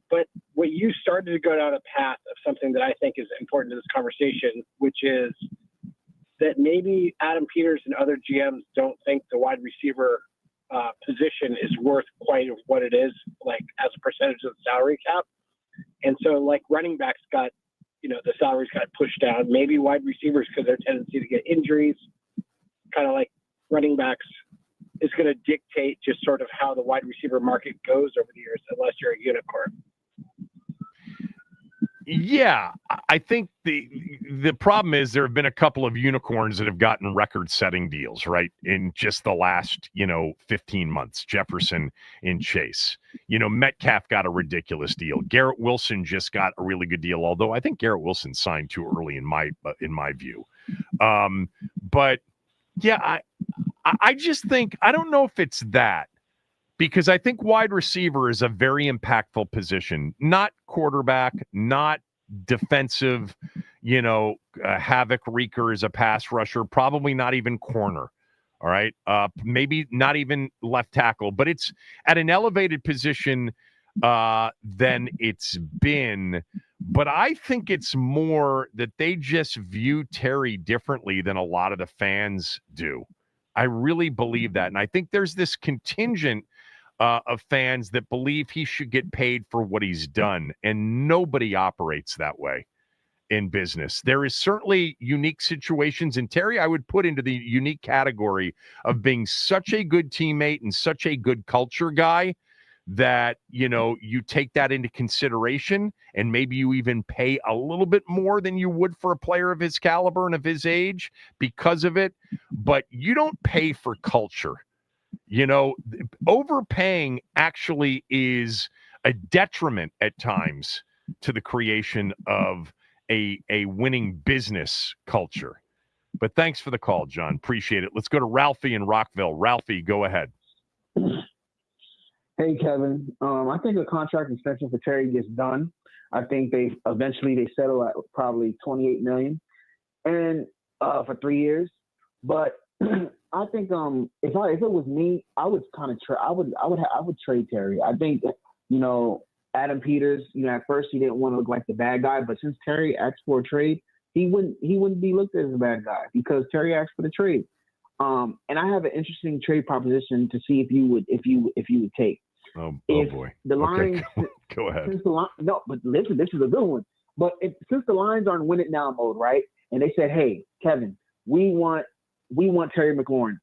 Speaker 6: But what you started to go down a path of something that I think is important to this conversation, which is that maybe Adam Peters and other GMs don't think the wide receiver position is worth quite what it is, like as a percentage of the salary cap. And so like running backs got, the salaries got pushed down, maybe wide receivers because their tendency to get injuries, kind of like running backs is going to dictate just sort of how the wide receiver market goes over the years, unless you're a unicorn.
Speaker 1: Yeah, I think the problem is there have been a couple of unicorns that have gotten record-setting deals, right, in just the last, 15 months. Jefferson and Chase. Metcalf got a ridiculous deal. Garrett Wilson just got a really good deal, although I think Garrett Wilson signed too early in my view. But, yeah, I just think – I don't know if it's that. Because I think wide receiver is a very impactful position, not quarterback, not defensive, havoc wreaker as a pass rusher, probably not even corner. All right. Maybe not even left tackle, but it's at an elevated position than it's been. But I think it's more that they just view Terry differently than a lot of the fans do. I really believe that. And I think there's this contingent of fans that believe he should get paid for what he's done. And nobody operates that way in business. There is certainly unique situations. And Terry, I would put into the unique category of being such a good teammate and such a good culture guy that, you take that into consideration and maybe you even pay a little bit more than you would for a player of his caliber and of his age because of it. But you don't pay for culture. Overpaying actually is a detriment at times to the creation of a winning business culture. But thanks for the call, John. Appreciate it. Let's go to Ralphie in Rockville. Ralphie, go ahead.
Speaker 7: Hey, Kevin. I think a contract extension for Terry gets done. I think they settle at probably $28 million and for 3 years. But I think if it was me, I would kind of I would trade Terry. I think Adam Peters. At first he didn't want to look like the bad guy, but since Terry asked for a trade, he wouldn't be looked at as a bad guy because Terry asked for the trade. And I have an interesting trade proposition to see if you would take.
Speaker 1: Oh boy.
Speaker 7: The Lions,
Speaker 1: go ahead.
Speaker 7: But listen, this is a good one. But since the Lions are in win it now mode, right? And they said, hey, Kevin, we want Terry McLaurin.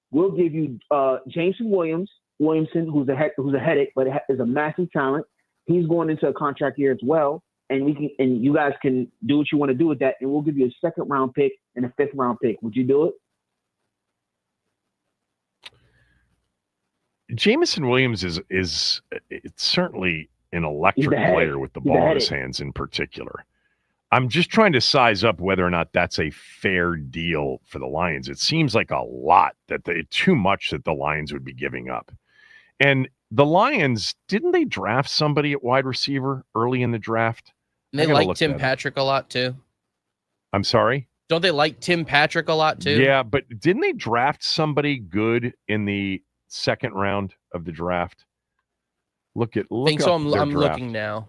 Speaker 7: We'll give you Jameson Williamson, who's a headache, but is a massive talent. He's going into a contract year as well. And you guys can do what you want to do with that, and we'll give you a 2nd round pick and a 5th round pick. Would you do it?
Speaker 1: Jameson Williams is it's certainly an electric player with the ball in his hands in particular. I'm just trying to size up whether or not that's a fair deal for the Lions. It seems like a lot too much that the Lions would be giving up. And the Lions, didn't they draft somebody at wide receiver early in the draft?
Speaker 2: And they like Tim Patrick a lot too.
Speaker 1: I'm sorry?
Speaker 2: Don't they like Tim Patrick a lot too?
Speaker 1: Yeah, but didn't they draft somebody good in the 2nd round of the draft? Look up
Speaker 2: I'm
Speaker 1: draft.
Speaker 2: looking now.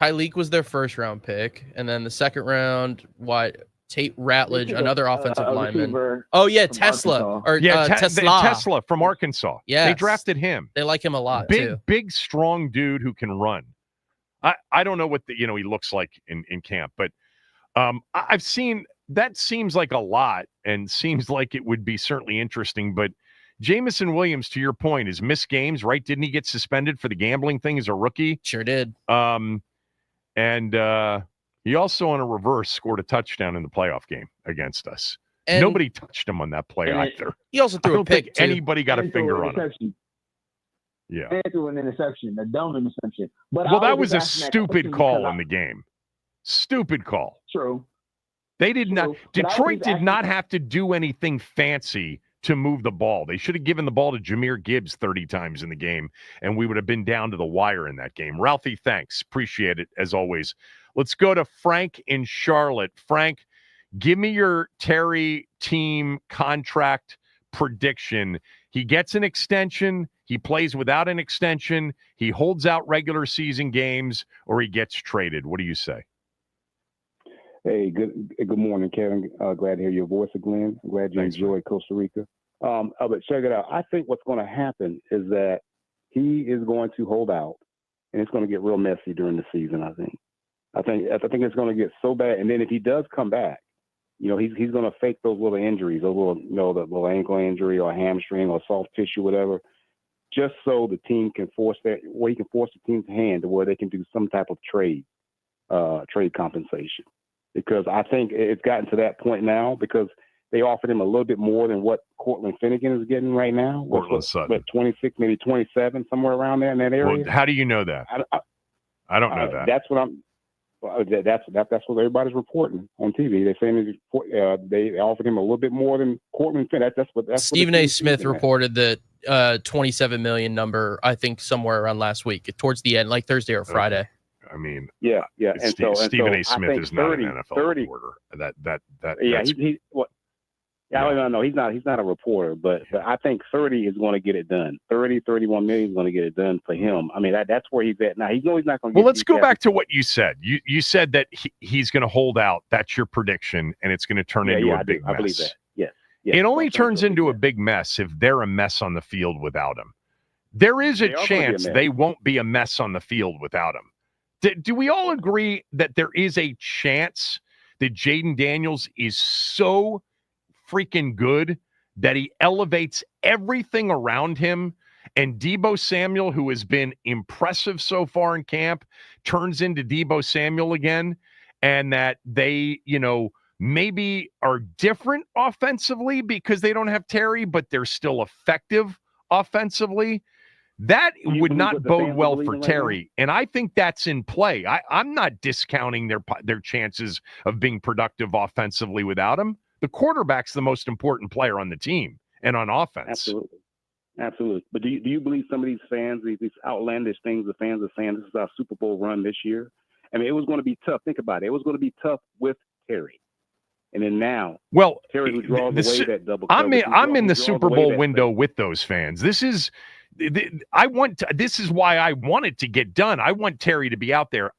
Speaker 2: Tyleek was their 1st round pick, and then the 2nd round, Tate Ratledge, another offensive lineman. Oh yeah, Tesla
Speaker 1: Tesla from Arkansas.
Speaker 2: Yeah,
Speaker 1: they drafted him.
Speaker 2: They like him a lot
Speaker 1: too. Big, strong dude who can run. I don't know what he looks like in camp, but I've seen that. Seems like a lot, and seems like it would be certainly interesting. But Jameson Williams, to your point, is missed games, right? Didn't he get suspended for the gambling thing as a rookie?
Speaker 2: Sure did.
Speaker 1: And he also, on a reverse, scored a touchdown in the playoff game against us.
Speaker 2: And
Speaker 1: nobody touched him on that play either.
Speaker 2: He also threw a pick.
Speaker 1: Anybody got a finger on him. Yeah.
Speaker 7: And threw an interception, a dumb interception. But
Speaker 1: that was a stupid call in the game. Stupid call.
Speaker 7: True.
Speaker 1: They did not. Detroit did not have to do anything fancy to move the ball. They should have given the ball to Jahmyr Gibbs 30 times in the game, and we would have been down to the wire in that game. Ralphie, thanks. Appreciate it, as always. Let's go to Frank in Charlotte. Frank, give me your Terry team contract prediction. He gets an extension, he plays without an extension, he holds out regular season games, or he gets traded. What do you say?
Speaker 8: Hey, good morning, Kevin. Glad to hear your voice again. I'm glad you enjoyed Costa Rica. But check it out. I think what's going to happen is that he is going to hold out, and it's going to get real messy during the season. I think it's going to get so bad, and then if he does come back, he's going to fake those little injuries, those little, the little ankle injury or hamstring or soft tissue, whatever, just so the team can force the team's hand to where they can do some type of trade compensation. Because I think it's gotten to that point now because they offered him a little bit more than what Cortland Finnegan is getting right now. But 26, maybe 27, somewhere around there in that area.
Speaker 1: Well, how do you know that? I don't know that.
Speaker 8: That's what everybody's reporting on TV. They're saying they offered him a little bit more than Cortland Finnegan. That's
Speaker 2: Stephen A. Smith reported that $27 million number, I think somewhere around last week, towards the end, like Thursday or Friday.
Speaker 1: Okay. I mean,
Speaker 8: yeah.
Speaker 1: And Stephen A. Smith is not an NFL reporter.
Speaker 8: No, he's not a reporter, but I think 30 is going to get it done. 31 million is going to get it done for him. I mean, that's where he's at now. He's not going to.
Speaker 1: Well, let's go back to what you said. You said that he's going to hold out. That's your prediction, and it's going to turn into a big mess.
Speaker 8: I believe that. Yes.
Speaker 1: It only turns into a big mess if they're a mess on the field without him. There is a chance they won't be a mess on the field without him. Do we all agree that there is a chance that Jaden Daniels is so freaking good that he elevates everything around him, and Deebo Samuel, who has been impressive so far in camp, turns into Deebo Samuel again, and that they, maybe are different offensively because they don't have Terry, but they're still effective offensively? That
Speaker 8: Do you
Speaker 1: would
Speaker 8: believe
Speaker 1: not
Speaker 8: what the
Speaker 1: bode
Speaker 8: fans are
Speaker 1: well for
Speaker 8: believing right
Speaker 1: Terry, and I think that's in play. I'm not discounting their chances of being productive offensively without him. The quarterback's the most important player on the team and on offense.
Speaker 8: Absolutely. Absolutely. But do you believe some of these fans, these outlandish things the fans are saying, this is our Super Bowl run this year? I mean, it was going to be tough. Think about it. It was going to be tough with Terry. And then now,
Speaker 1: Well,
Speaker 8: Terry, who draws away that double
Speaker 1: I'm
Speaker 8: coverage,
Speaker 1: I'm in
Speaker 8: who
Speaker 1: the
Speaker 8: draws
Speaker 1: Super
Speaker 8: away
Speaker 1: Bowl
Speaker 8: that
Speaker 1: window
Speaker 8: space.
Speaker 1: with those fans. This is this is why I want it to get done. I want Terry to be out there.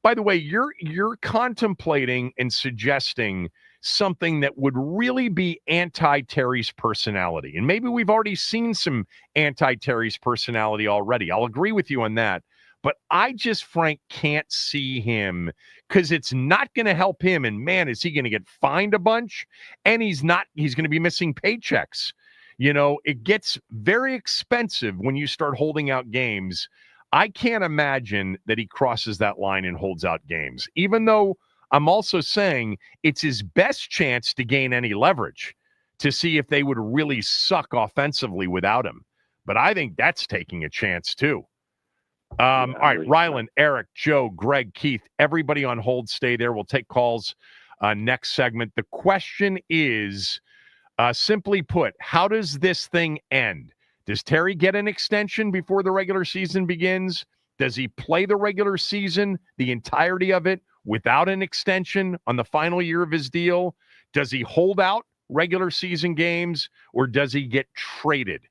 Speaker 1: By the way, you're contemplating and suggesting something that would really be anti-Terry's personality. And maybe we've already seen some anti-Terry's personality already. I'll agree with you on that. But I just, Frank, can't see him because it's not going to help him. And man, is he going to get fined a bunch? And he's going to be missing paychecks. You know, it gets very expensive when you start holding out games. I can't imagine that he crosses that line and holds out games, even though I'm also saying it's his best chance to gain any leverage to see if they would really suck offensively without him. But I think that's taking a chance too. All right, Rylan, Eric, Joe, Greg, Keith, everybody on hold, stay there. We'll take calls next segment. The question is, simply put, how does this thing end? Does Terry get an extension before the regular season begins? Does he play the regular season, the entirety of it, without an extension on the final year of his deal? Does he hold out regular season games, or does he get traded?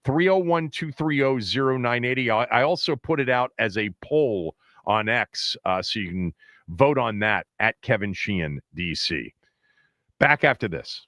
Speaker 1: 301-230-0980. I also put it out as a poll on X, so you can vote on that at Kevin Sheehan, DC. Back after this.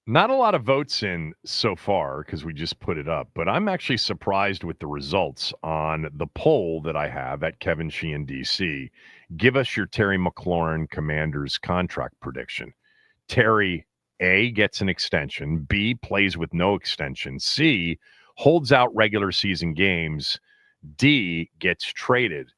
Speaker 1: Not a lot of votes in so far because we just put it up, but I'm actually surprised with the results on the poll that I have at Kevin Sheehan DC. Give us your Terry McLaurin Commanders contract prediction. Terry, A, gets an extension. B, plays with no extension. C, holds out regular season games. D, gets traded.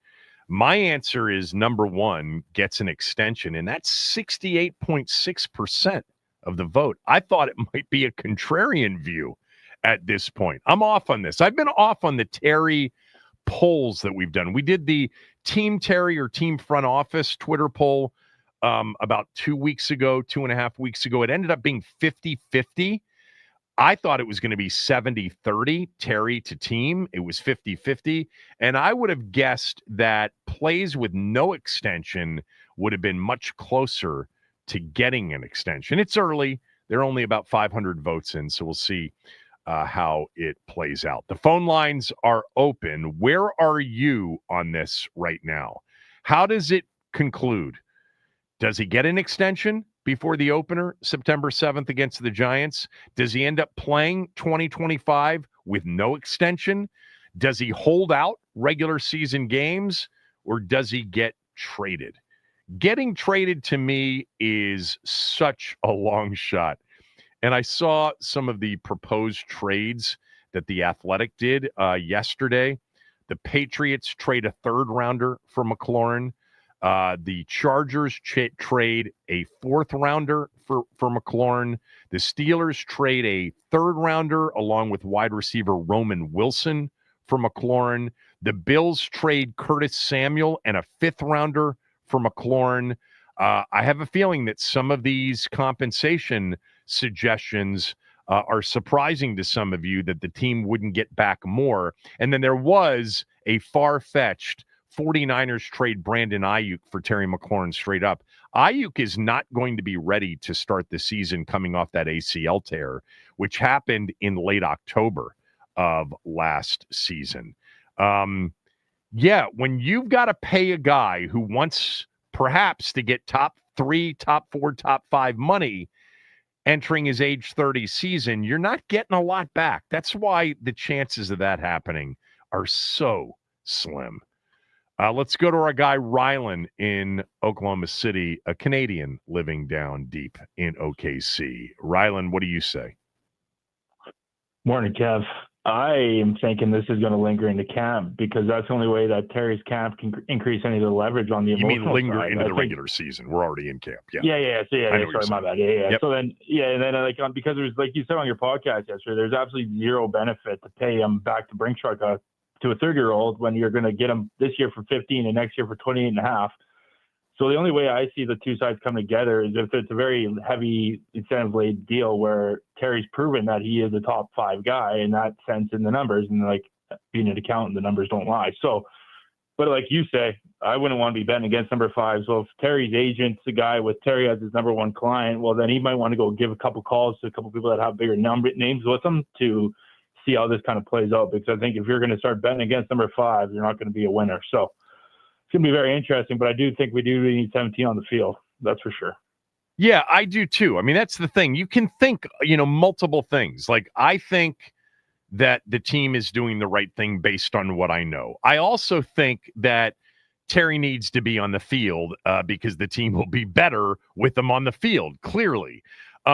Speaker 1: My answer is number one, gets an extension, and that's 68.6% of the vote. I thought it might be a contrarian view at this point. I'm off on this. I've been off on the Terry polls that we've done. We did the Team Terry or Team Front Office Twitter poll about 2 weeks ago, 2.5 weeks ago. It ended up being 50-50. I thought it was going to be 70-30 Terry to team. It was 50-50. And I would have guessed that plays with no extension would have been much closer to getting an extension. It's early. They're only about 500 votes in, so we'll see how it plays out. The phone lines are open. Where are you on this right now? How does it conclude? Does he get an extension before the opener, September 7th against the Giants? Does he end up playing 2025 with no extension? Does he hold out regular season games, or does he get traded? Getting traded to me is such a long shot. And I saw some of the proposed trades that the Athletic did yesterday. The Patriots trade a third rounder for McLaurin. The Chargers trade a fourth rounder for McLaurin. The Steelers trade a third rounder along with wide receiver Roman Wilson for McLaurin. The Bills trade Curtis Samuel and a fifth rounder for McLaurin. I have a feeling that some of these compensation suggestions are surprising to some of you, that the team wouldn't get back more. And then there was a far-fetched 49ers trade Brandon Ayuk for Terry McLaurin straight up. Ayuk is not going to be ready to start the season coming off that ACL tear, which happened in late October of last season. Yeah, when you've got to pay a guy who wants perhaps to get top 3, top 4, top 5 money entering his age 30 season, you're not getting a lot back. That's why the chances of that happening are so slim. Let's go to our guy Rylan in Oklahoma City, a Canadian living down deep in OKC. Rylan, what do you say?
Speaker 9: Morning, Kev. I am thinking this is going to linger into camp, because that's the only way that Terry's camp can increase any of the leverage on the emotional side.
Speaker 1: You mean linger into the regular season? We're already in camp. Yeah.
Speaker 9: Sorry, my bad. Yeah. Yep. So then, and then because there's, like you said on your podcast yesterday, there's absolutely zero benefit to pay him back to Brinkshark to a 30-year-old when you're going to get him this year for 15 and next year for 28.5. So the only way I see the two sides come together is if it's a very heavy incentive-laden deal where Terry's proven that he is a top 5 guy in that sense in the numbers, and like being an accountant, the numbers don't lie. So, but like you say, I wouldn't want to be betting against number 5. So if Terry's agent's the guy with Terry as his number 1 client, well, then he might want to go give a couple calls to a couple people that have bigger names with them to see how this kind of plays out. Because I think if you're going to start betting against number 5, you're not going to be a winner. So it's going to be very interesting, but I do think we do need 17 on the field. That's for sure.
Speaker 1: Yeah, I do too. I mean, that's the thing. You can think, multiple things. Like, I think that the team is doing the right thing based on what I know. I also think that Terry needs to be on the field because the team will be better with him on the field, clearly.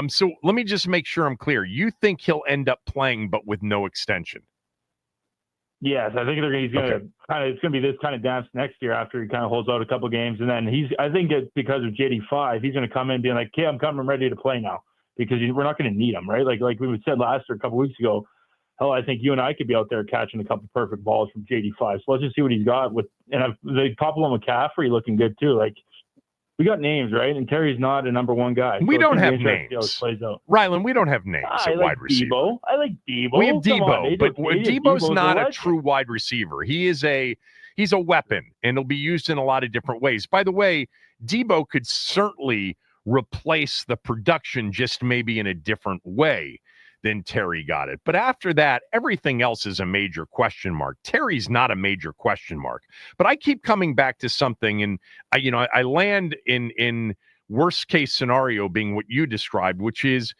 Speaker 1: So let me just make sure I'm clear. You think he'll end up playing, but with no extension?
Speaker 9: Yes, I think it's going to be this kind of dance next year after he kind of holds out a couple games, and then I think it's because of JD5, he's going to come in being like, "Okay, I'm coming ready to play now," because we're not going to need him, right? Like we said last year, a couple weeks ago. Hell, I think you and I could be out there catching a couple perfect balls from JD5. So let's just see what he's got and they couple him with McCaffrey looking good too. Like, we got names, right? And Terry's not a number 1 guy.
Speaker 1: We don't have names. Rylan, we don't have names at wide receiver.
Speaker 9: I like Debo.
Speaker 1: We have Debo, but Debo's not a true wide receiver. He's a weapon, and he'll be used in a lot of different ways. By the way, Debo could certainly replace the production, just maybe in a different way than Terry got it. But after that, everything else is a major question mark. Terry's not a major question mark. But I keep coming back to something, and I land in worst case scenario being what you described, which is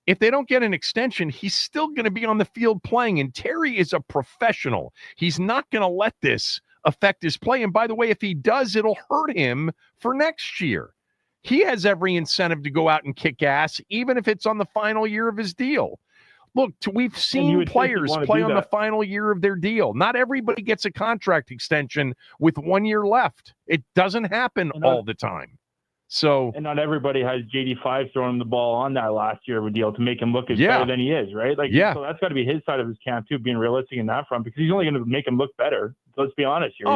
Speaker 1: If they don't get an extension, he's still going to be on the field playing. And Terry is a professional. He's not going to let this affect his play. And by the way, if he does, it'll hurt him for next year. He has every incentive to go out and kick ass, even if it's on the final year of his deal. Look, we've seen players play on the final year of their deal. Not everybody gets a contract extension with 1 year left. It doesn't happen all the time. So,
Speaker 9: and not everybody has JD5 throwing him the ball on that last year of a deal to make him look better than he is, right? So that's got to be his side of his camp too, being realistic in that front, because he's only going to make him look better. So let's be honest here.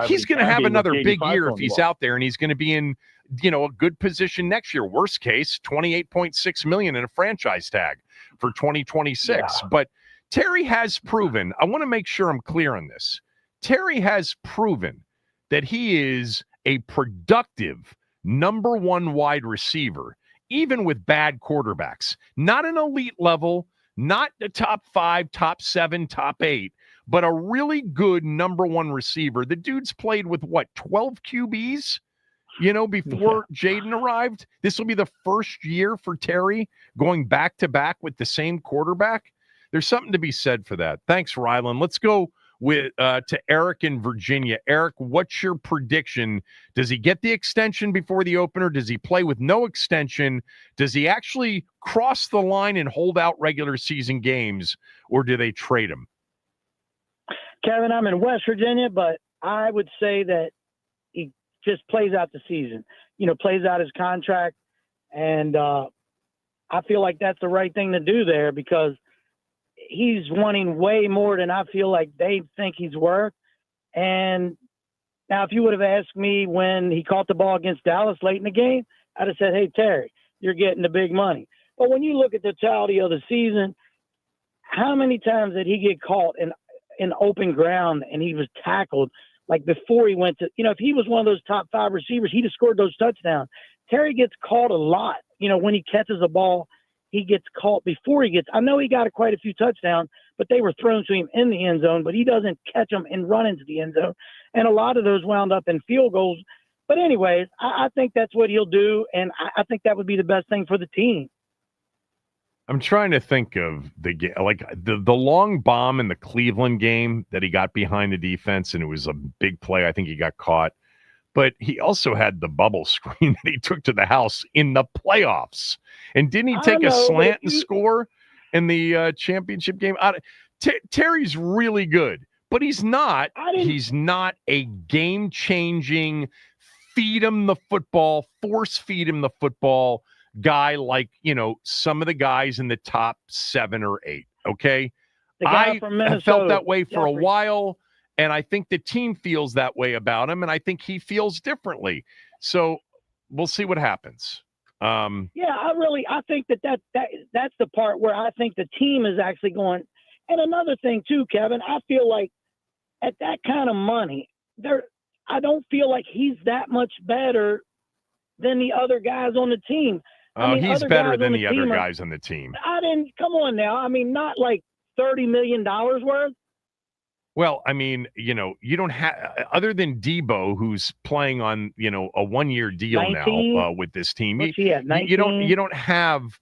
Speaker 1: He's going to have another big year if he's out there, and he's going to be in, a good position next year. Worst case, $28.6 million in a franchise tag for 2026. Yeah. But Terry has proven. I want to make sure I'm clear on this. Terry has proven that he is a productive number one wide receiver, even with bad quarterbacks. Not an elite level, not the top 5, top 7, top 8, but a really good number one receiver. The dude's played with 12 QBs, before Jaden arrived. This will be the first year for Terry going back to back with the same quarterback. There's something to be said for that. Thanks, Rylan. Let's go to Eric in Virginia. Eric, what's your prediction? Does he get the extension before the opener? Does he play with no extension? Does he actually cross the line and hold out regular season games, or do they trade him?
Speaker 10: Kevin, I'm in West Virginia, but I would say that he just plays out the season, plays out his contract. And I feel like that's the right thing to do there, because he's wanting way more than I feel like they think he's worth. And now, if you would have asked me when he caught the ball against Dallas late in the game, I'd have said, hey, Terry, you're getting the big money. But when you look at the totality of the season, how many times did he get caught in open ground and he was tackled like before he went to, if he was one of those top 5 receivers, he'd have scored those touchdowns. Terry gets caught a lot. When he catches a ball, he gets caught before he gets. I know he got quite a few touchdowns, but they were thrown to him in the end zone, but he doesn't catch them and run into the end zone. And a lot of those wound up in field goals. But anyways, I think that's what he'll do, and I think that would be the best thing for the team.
Speaker 1: I'm trying to think of the long bomb in the Cleveland game that he got behind the defense, and it was a big play. I think he got caught. But he also had the bubble screen that he took to the house in the playoffs. And didn't he take a slant and score in the championship game? Terry's really good, but he's not a game-changing, feed him the football, force-feed him the football guy like, some of the guys in the top 7 or 8, okay? I have felt that way for a while. And I think the team feels that way about him, and I think he feels differently. So we'll see what happens.
Speaker 10: I think that's the part where I think the team is actually going. And another thing too, Kevin, I feel like at that kind of money, I don't feel like he's that much better than the other guys on the team.
Speaker 1: He's better than the other guys on the team.
Speaker 10: Come on now. I mean, not like $30 million worth.
Speaker 1: Well, I mean, you don't have, other than Debo, who's playing on, a 1-year deal 19? Now with this team. You don't have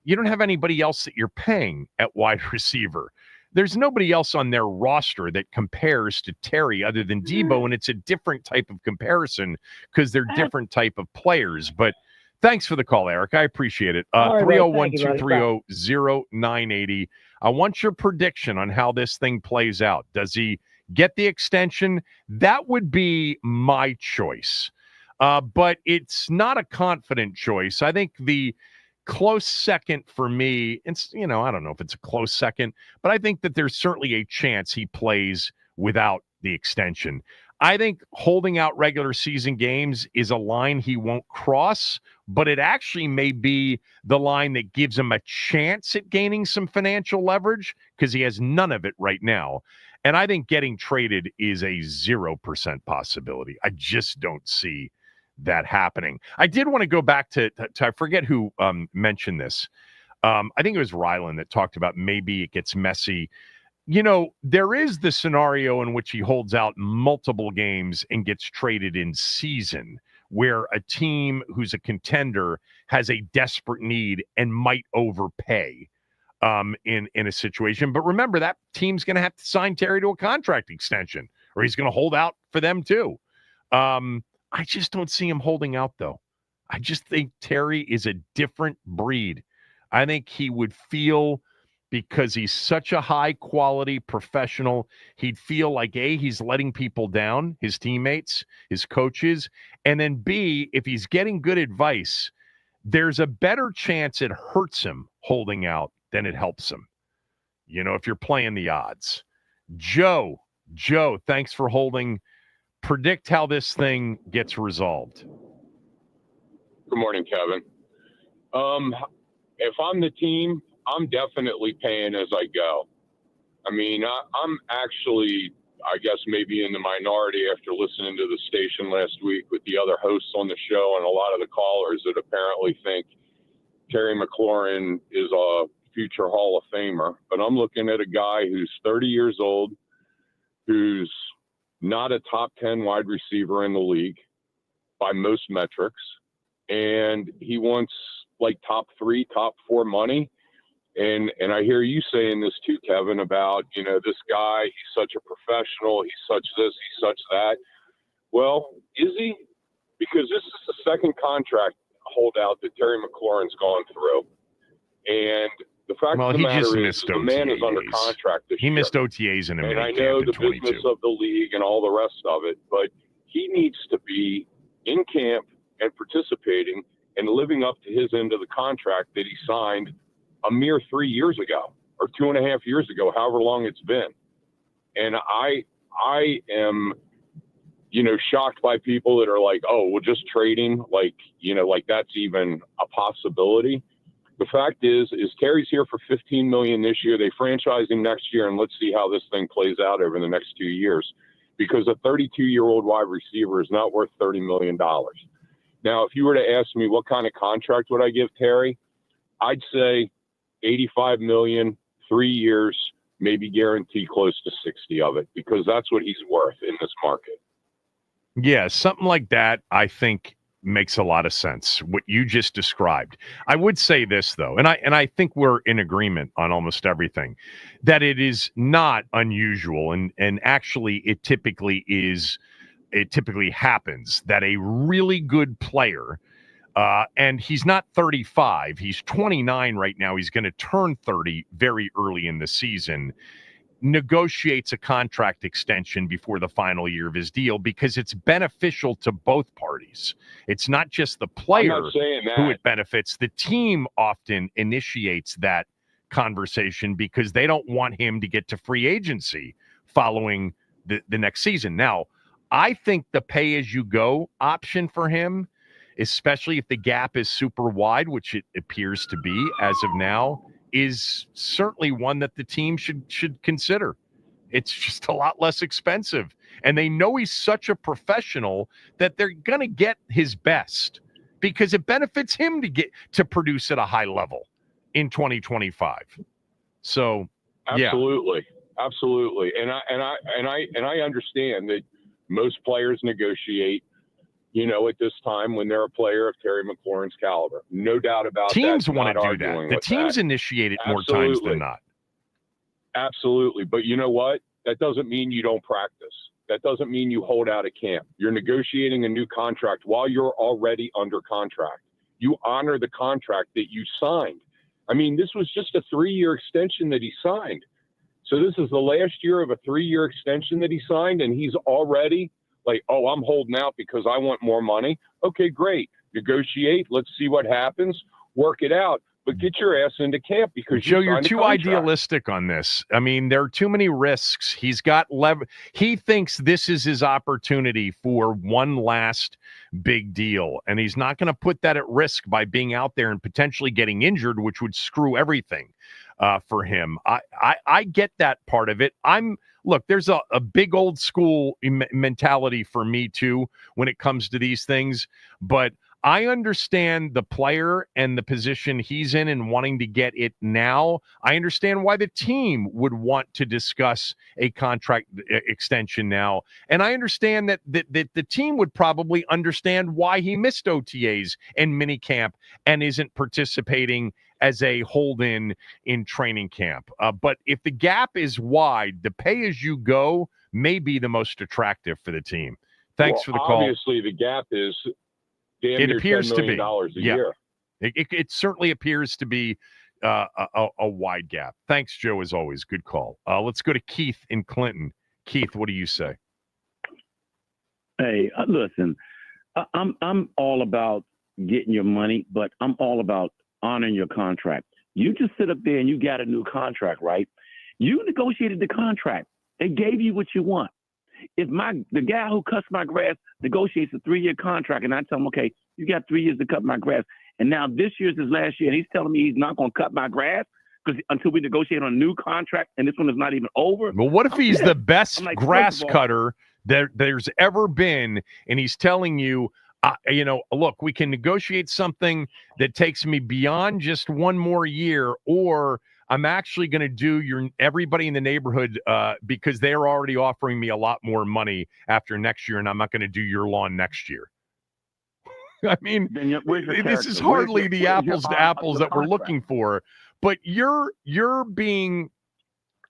Speaker 1: anybody else that you're paying at wide receiver. There's nobody else on their roster that compares to Terry other than Debo, and it's a different type of comparison because they're different type of players. But thanks for the call, Eric. I appreciate it. 301-230-0980. I want your prediction on how this thing plays out. Does he get the extension? That would be my choice. But it's not a confident choice. I think the close second for me, it's, I don't know if it's a close second, but I think that there's certainly a chance he plays without the extension. I think holding out regular season games is a line he won't cross, but it actually may be the line that gives him a chance at gaining some financial leverage because he has none of it right now. And I think getting traded is a 0% possibility. I just don't see that happening. I did want to go back to I forget who mentioned this. I think it was Rylan that talked about maybe it gets messy. There is the scenario in which he holds out multiple games and gets traded in season, where a team who's a contender has a desperate need and might overpay in a situation. But remember, that team's going to have to sign Terry to a contract extension, or he's going to hold out for them too. I just don't see him holding out, though. I just think Terry is a different breed. I think he would feel, because he's such a high-quality professional, he'd feel like, A, he's letting people down, his teammates, his coaches, and then B, if he's getting good advice, there's a better chance it hurts him holding out than it helps him, if you're playing the odds. Joe, thanks for holding. Predict how this thing gets resolved.
Speaker 11: Good morning, Kevin. If I'm the team, I'm definitely paying as I go. I mean, I'm actually, I guess, maybe in the minority after listening to the station last week with the other hosts on the show and a lot of the callers that apparently think Terry McLaurin is a future Hall of Famer. But I'm looking at a guy who's 30 years old, who's not a top 10 wide receiver in the league by most metrics. And he wants like top 3, top 4 money. And I hear you saying this too, Kevin, about, this guy, he's such a professional, he's such this, he's such that. Well, is he? Because this is the second contract holdout that Terry McLaurin's gone through. And the fact of the matter is the man is under contract this year.
Speaker 1: He missed OTAs in a minute.
Speaker 11: And I know the business of the league and all the rest of it, but he needs to be in camp and participating and living up to his end of the contract that he signed a mere 3 years ago or 2.5 years ago, however long it's been. And I am, shocked by people that are like, oh, we'll just trade him. Like that's even a possibility. The fact is Terry's here for $15 million this year. They franchise him next year, and let's see how this thing plays out over the next 2 years, because a 32-year-old wide receiver is not worth $30 million. Now, if you were to ask me what kind of contract would I give Terry, I'd say $85 million, 3 years, maybe guarantee close to 60 of it, because that's what he's worth in this market.
Speaker 1: Yeah, something like that, I think, makes a lot of sense, what you just described. I would say this, though, and I think we're in agreement on almost everything, that it is not unusual, and actually it typically happens that a really good player, and he's not 35, he's 29 right now, he's going to turn 30 very early in the season, negotiates a contract extension before the final year of his deal, because it's beneficial to both parties. It's not just the player who it benefits. The team often initiates that conversation because they don't want him to get to free agency following the next season. Now, I think the pay-as-you-go option for him, especially if the gap is super wide, which it appears to be as of now, is certainly one that the team should consider. It's just a lot less expensive. And they know he's such a professional that they're going to get his best, because it benefits him to get to produce at a high level in 2025. So,
Speaker 11: absolutely. And I understand that most players negotiate, at this time when they're a player of Terry McLaurin's caliber. No doubt about that.
Speaker 1: Teams want to do that. The teams initiate it more times than not.
Speaker 11: Absolutely. But you know what? That doesn't mean you don't practice. That doesn't mean you hold out at camp. You're negotiating a new contract while you're already under contract. You honor the contract that you signed. I mean, this was just a 3-year extension that he signed. So this is the last year of a 3-year extension that he signed, and he's already like, oh, I'm holding out because I want more money. Okay, great. Negotiate. Let's see what happens. Work it out. But get your ass into camp, because
Speaker 1: Joe, you're too idealistic on this. I mean, there are too many risks. He's got he thinks this is his opportunity for one last big deal, and he's not going to put that at risk by being out there and potentially getting injured, which would screw everything for him. I get that part of it. Look, there's a big old school mentality for me too when it comes to these things, but I understand the player and the position he's in and wanting to get it now. I understand why the team would want to discuss a contract extension now. And I understand that the team would probably understand why he missed OTAs and minicamp and isn't participating as a hold-in in training camp. But if the gap is wide, the pay-as-you-go may be the most attractive for the team. Thanks for the call.
Speaker 11: Obviously, the gap is damn
Speaker 1: It
Speaker 11: near
Speaker 1: appears
Speaker 11: $10
Speaker 1: to
Speaker 11: million
Speaker 1: be.
Speaker 11: a year.
Speaker 1: It certainly appears to be a wide gap. Thanks, Joe, as always. Good call. Let's go to Keith in Clinton. Keith, what do you say?
Speaker 12: Hey, listen, I'm all about getting your money, but I'm all about honoring your contract. You just sit up there and you got a new contract, right? You negotiated the contract. They gave you what you want. If the guy who cuts my grass negotiates a 3-year contract and I tell him, okay, you got 3 years to cut my grass, and now this year's his last year and he's telling me he's not going to cut my grass until we negotiate on a new contract and this one is not even over.
Speaker 1: Well, what if he's the best
Speaker 12: like,
Speaker 1: grass cutter there's ever been, and he's telling you, look, we can negotiate something that takes me beyond just one more year, or I'm actually going to do everybody in the neighborhood because they're already offering me a lot more money after next year, and I'm not going to do your lawn next year. I mean, this is hardly the apples to apples that we're looking for. But you're being,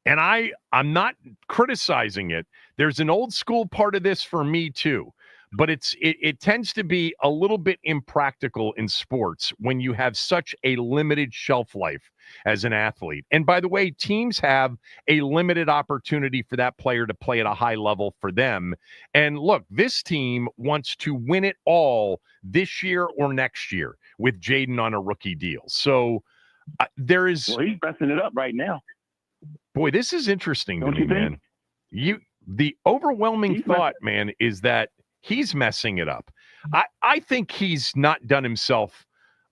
Speaker 1: and I'm not criticizing it. There's an old school part of this for me too. But it tends to be a little bit impractical in sports when you have such a limited shelf life as an athlete. And by the way, teams have a limited opportunity for that player to play at a high level for them. And look, this team wants to win it all this year or next year with Jaden on a rookie deal. So there is.
Speaker 12: Well, he's messing it up right now.
Speaker 1: Boy, this is interesting to me, man. The overwhelming thought, man, is that he's messing it up. I think he's not done himself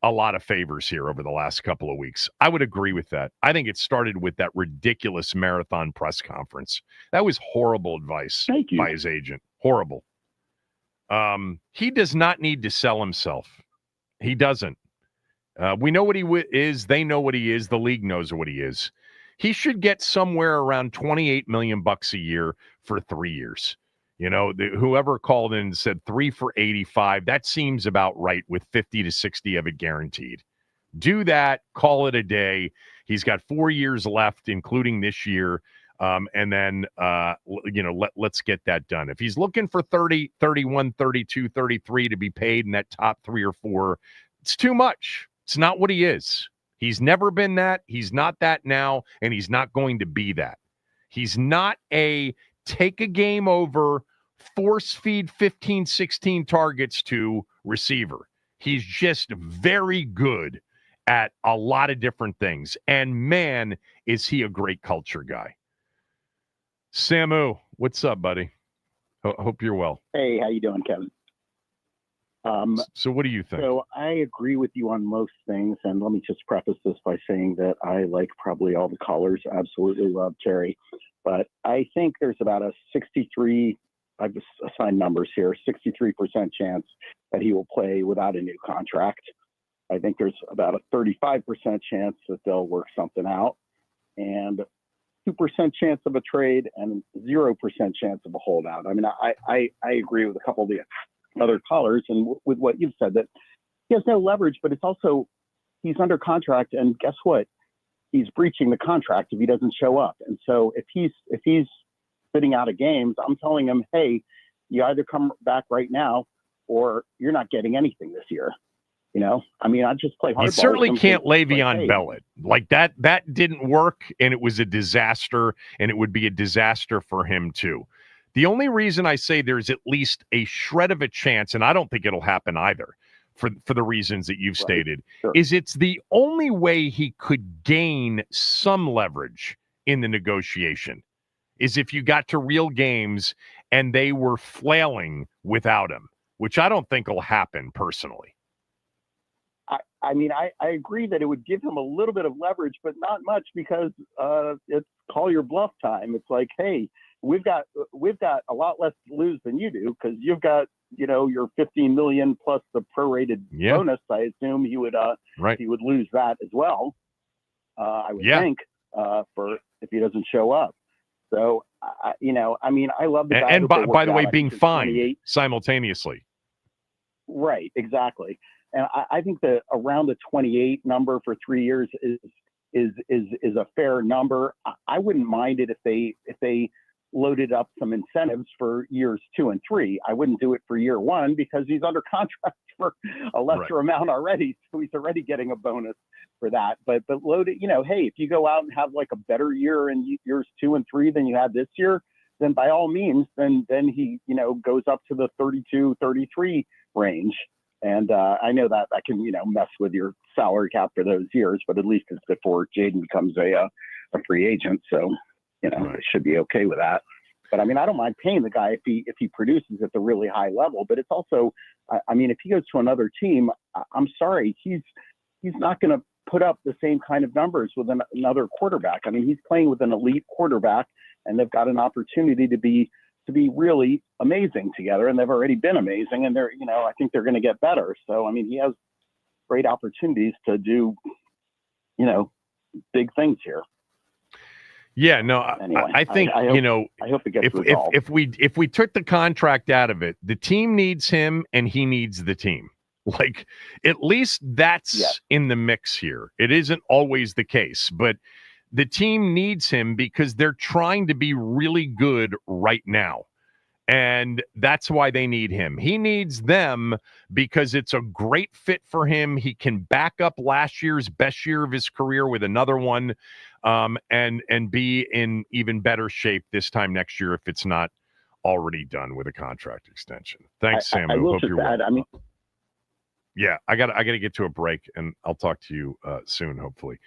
Speaker 1: a lot of favors here over the last couple of weeks. I would agree with that. I think it started with that ridiculous marathon press conference. That was horrible advice by his agent. Horrible. He does not need to sell himself. He doesn't. We know what he is. They know what he is. The league knows what he is. He should get somewhere around $28 million a year for 3 years. Whoever called in and said 3 for 85, that seems about right with 50 to 60 of it guaranteed. Do that, call it a day. He's got 4 years left, including this year. And then, let's get that done. If he's looking for 30, 31, 32, 33 to be paid in that top 3 or 4, it's too much. It's not what he is. He's never been that. He's not that now, and he's not going to be that. He's not a take a game over, force feed 15, 16 targets to receiver. He's just very good at a lot of different things. And man, is he a great culture guy. Samu, what's up, buddy? Hope you're well.
Speaker 13: Hey, how you doing, Kevin?
Speaker 1: So what do you think?
Speaker 13: So I agree with you on most things. And let me just preface this by saying that I like probably all the callers. Absolutely love Terry. But I think there's about a 63, I've assigned numbers here, 63% chance that he will play without a new contract. I think there's about a 35% chance that they'll work something out, and 2% chance of a trade and 0% chance of a holdout. I mean, I agree with a couple of the other callers and with what you've said, that he has no leverage, but it's also, he's under contract, and guess what? He's breaching the contract if he doesn't show up. And so if he's sitting out of games, I'm telling him, hey, you either come back right now or you're not getting anything this year. I mean, I just play hardball.
Speaker 1: You certainly can't Le'Veon Bell it. Like that didn't work, and it was a disaster, and it would be a disaster for him too. The only reason I say there's at least a shred of a chance, and I don't think it'll happen either, for the reasons that you've stated, is it's the only way he could gain some leverage in the negotiation is if you got to real games and they were flailing without him, which I don't think will happen personally.
Speaker 13: I mean, I agree that it would give him a little bit of leverage, but not much, because it's call your bluff time. It's like, hey, we've got a lot less to lose than you do, because you've got, your 15 million plus the prorated bonus. I assume he would lose that as well. I would think for if he doesn't show up. So I love the guy.
Speaker 1: And by the way, being fined simultaneously.
Speaker 13: Right, exactly. And I think that around the 28 number for 3 years is a fair number. I wouldn't mind it if they loaded up some incentives for years 2 and 3. I wouldn't do it for year 1 because he's under contract for a lesser amount already, so he's already getting a bonus for that. But load it, hey, if you go out and have like a better year in years 2 and 3 than you had this year, then by all means, then he goes up to the 32, 33 range. And I know that can, mess with your salary cap for those years, but at least it's before Jaden becomes a free agent. So, it should be okay with that. But I don't mind paying the guy if he produces at the really high level. But it's also, if he goes to another team, I'm sorry, he's not going to put up the same kind of numbers with another quarterback. He's playing with an elite quarterback, and they've got an opportunity to be really amazing together, and they've already been amazing, and they're, I think they're going to get better. So, he has great opportunities to do, big things here.
Speaker 1: Yeah, no,
Speaker 13: anyway,
Speaker 1: I think,
Speaker 13: I hope it gets resolved.
Speaker 1: If we took the contract out of it, the team needs him and he needs the team. Like, at least that's in the mix here. It isn't always the case, but the team needs him because they're trying to be really good right now. And that's why they need him. He needs them because it's a great fit for him. He can back up last year's best year of his career with another one, and be in even better shape this time next year if it's not already done with a contract extension. Thanks, Sam.
Speaker 13: I will
Speaker 1: hope
Speaker 13: just
Speaker 1: you're
Speaker 13: add,
Speaker 1: well. Yeah, I got to get to a break, and I'll talk to you soon, hopefully.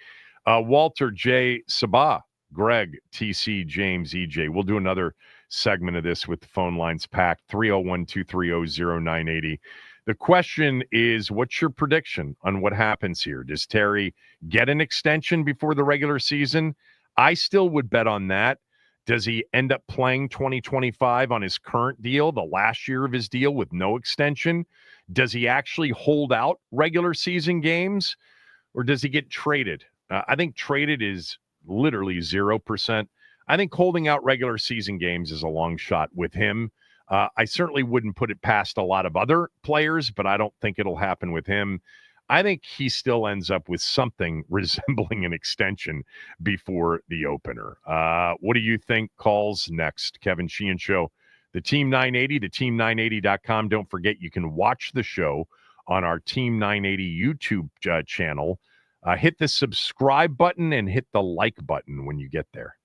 Speaker 1: Walter, Jay, Sabah, Greg, TC, James, EJ. We'll do another segment of this with the phone lines packed. 301-230-0980. The question is, what's your prediction on what happens here? Does Terry get an extension before the regular season? I still would bet on that. Does he end up playing 2025 on his current deal, the last year of his deal with no extension? Does he actually hold out regular season games, or does he get traded? I think traded is literally 0%. I think holding out regular season games is a long shot with him. I certainly wouldn't put it past a lot of other players, but I don't think it'll happen with him. I think he still ends up with something resembling an extension before the opener. What do you think? Calls next. Kevin Sheehan Show, the Team 980, the team980.com. Don't forget, you can watch the show on our Team 980 YouTube channel. Hit the subscribe button and hit the like button when you get there.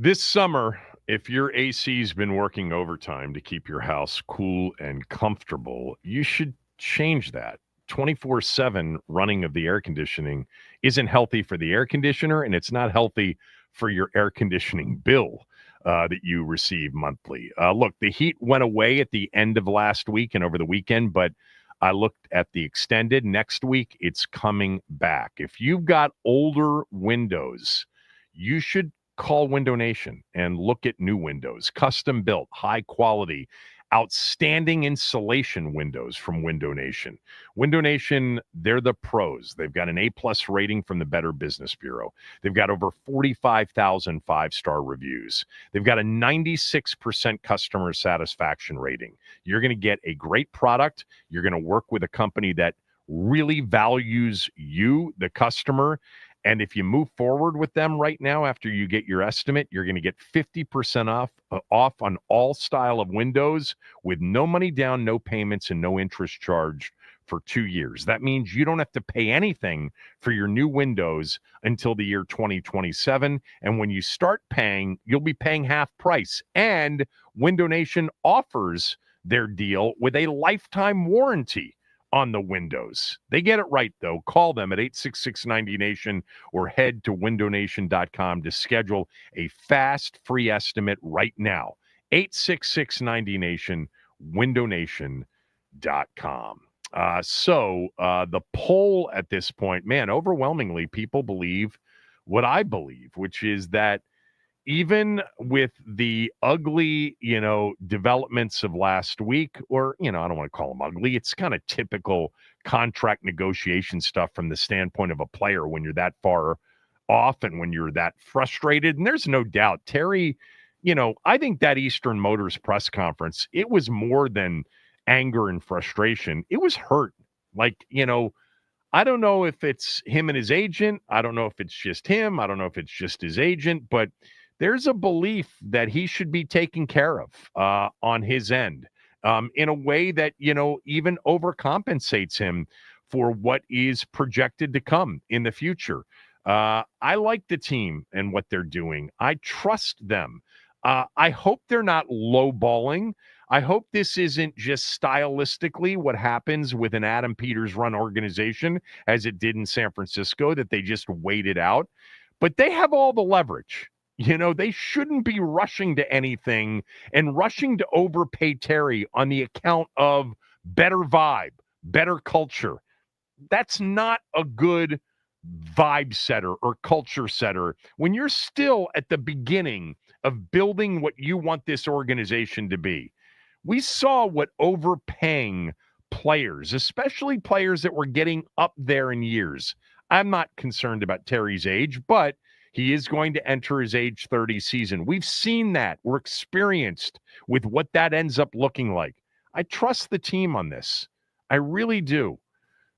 Speaker 1: This summer, if your AC's been working overtime to keep your house cool and comfortable, you should change that. 24/7 running of the air conditioning isn't healthy for the air conditioner, and it's not healthy for your air conditioning bill that you receive monthly. Look, the heat went away at the end of last week and over the weekend, but I looked at the extended. Next week, it's coming back. If you've got older windows, you should call Window Nation and look at new windows, custom built, high quality, outstanding insulation windows from Window Nation. Window Nation, they're the pros. They've got an A+ rating from the Better Business Bureau. They've got over 45,000 five-star reviews. They've got a 96% customer satisfaction rating. You're going to get a great product. You're going to work with a company that really values you, the customer. And if you move forward with them right now, after you get your estimate, you're going to get 50% off on all style of windows with no money down, no payments, and no interest charged for 2 years. That means you don't have to pay anything for your new windows until the year 2027. And when you start paying, you'll be paying half price. And Window Nation offers their deal with a lifetime warranty on the windows. They get it right, though. Call them at 866-90-NATION or head to windownation.com to schedule a fast, free estimate right now. 866-90-NATION, windownation.com. So the poll at this point, man, overwhelmingly people believe what I believe, which is that even with the ugly, developments of last week, or, I don't want to call them ugly. It's kind of typical contract negotiation stuff from the standpoint of a player when you're that far off and when you're that frustrated. And there's no doubt, Terry, I think that Eastern Motors press conference, it was more than anger and frustration. It was hurt. Like, I don't know if it's him and his agent. I don't know if it's just him. I don't know if it's just his agent, but there's a belief that he should be taken care of on his end in a way that, even overcompensates him for what is projected to come in the future. I like the team and what they're doing. I trust them. I hope they're not lowballing. I hope this isn't just stylistically what happens with an Adam Peters run organization as it did in San Francisco, that they just wait it out. But they have all the leverage. They shouldn't be rushing to anything and rushing to overpay Terry on the account of better vibe, better culture. That's not a good vibe setter or culture setter when you're still at the beginning of building what you want this organization to be. We saw what overpaying players, especially players that were getting up there in years. I'm not concerned about Terry's age, but he is going to enter his age 30 season. We've seen that. We're experienced with what that ends up looking like. I trust the team on this. I really do.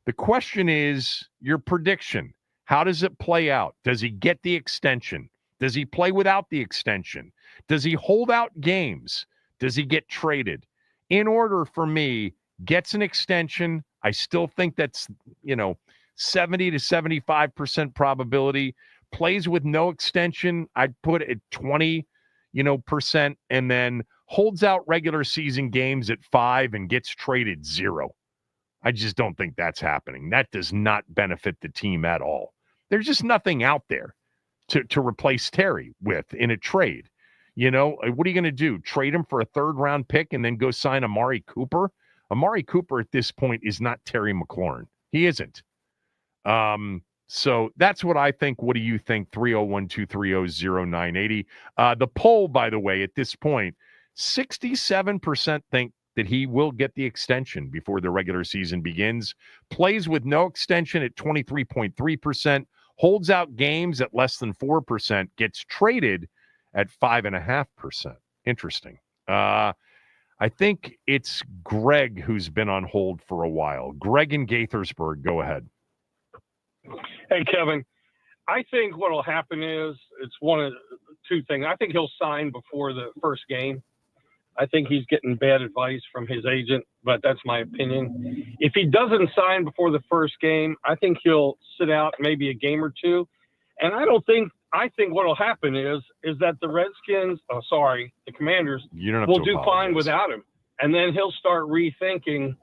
Speaker 1: The question is your prediction. How does it play out? Does he get the extension? Does he play without the extension? Does he hold out games? Does he get traded? In order for me, gets an extension. I still think that's, 70 to 75% probability. Plays with no extension, I'd put it at 20, percent, and then holds out regular season games at 5 and gets traded 0. I just don't think that's happening. That does not benefit the team at all. There's just nothing out there to replace Terry with in a trade. What are you going to do? Trade him for a 3rd-round pick and then go sign Amari Cooper? Amari Cooper at this point is not Terry McLaurin. He isn't. So that's what I think. What do you think? 301-230-0980. The poll, by the way, at this point, 67% think that he will get the extension before the regular season begins. Plays with no extension at 23.3%. Holds out games at less than 4%. Gets traded at 5.5%. Interesting. I think it's Greg who's been on hold for a while. Greg in Gaithersburg, go ahead.
Speaker 14: Hey, Kevin, I think what will happen is it's one of two things. I think he'll sign before the first game. I think he's getting bad advice from his agent, but that's my opinion. If he doesn't sign before the first game, I think he'll sit out maybe a game or two. And I don't think I think what will happen is that the Redskins, the Commanders, will do fine without him, and then he'll start rethinking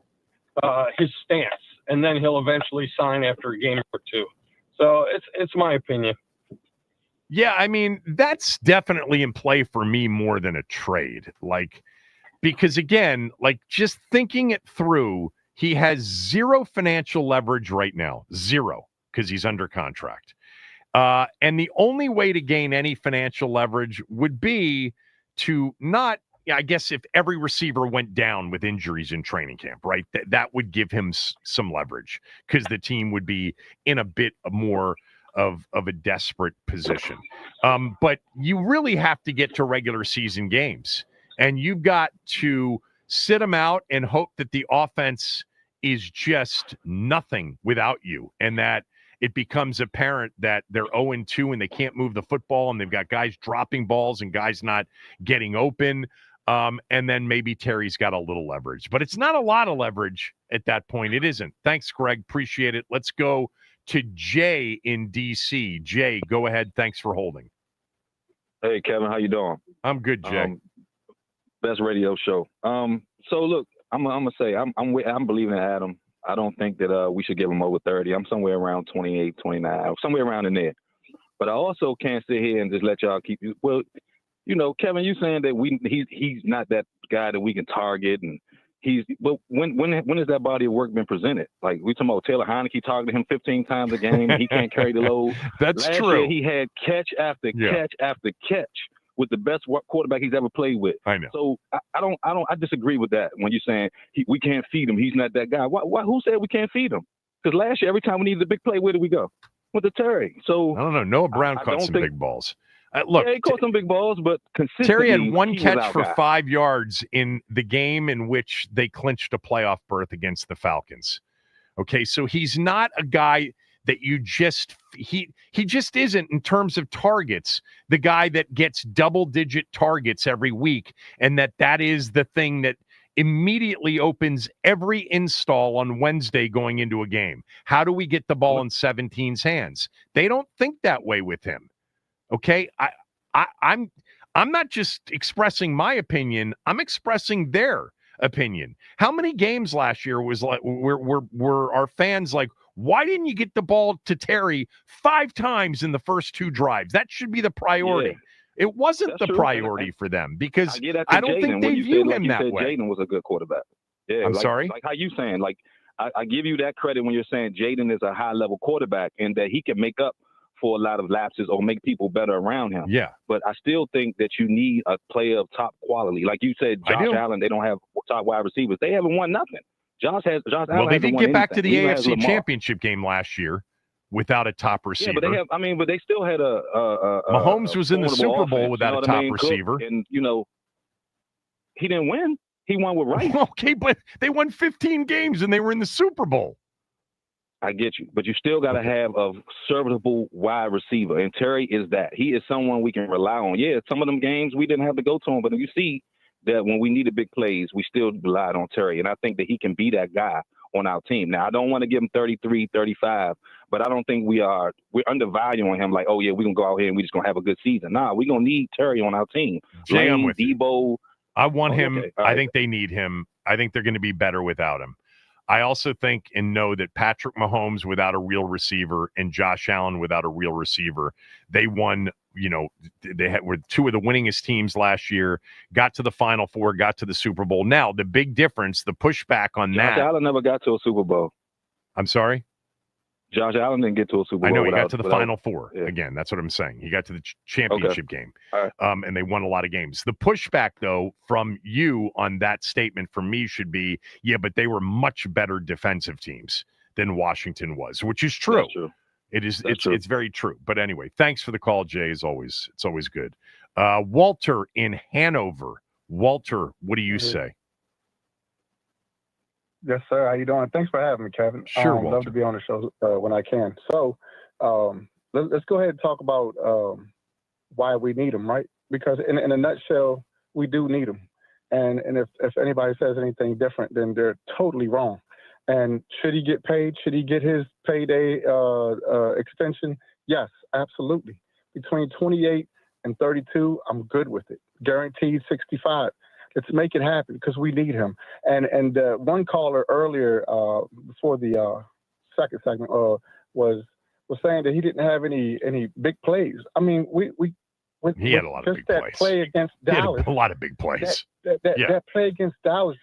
Speaker 14: his stance, and then he'll eventually sign after a game or two. So it's my opinion.
Speaker 1: Yeah, I mean, that's definitely in play for me more than a trade. Like, because again, like just thinking it through, he has zero financial leverage right now. Zero, because he's under contract. And the only way to gain any financial leverage would be to not, I guess if every receiver went down with injuries in training camp, right? That would give him some leverage because the team would be in a bit more of a desperate position. But you really have to get to regular season games, and you've got to sit them out and hope that the offense is just nothing without you, and that it becomes apparent that they're 0-2 and they can't move the football, and they've got guys dropping balls and guys not getting open. And then maybe Terry's got a little leverage, but it's not a lot of leverage at that point. It isn't. Thanks, Greg. Appreciate it. Let's go to Jay in D.C. Jay, go ahead. Thanks for holding.
Speaker 15: Hey, Kevin, how you doing?
Speaker 1: I'm good, Jay.
Speaker 15: Best radio show. So look, I'm gonna say I'm believing in Adam. I don't think that we should give him over 30. I'm somewhere around 28, 29, somewhere around in there. But I also can't sit here and just let y'all keep you. Well, you know, Kevin, you saying that he's not that guy that we can target, and but when has that body of work been presented? Like we talking about Taylor Heineke targeting him 15 times a game, and he can't carry the load.
Speaker 1: That's
Speaker 15: Last
Speaker 1: true.
Speaker 15: Year, he had catch after catch after catch with the best quarterback he's ever played with.
Speaker 1: I know.
Speaker 15: So I disagree with that when you're saying we can't feed him. He's not that guy. Why? Who said we can't feed him? Because last year, every time we needed a big play, where did we go? With the Terry. So
Speaker 1: I don't know. Noah Brown caught some big balls. Look,
Speaker 15: yeah, he caught some big balls, but consistently,
Speaker 1: Terry had one catch for
Speaker 15: guy.
Speaker 1: 5 yards in the game in which they clinched a playoff berth against the Falcons. Okay, so he's not a guy that you just he just isn't in terms of targets the guy that gets double-digit targets every week, and that is the thing that immediately opens every install on Wednesday going into a game. How do we get the ball in 17's hands? They don't think that way with him. Okay, I'm not just expressing my opinion. I'm expressing their opinion. How many games last year was like were our fans like, why didn't you get the ball to Terry 5 times in the first 2 drives? That should be the priority. Yeah. It wasn't the priority for them because I don't think they view him that way.
Speaker 15: Jaden was a good quarterback. Yeah,
Speaker 1: I'm sorry.
Speaker 15: Like how you saying? Like I give you that credit when you're saying Jaden is a high level quarterback and that he can make up for a lot of lapses or make people better around him.
Speaker 1: Yeah.
Speaker 15: But I still think that you need a player of top quality. Like you said, Josh Allen, they don't have top wide receivers. They haven't won nothing. Josh Allen.
Speaker 1: Well, they did get back to the AFC Championship game last year without a top receiver.
Speaker 15: Yeah, but they have. But they still had
Speaker 1: Mahomes was in the Super Bowl without a top receiver,
Speaker 15: and he didn't win. He won with Rice.
Speaker 1: Okay, but they won 15 games and they were in the Super Bowl.
Speaker 15: I get you, but you still got to have a serviceable wide receiver, and Terry is that. He is someone we can rely on. Yeah, some of them games we didn't have to go to him, but you see that when we needed big plays, we still relied on Terry, and I think that he can be that guy on our team. Now, I don't want to give him 33, 35, but I don't think we're undervaluing him like, oh, yeah, we're going to go out here and we're just going to have a good season. Nah, we're going to need Terry on our team.
Speaker 1: Jay, I'm with
Speaker 15: Debo.
Speaker 1: I want him.
Speaker 15: Okay.
Speaker 1: I think they need him. I think they're going to be better without him. I also think and know that Patrick Mahomes without a real receiver and Josh Allen without a real receiver, they won, were 2 of the winningest teams last year, got to the Final Four, got to the Super Bowl. Now, the big difference, the pushback on
Speaker 15: Josh Allen never got to a Super Bowl.
Speaker 1: I'm sorry?
Speaker 15: Josh Allen didn't get to a Super Bowl.
Speaker 1: I know he got to the Final Four. Yeah. Again, that's what I'm saying. He got to the championship game,
Speaker 15: right.
Speaker 1: And they won a lot of games. The pushback, though, from you on that statement from me should be, yeah, but they were much better defensive teams than Washington was, which is true.
Speaker 15: That's true.
Speaker 1: It is.
Speaker 15: That's true.
Speaker 1: It's very true. But anyway, thanks for the call, Jay. As always, it's always good. Walter in Hanover. Walter, what do you say?
Speaker 16: Yes, sir. How you doing? Thanks for having me, Kevin.
Speaker 1: Sure, Walter.
Speaker 16: Love to be on the show when I can. So let's go ahead and talk about why we need them, right? Because in a nutshell, we do need them. And if anybody says anything different, then they're totally wrong. And should he get paid? Should he get his payday extension? Yes, absolutely. between 28 and 32, I'm good with it. Guaranteed 65. Let's make it happen because we need him. And one caller earlier before the second segment was saying that he didn't have any big plays. I mean,
Speaker 1: he had a lot of big plays.
Speaker 16: Play against Dallas,
Speaker 1: he had a lot of big plays.
Speaker 16: That play against Dallas.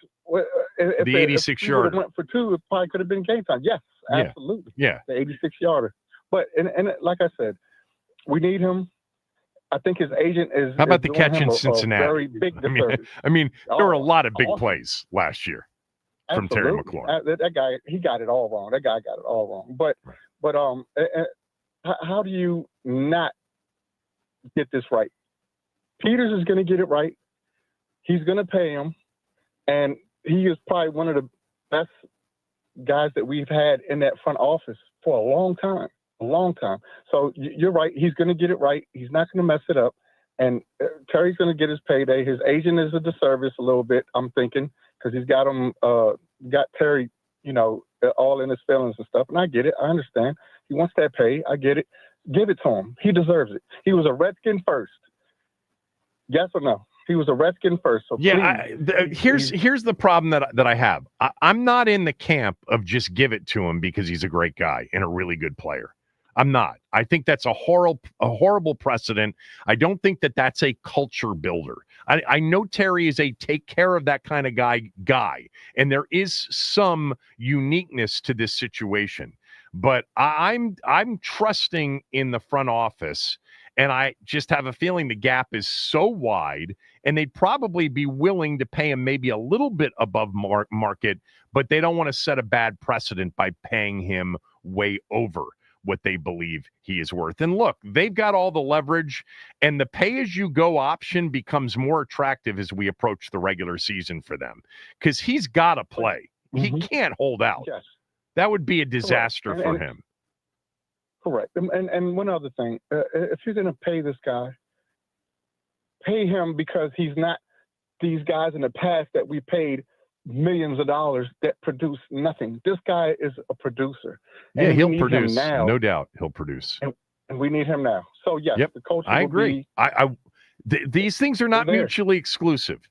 Speaker 16: If
Speaker 1: the 86-yarder
Speaker 16: went for two, it probably could have been game time. Yes, absolutely.
Speaker 1: Yeah.
Speaker 16: The 86-yarder. But and like I said, we need him. I think his agent is.
Speaker 1: How about the
Speaker 16: doing
Speaker 1: catch
Speaker 16: him
Speaker 1: in
Speaker 16: a
Speaker 1: Cincinnati?
Speaker 16: very big disservice.
Speaker 1: I mean, there were a lot of big plays last year from Terry McLaurin.
Speaker 16: That guy, he got it all wrong. That guy got it all wrong. But how do you not get this right? Peters is going to get it right. He's going to pay him, and he is probably one of the best guys that we've had in that front office for a long time. So you're right. He's going to get it right. He's not going to mess it up. And Terry's going to get his payday. His agent is a disservice a little bit, I'm thinking, because he's got him, got Terry, all in his feelings and stuff. And I get it. I understand. He wants that pay. I get it. Give it to him. He deserves it. He was a Redskin first. Yes or no? He was a Redskin first. So
Speaker 1: here's the problem that I have. I'm not in the camp of just give it to him because he's a great guy and a really good player. I'm not. I think that's a horrible precedent. I don't think that that's a culture builder. I know Terry is a take care of that kind of guy, and there is some uniqueness to this situation. But I'm trusting in the front office, and I just have a feeling the gap is so wide, and they'd probably be willing to pay him maybe a little bit above market, but they don't want to set a bad precedent by paying him way over what they believe he is worth. And look, they've got all the leverage, and the pay-as-you-go option becomes more attractive as we approach the regular season for them because he's got to play.
Speaker 16: Mm-hmm.
Speaker 1: He can't hold out.
Speaker 16: Yes.
Speaker 1: That would be a disaster for him.
Speaker 16: Correct. And one other thing, if you're going to pay this guy, pay him because he's not these guys in the past that we paid millions of dollars that produce nothing. This guy is a producer.
Speaker 1: Yeah,
Speaker 16: and
Speaker 1: he'll produce. No doubt he'll produce.
Speaker 16: And we need him now. So, yes, the coach
Speaker 1: I agree. These things are not mutually exclusive.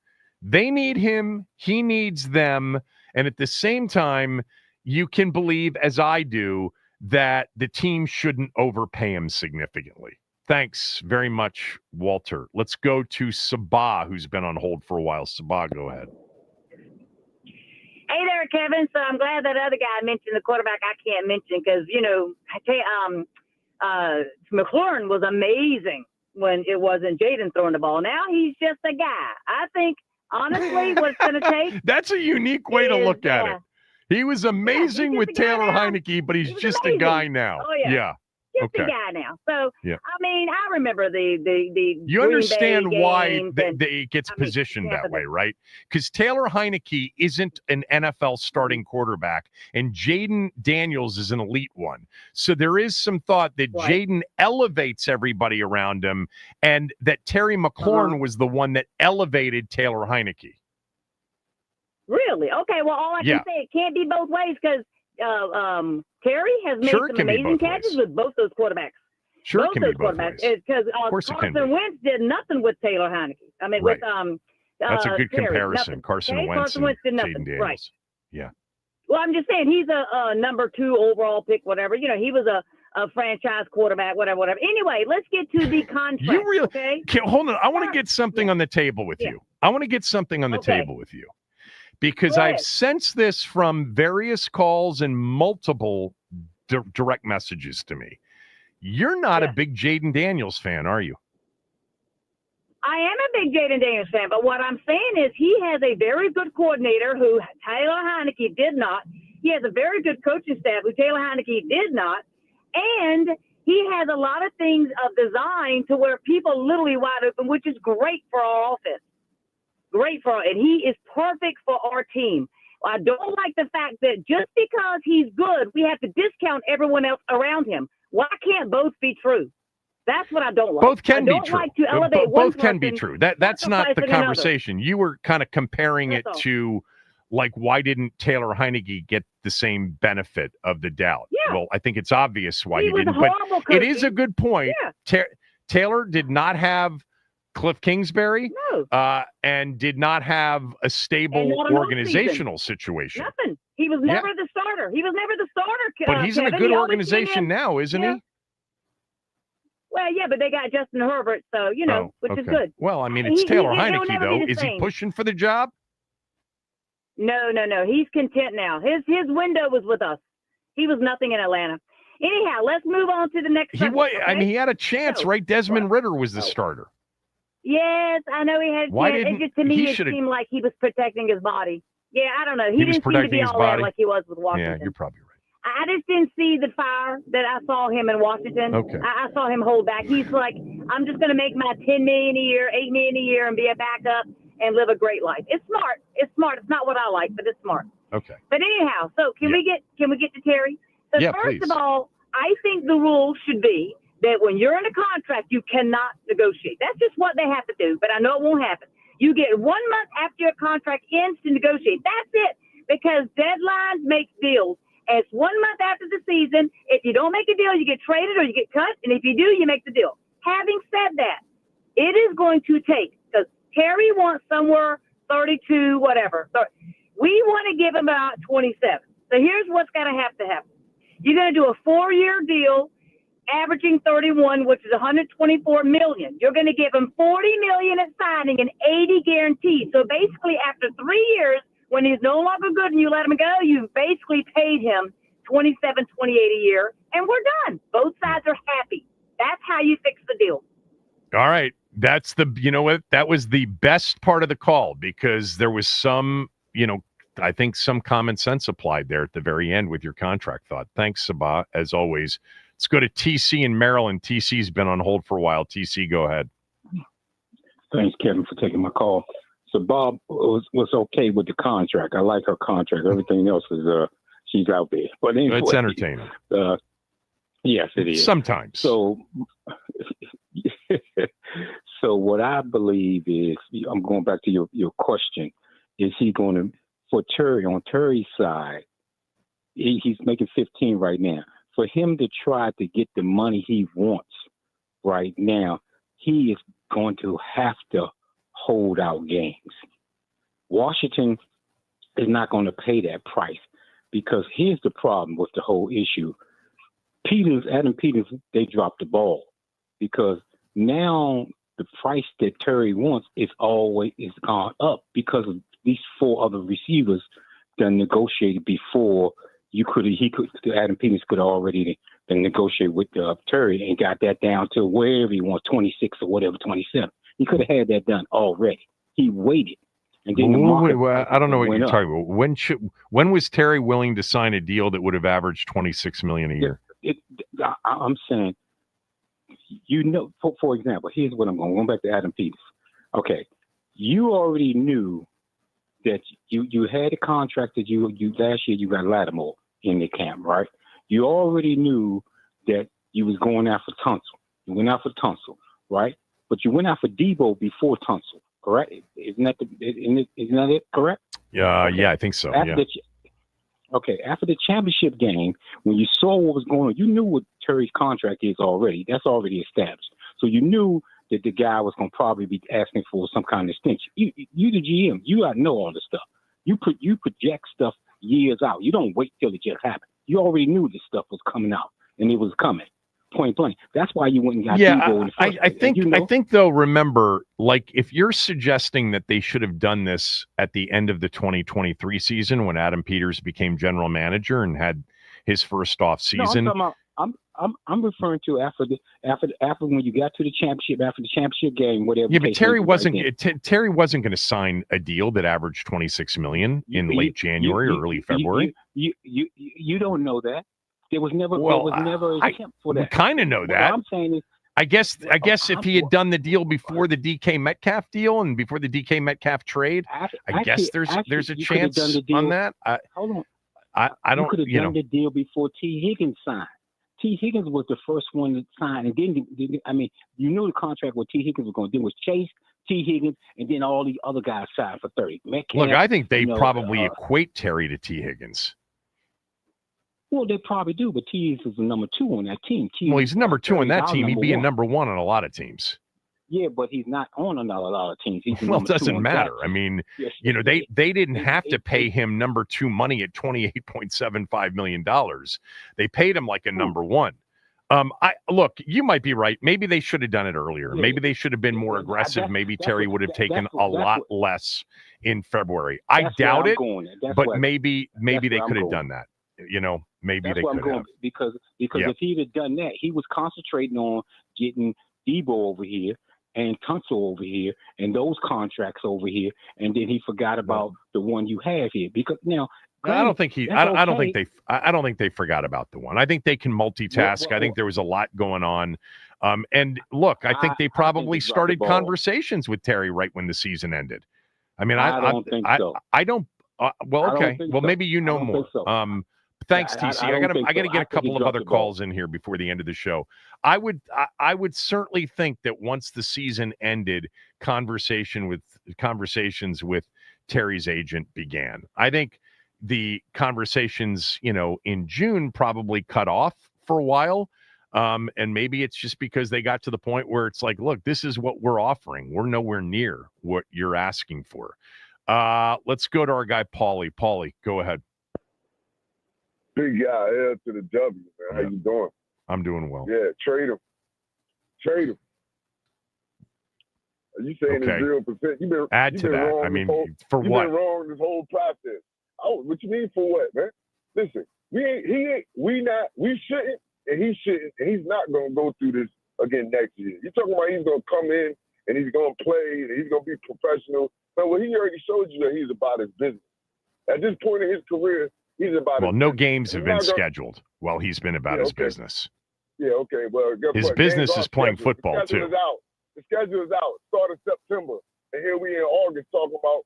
Speaker 1: They need him. He needs them. And at the same time, you can believe, as I do, that the team shouldn't overpay him significantly. Thanks very much, Walter. Let's go to Sabah, who's been on hold for a while. Sabah, go ahead.
Speaker 17: Hey there, Kevin. So I'm glad that other guy mentioned the quarterback I can't mention because, I tell you, McLaurin was amazing when it wasn't Jaden throwing the ball. Now he's just a guy. I think, honestly, what it's going to take.
Speaker 1: That's a unique way to look at it. He was amazing with Taylor Heineke, but he's just amazing. A guy now.
Speaker 17: Oh, yeah. Just a guy now. So, I mean, I remember the
Speaker 1: you understand why
Speaker 17: it
Speaker 1: gets positioned that way, right? Because Taylor Heineke isn't an NFL starting quarterback, and Jaden Daniels is an elite one. So there is some thought that Jaden elevates everybody around him, and that Terry McLaurin was the one that elevated Taylor Heineke.
Speaker 17: Really? Okay. Well, all I can say, it can't be both ways because Terry has made some amazing catches with both those quarterbacks.
Speaker 1: Sure,
Speaker 17: both those quarterbacks. Because Carson Wentz did nothing with Taylor Heineke. I mean, with
Speaker 1: that's a good
Speaker 17: Terry,
Speaker 1: comparison.
Speaker 17: nothing.
Speaker 1: Carson Wentz and
Speaker 17: did nothing.
Speaker 1: Jaden Daniels.
Speaker 17: Right.
Speaker 1: Yeah.
Speaker 17: Well, I'm just saying he's a number 2 overall pick, whatever. He was a franchise quarterback, whatever. Anyway, let's get to the contract.
Speaker 1: You really?
Speaker 17: Okay?
Speaker 1: Hold on. I want to get something on the table with you. I want to get something on the table with you. Because I've sensed this from various calls and multiple direct messages to me. You're not a big Jaden Daniels fan, are you?
Speaker 17: I am a big Jaden Daniels fan, but what I'm saying is he has a very good coordinator who Taylor Heineke did not. He has a very good coaching staff who Taylor Heineke did not. And he has a lot of things of design to where people literally wide open, which is great for our offense. And he is perfect for our team. I don't like the fact that just because he's good, we have to discount everyone else around him. Why can't both be true? That's what I don't like.
Speaker 1: Both can be true.
Speaker 17: Like to elevate
Speaker 1: both can be true. That's not the conversation. You were kind of comparing it to, like, why didn't Taylor Heineke get the same benefit of the doubt?
Speaker 17: Yeah.
Speaker 1: Well, I think it's obvious why he didn't. But it is a good point.
Speaker 17: Yeah.
Speaker 1: Taylor did not have Cliff Kingsbury, and did not have a stable organizational situation.
Speaker 17: Nothing. He was never the starter. He was never the starter.
Speaker 1: But he's in a good organization now, isn't he?
Speaker 17: Well, yeah, but they got Justin Herbert, so which is good.
Speaker 1: Well, I mean, it's Taylor Heineke, though. Is he pushing for the job?
Speaker 17: No. He's content now. His window was with us. He was nothing in Atlanta. Anyhow, let's move on to the next.
Speaker 1: I mean, he had a chance, right? Desmond Ridder was the starter.
Speaker 17: Yes, I know he had a chance. It seemed like he was protecting his body. Yeah, I don't know. He didn't seem to be all that like he was with Washington.
Speaker 1: Yeah, you're probably right.
Speaker 17: I just didn't see the fire that I saw him in Washington.
Speaker 1: Okay.
Speaker 17: I saw him hold back. He's like, I'm just going to make my $10 million a year, $8 million a year, and be a backup and live a great life. It's smart. It's smart. It's not what I like, but it's smart.
Speaker 1: Okay.
Speaker 17: But anyhow, so can we get to Terry? So first of all, I think the rule should be that when you're in a contract, you cannot negotiate. That's just what they have to do. But I know it won't happen. You get 1 month after your contract ends to negotiate. That's it. Because deadlines make deals. And it's 1 month after the season. If you don't make a deal, you get traded or you get cut. And if you do, you make the deal. Having said that, it is going to take, because Terry wants somewhere 32, whatever. So we want to give him about 27. So here's what's going to happen. You're going to do a 4-year deal, averaging 31, which is $124 million. You're going to give him $40 million at signing and $80 guaranteed. So basically, after 3 years, when he's no longer good and you let him go, you've basically paid him $27, $28 a year, and we're done. Both sides are happy. That's how you fix the deal.
Speaker 1: All right. That's you know what? That was the best part of the call, because there was some, I think some common sense applied there at the very end with your contract thought. Thanks, Sabah, as always. Let's go to TC in Maryland. TC's been on hold for a while. TC, go ahead.
Speaker 8: Thanks, Kevin, for taking my call. So Bob was okay with the contract. I like her contract. Everything else is she's out there. But anyway,
Speaker 1: it's entertaining.
Speaker 8: Yes, it is.
Speaker 1: Sometimes.
Speaker 8: So what I believe is, I'm going back to your question. Is he going to, for Terry, on Terry's side, he's making 15 right now. For him to try to get the money he wants right now, he is going to have to hold out games. Washington is not going to pay that price, because here's the problem with the whole issue. Adam Peters, they dropped the ball, because now the price that Terry wants is gone up, because of these 4 other receivers that negotiated before Adam Peters could already negotiate with Terry and got that down to wherever he wants, 26 or whatever, 27. He could have had that done already. He waited. And then
Speaker 1: I don't know what you're talking about. When was Terry willing to sign a deal that would have averaged $26 million a year?
Speaker 8: I'm saying, for example, here's what I'm going back to Adam Peters. Okay, you already knew that you had a contract that you last year you got Lattimore in the camp, right? You already knew that you was going after Tunsil. You went after Tunsil, right? But you went after Debo before Tunsil, correct? Isn't that it? Correct?
Speaker 1: Yeah, I think so.
Speaker 8: After the championship game, when you saw what was going on, you knew what Terry's contract is already. That's already established. So you knew that the guy was going to probably be asking for some kind of extension. You the GM, you got to know all this stuff. You project stuff years out. You don't wait till it just happened. You already knew this stuff was coming out, and it was coming. Point blank. That's why you went and got Debo in the first place.
Speaker 1: I think though, remember, like, if you're suggesting that they should have done this at the end of the 2023 season when Adam Peters became general manager and had his first off season.
Speaker 8: No, I'm referring to after when you got to the championship, after the championship game, whatever.
Speaker 1: Yeah, but Terry wasn't going to sign a deal that averaged $26 million in late January or early February.
Speaker 8: You don't know that. There was never an attempt for that.
Speaker 1: We kind of know that.
Speaker 8: What I'm saying is,
Speaker 1: I guess if he had done the deal before the DK Metcalf deal and before the DK Metcalf trade, I guess there's a chance on that.
Speaker 8: Hold on.
Speaker 1: I don't.
Speaker 8: You could have done the deal before T. Higgins signed. T. Higgins was the first one to sign, and then you knew the contract what T. Higgins was going to do was Chase, T. Higgins, and then all the other guys signed for 30. Metcalf,
Speaker 1: look, I think they probably equate Terry to T. Higgins.
Speaker 18: Well, they probably do, but Tease is the number 2 on that team.
Speaker 1: Well, he's number 2 on that team. He'd be a number 1 on a lot of teams.
Speaker 18: Yeah, but he's not on a lot of teams. He's
Speaker 1: Well, it doesn't matter. I mean,
Speaker 18: yes,
Speaker 1: they didn't have to pay him number 2 money at $28.75 million. They paid him like a number 1. Look, you might be right. Maybe they should have done it earlier. Maybe they should have been more aggressive. Maybe Terry would have taken a lot less in February. I doubt it, but maybe they could have done that. Maybe
Speaker 18: that's
Speaker 1: they
Speaker 18: where
Speaker 1: could
Speaker 18: I'm going
Speaker 1: have.
Speaker 18: because if he'd have done that, he was concentrating on getting Debo over here and Tunsil over here and those contracts over here, and then he forgot about the one you have here. Because now,
Speaker 1: I don't think they forgot about the one. I think they can multitask. I think there was a lot going on. And look, I think they probably started conversations with Terry right when the season ended. I mean, I don't think so. I don't. Well, okay. Well, maybe you know more. So. Thanks, TC. I got to get a couple of other calls in here before the end of the show. I would certainly think that once the season ended, conversations with Terry's agent began. I think the conversations, in June probably cut off for a while. And maybe it's just because they got to the point where it's like, look, this is what we're offering. We're nowhere near what you're asking for. Let's go to our guy, Paulie. Paulie, go ahead.
Speaker 19: Big guy, L to the W, man. How you doing?
Speaker 1: I'm doing well.
Speaker 19: Yeah, trade him. Are you saying it's 0%? You've been
Speaker 1: add to that. I mean, for what?
Speaker 19: You've been wrong this whole process. Oh, what you mean for what, man? Listen, we shouldn't, and he shouldn't, and he's not gonna go through this again next year. You're talking about he's gonna come in and he's gonna play and he's gonna be professional. But well, he already showed you that he's about his business. At this point in his career, he's about.
Speaker 1: Well, no games have been scheduled while he's been about his business.
Speaker 19: Yeah, okay. Well,
Speaker 1: his business is playing football too.
Speaker 19: The schedule is out. Start of September, and here we in August talking about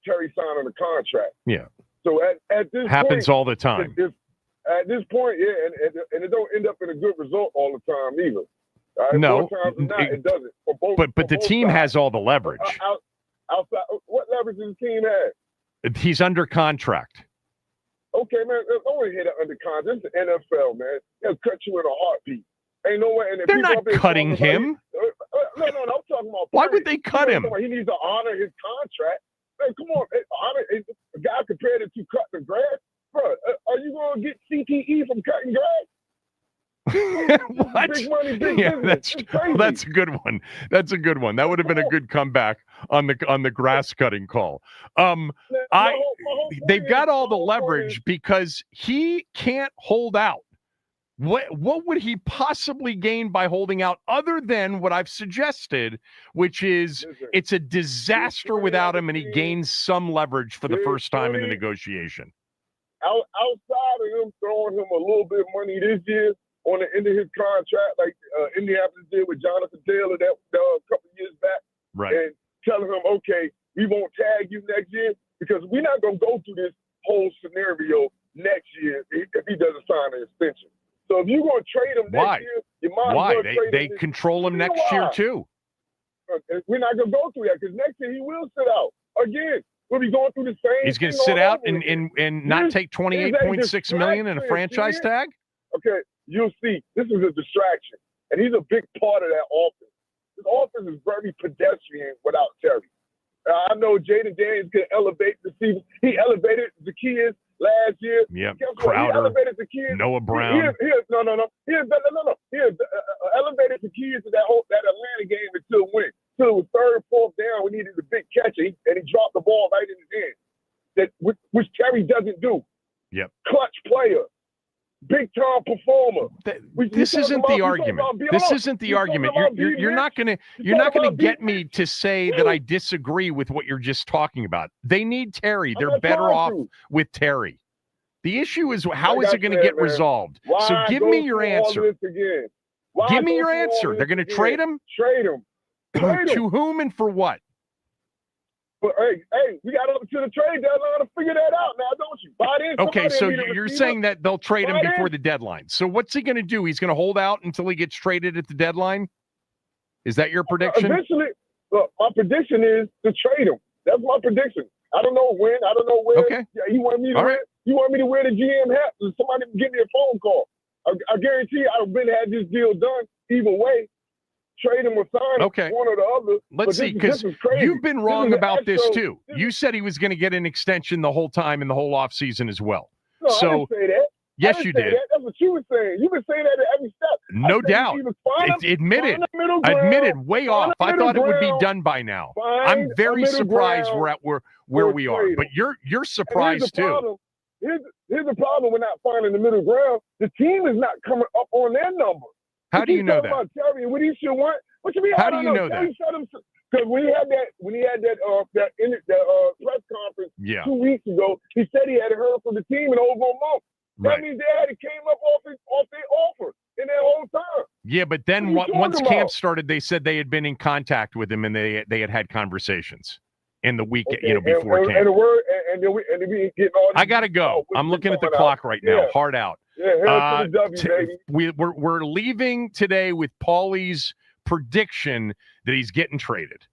Speaker 19: Terry signing a contract.
Speaker 1: Yeah.
Speaker 19: So at this
Speaker 1: happens
Speaker 19: point,
Speaker 1: all the time.
Speaker 19: At this point, yeah, and it don't end up in a good result all the time either.
Speaker 1: No,
Speaker 19: more times than not, it doesn't.
Speaker 1: But the team has all the leverage.
Speaker 19: Outside, what leverage does the team have?
Speaker 1: He's under contract.
Speaker 19: Okay, man, don't hit it under contract. It's the NFL, man. They'll cut you in a heartbeat. Ain't no way. And
Speaker 1: they're not cutting him.
Speaker 19: No, I'm talking about.
Speaker 1: Why would they cut him?
Speaker 19: He needs to honor his contract. Man, come on, honor a guy compared it to cutting grass, bro. Are you going to get CTE from cutting grass?
Speaker 1: What?
Speaker 19: Big money, big business.
Speaker 1: That's a good one. That's a good one. That would have been a good comeback on the grass cutting call. They've got all the leverage because he can't hold out. What would he possibly gain by holding out other than what I've suggested, which is it's a disaster without him and he gains some leverage for the first time in the negotiation?
Speaker 19: Outside of him throwing him a little bit of money this year on the end of his contract, like Indianapolis did with Jonathan Taylor that a couple of years back,
Speaker 1: right?
Speaker 19: And telling him, okay, we won't tag you next year because we're not going to go through this whole scenario next year if he doesn't sign an extension. So if you're going to trade him next year, you might as well trade him.
Speaker 1: They control him next year too.
Speaker 19: We're not going to go through that because next year he will sit out again. We'll be going through the same.
Speaker 1: He's going to sit out and not take $28.6 million in a franchise tag.
Speaker 19: Okay, you'll see. This is a distraction, and he's a big part of that offense. This offense is very pedestrian without Terry. I know Jaden Daniels can elevate the season. He elevated Zacchaeus last year.
Speaker 1: Yep.
Speaker 19: Crowder,
Speaker 1: Noah Brown.
Speaker 19: He elevated Zacchaeus to that Atlanta game until when? Until it was third, fourth down. We needed a big catch, and he dropped the ball right in his hand. Which Terry doesn't do.
Speaker 1: Yep.
Speaker 19: Clutch player. Big time performer.
Speaker 1: This isn't the argument. This isn't the argument. You're not gonna get me to say that I disagree with what you're just talking about. They need Terry. They're better off with Terry. The issue is how is it going to get resolved? So give me your answer. Give me your answer. They're going to trade him?
Speaker 19: Trade him.
Speaker 1: To whom and for what?
Speaker 19: But hey, we got up to the trade deadline to figure that out now, don't you?
Speaker 1: Okay, so you're saying that they'll trade him before the deadline. So what's he going to do? He's going to hold out until he gets traded at the deadline? Is that your prediction?
Speaker 19: Eventually, look, my prediction is to trade him. That's my prediction. I don't know when. I don't know where.
Speaker 1: Okay.
Speaker 19: You want me to wear? You want me to wear the GM hat? Somebody give me a phone call. I guarantee you, I've been had this deal done either way. Trade him or sign him, one or the other.
Speaker 1: Let's see, because you've been wrong about this too. You said he was going to get an extension the whole time and the whole offseason as well.
Speaker 19: No, I didn't say that.
Speaker 1: Yes, you did.
Speaker 19: That's what you were saying. You've been saying that at every step.
Speaker 1: No doubt. Admitted way off. I thought it would be done by now. I'm very surprised we're at where we are. But you're surprised too.
Speaker 19: Here's the problem with not finding the middle ground. The team is not coming up on their number.
Speaker 1: How do you know that?
Speaker 19: About Terry and what he should want. What you mean?
Speaker 1: How do you know that?
Speaker 19: Because when he had that press conference 2 weeks ago, he said he had heard from the team in over a month. That means they had came up off their offer in that whole time.
Speaker 1: Yeah, but then once camp started, they said they had been in contact with him and they had conversations in the week, before camp.
Speaker 19: And then we getting all.
Speaker 1: I gotta go. I'm looking at the clock right now. Hard out.
Speaker 19: Yeah, to the W, baby.
Speaker 1: We're leaving today with Paulie's prediction that he's getting traded.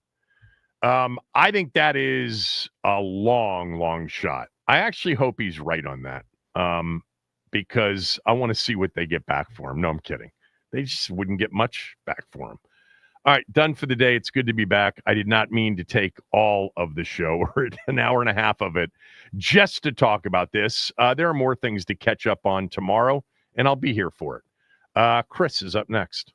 Speaker 1: I think that is a long shot. I actually hope he's right on that. Because I want to see what they get back for him. No, I'm kidding. They just wouldn't get much back for him. All right, done for the day. It's good to be back. I did not mean to take all of the show or an hour and a half of it just to talk about this. There are more things to catch up on tomorrow, and I'll be here for it. Chris is up next.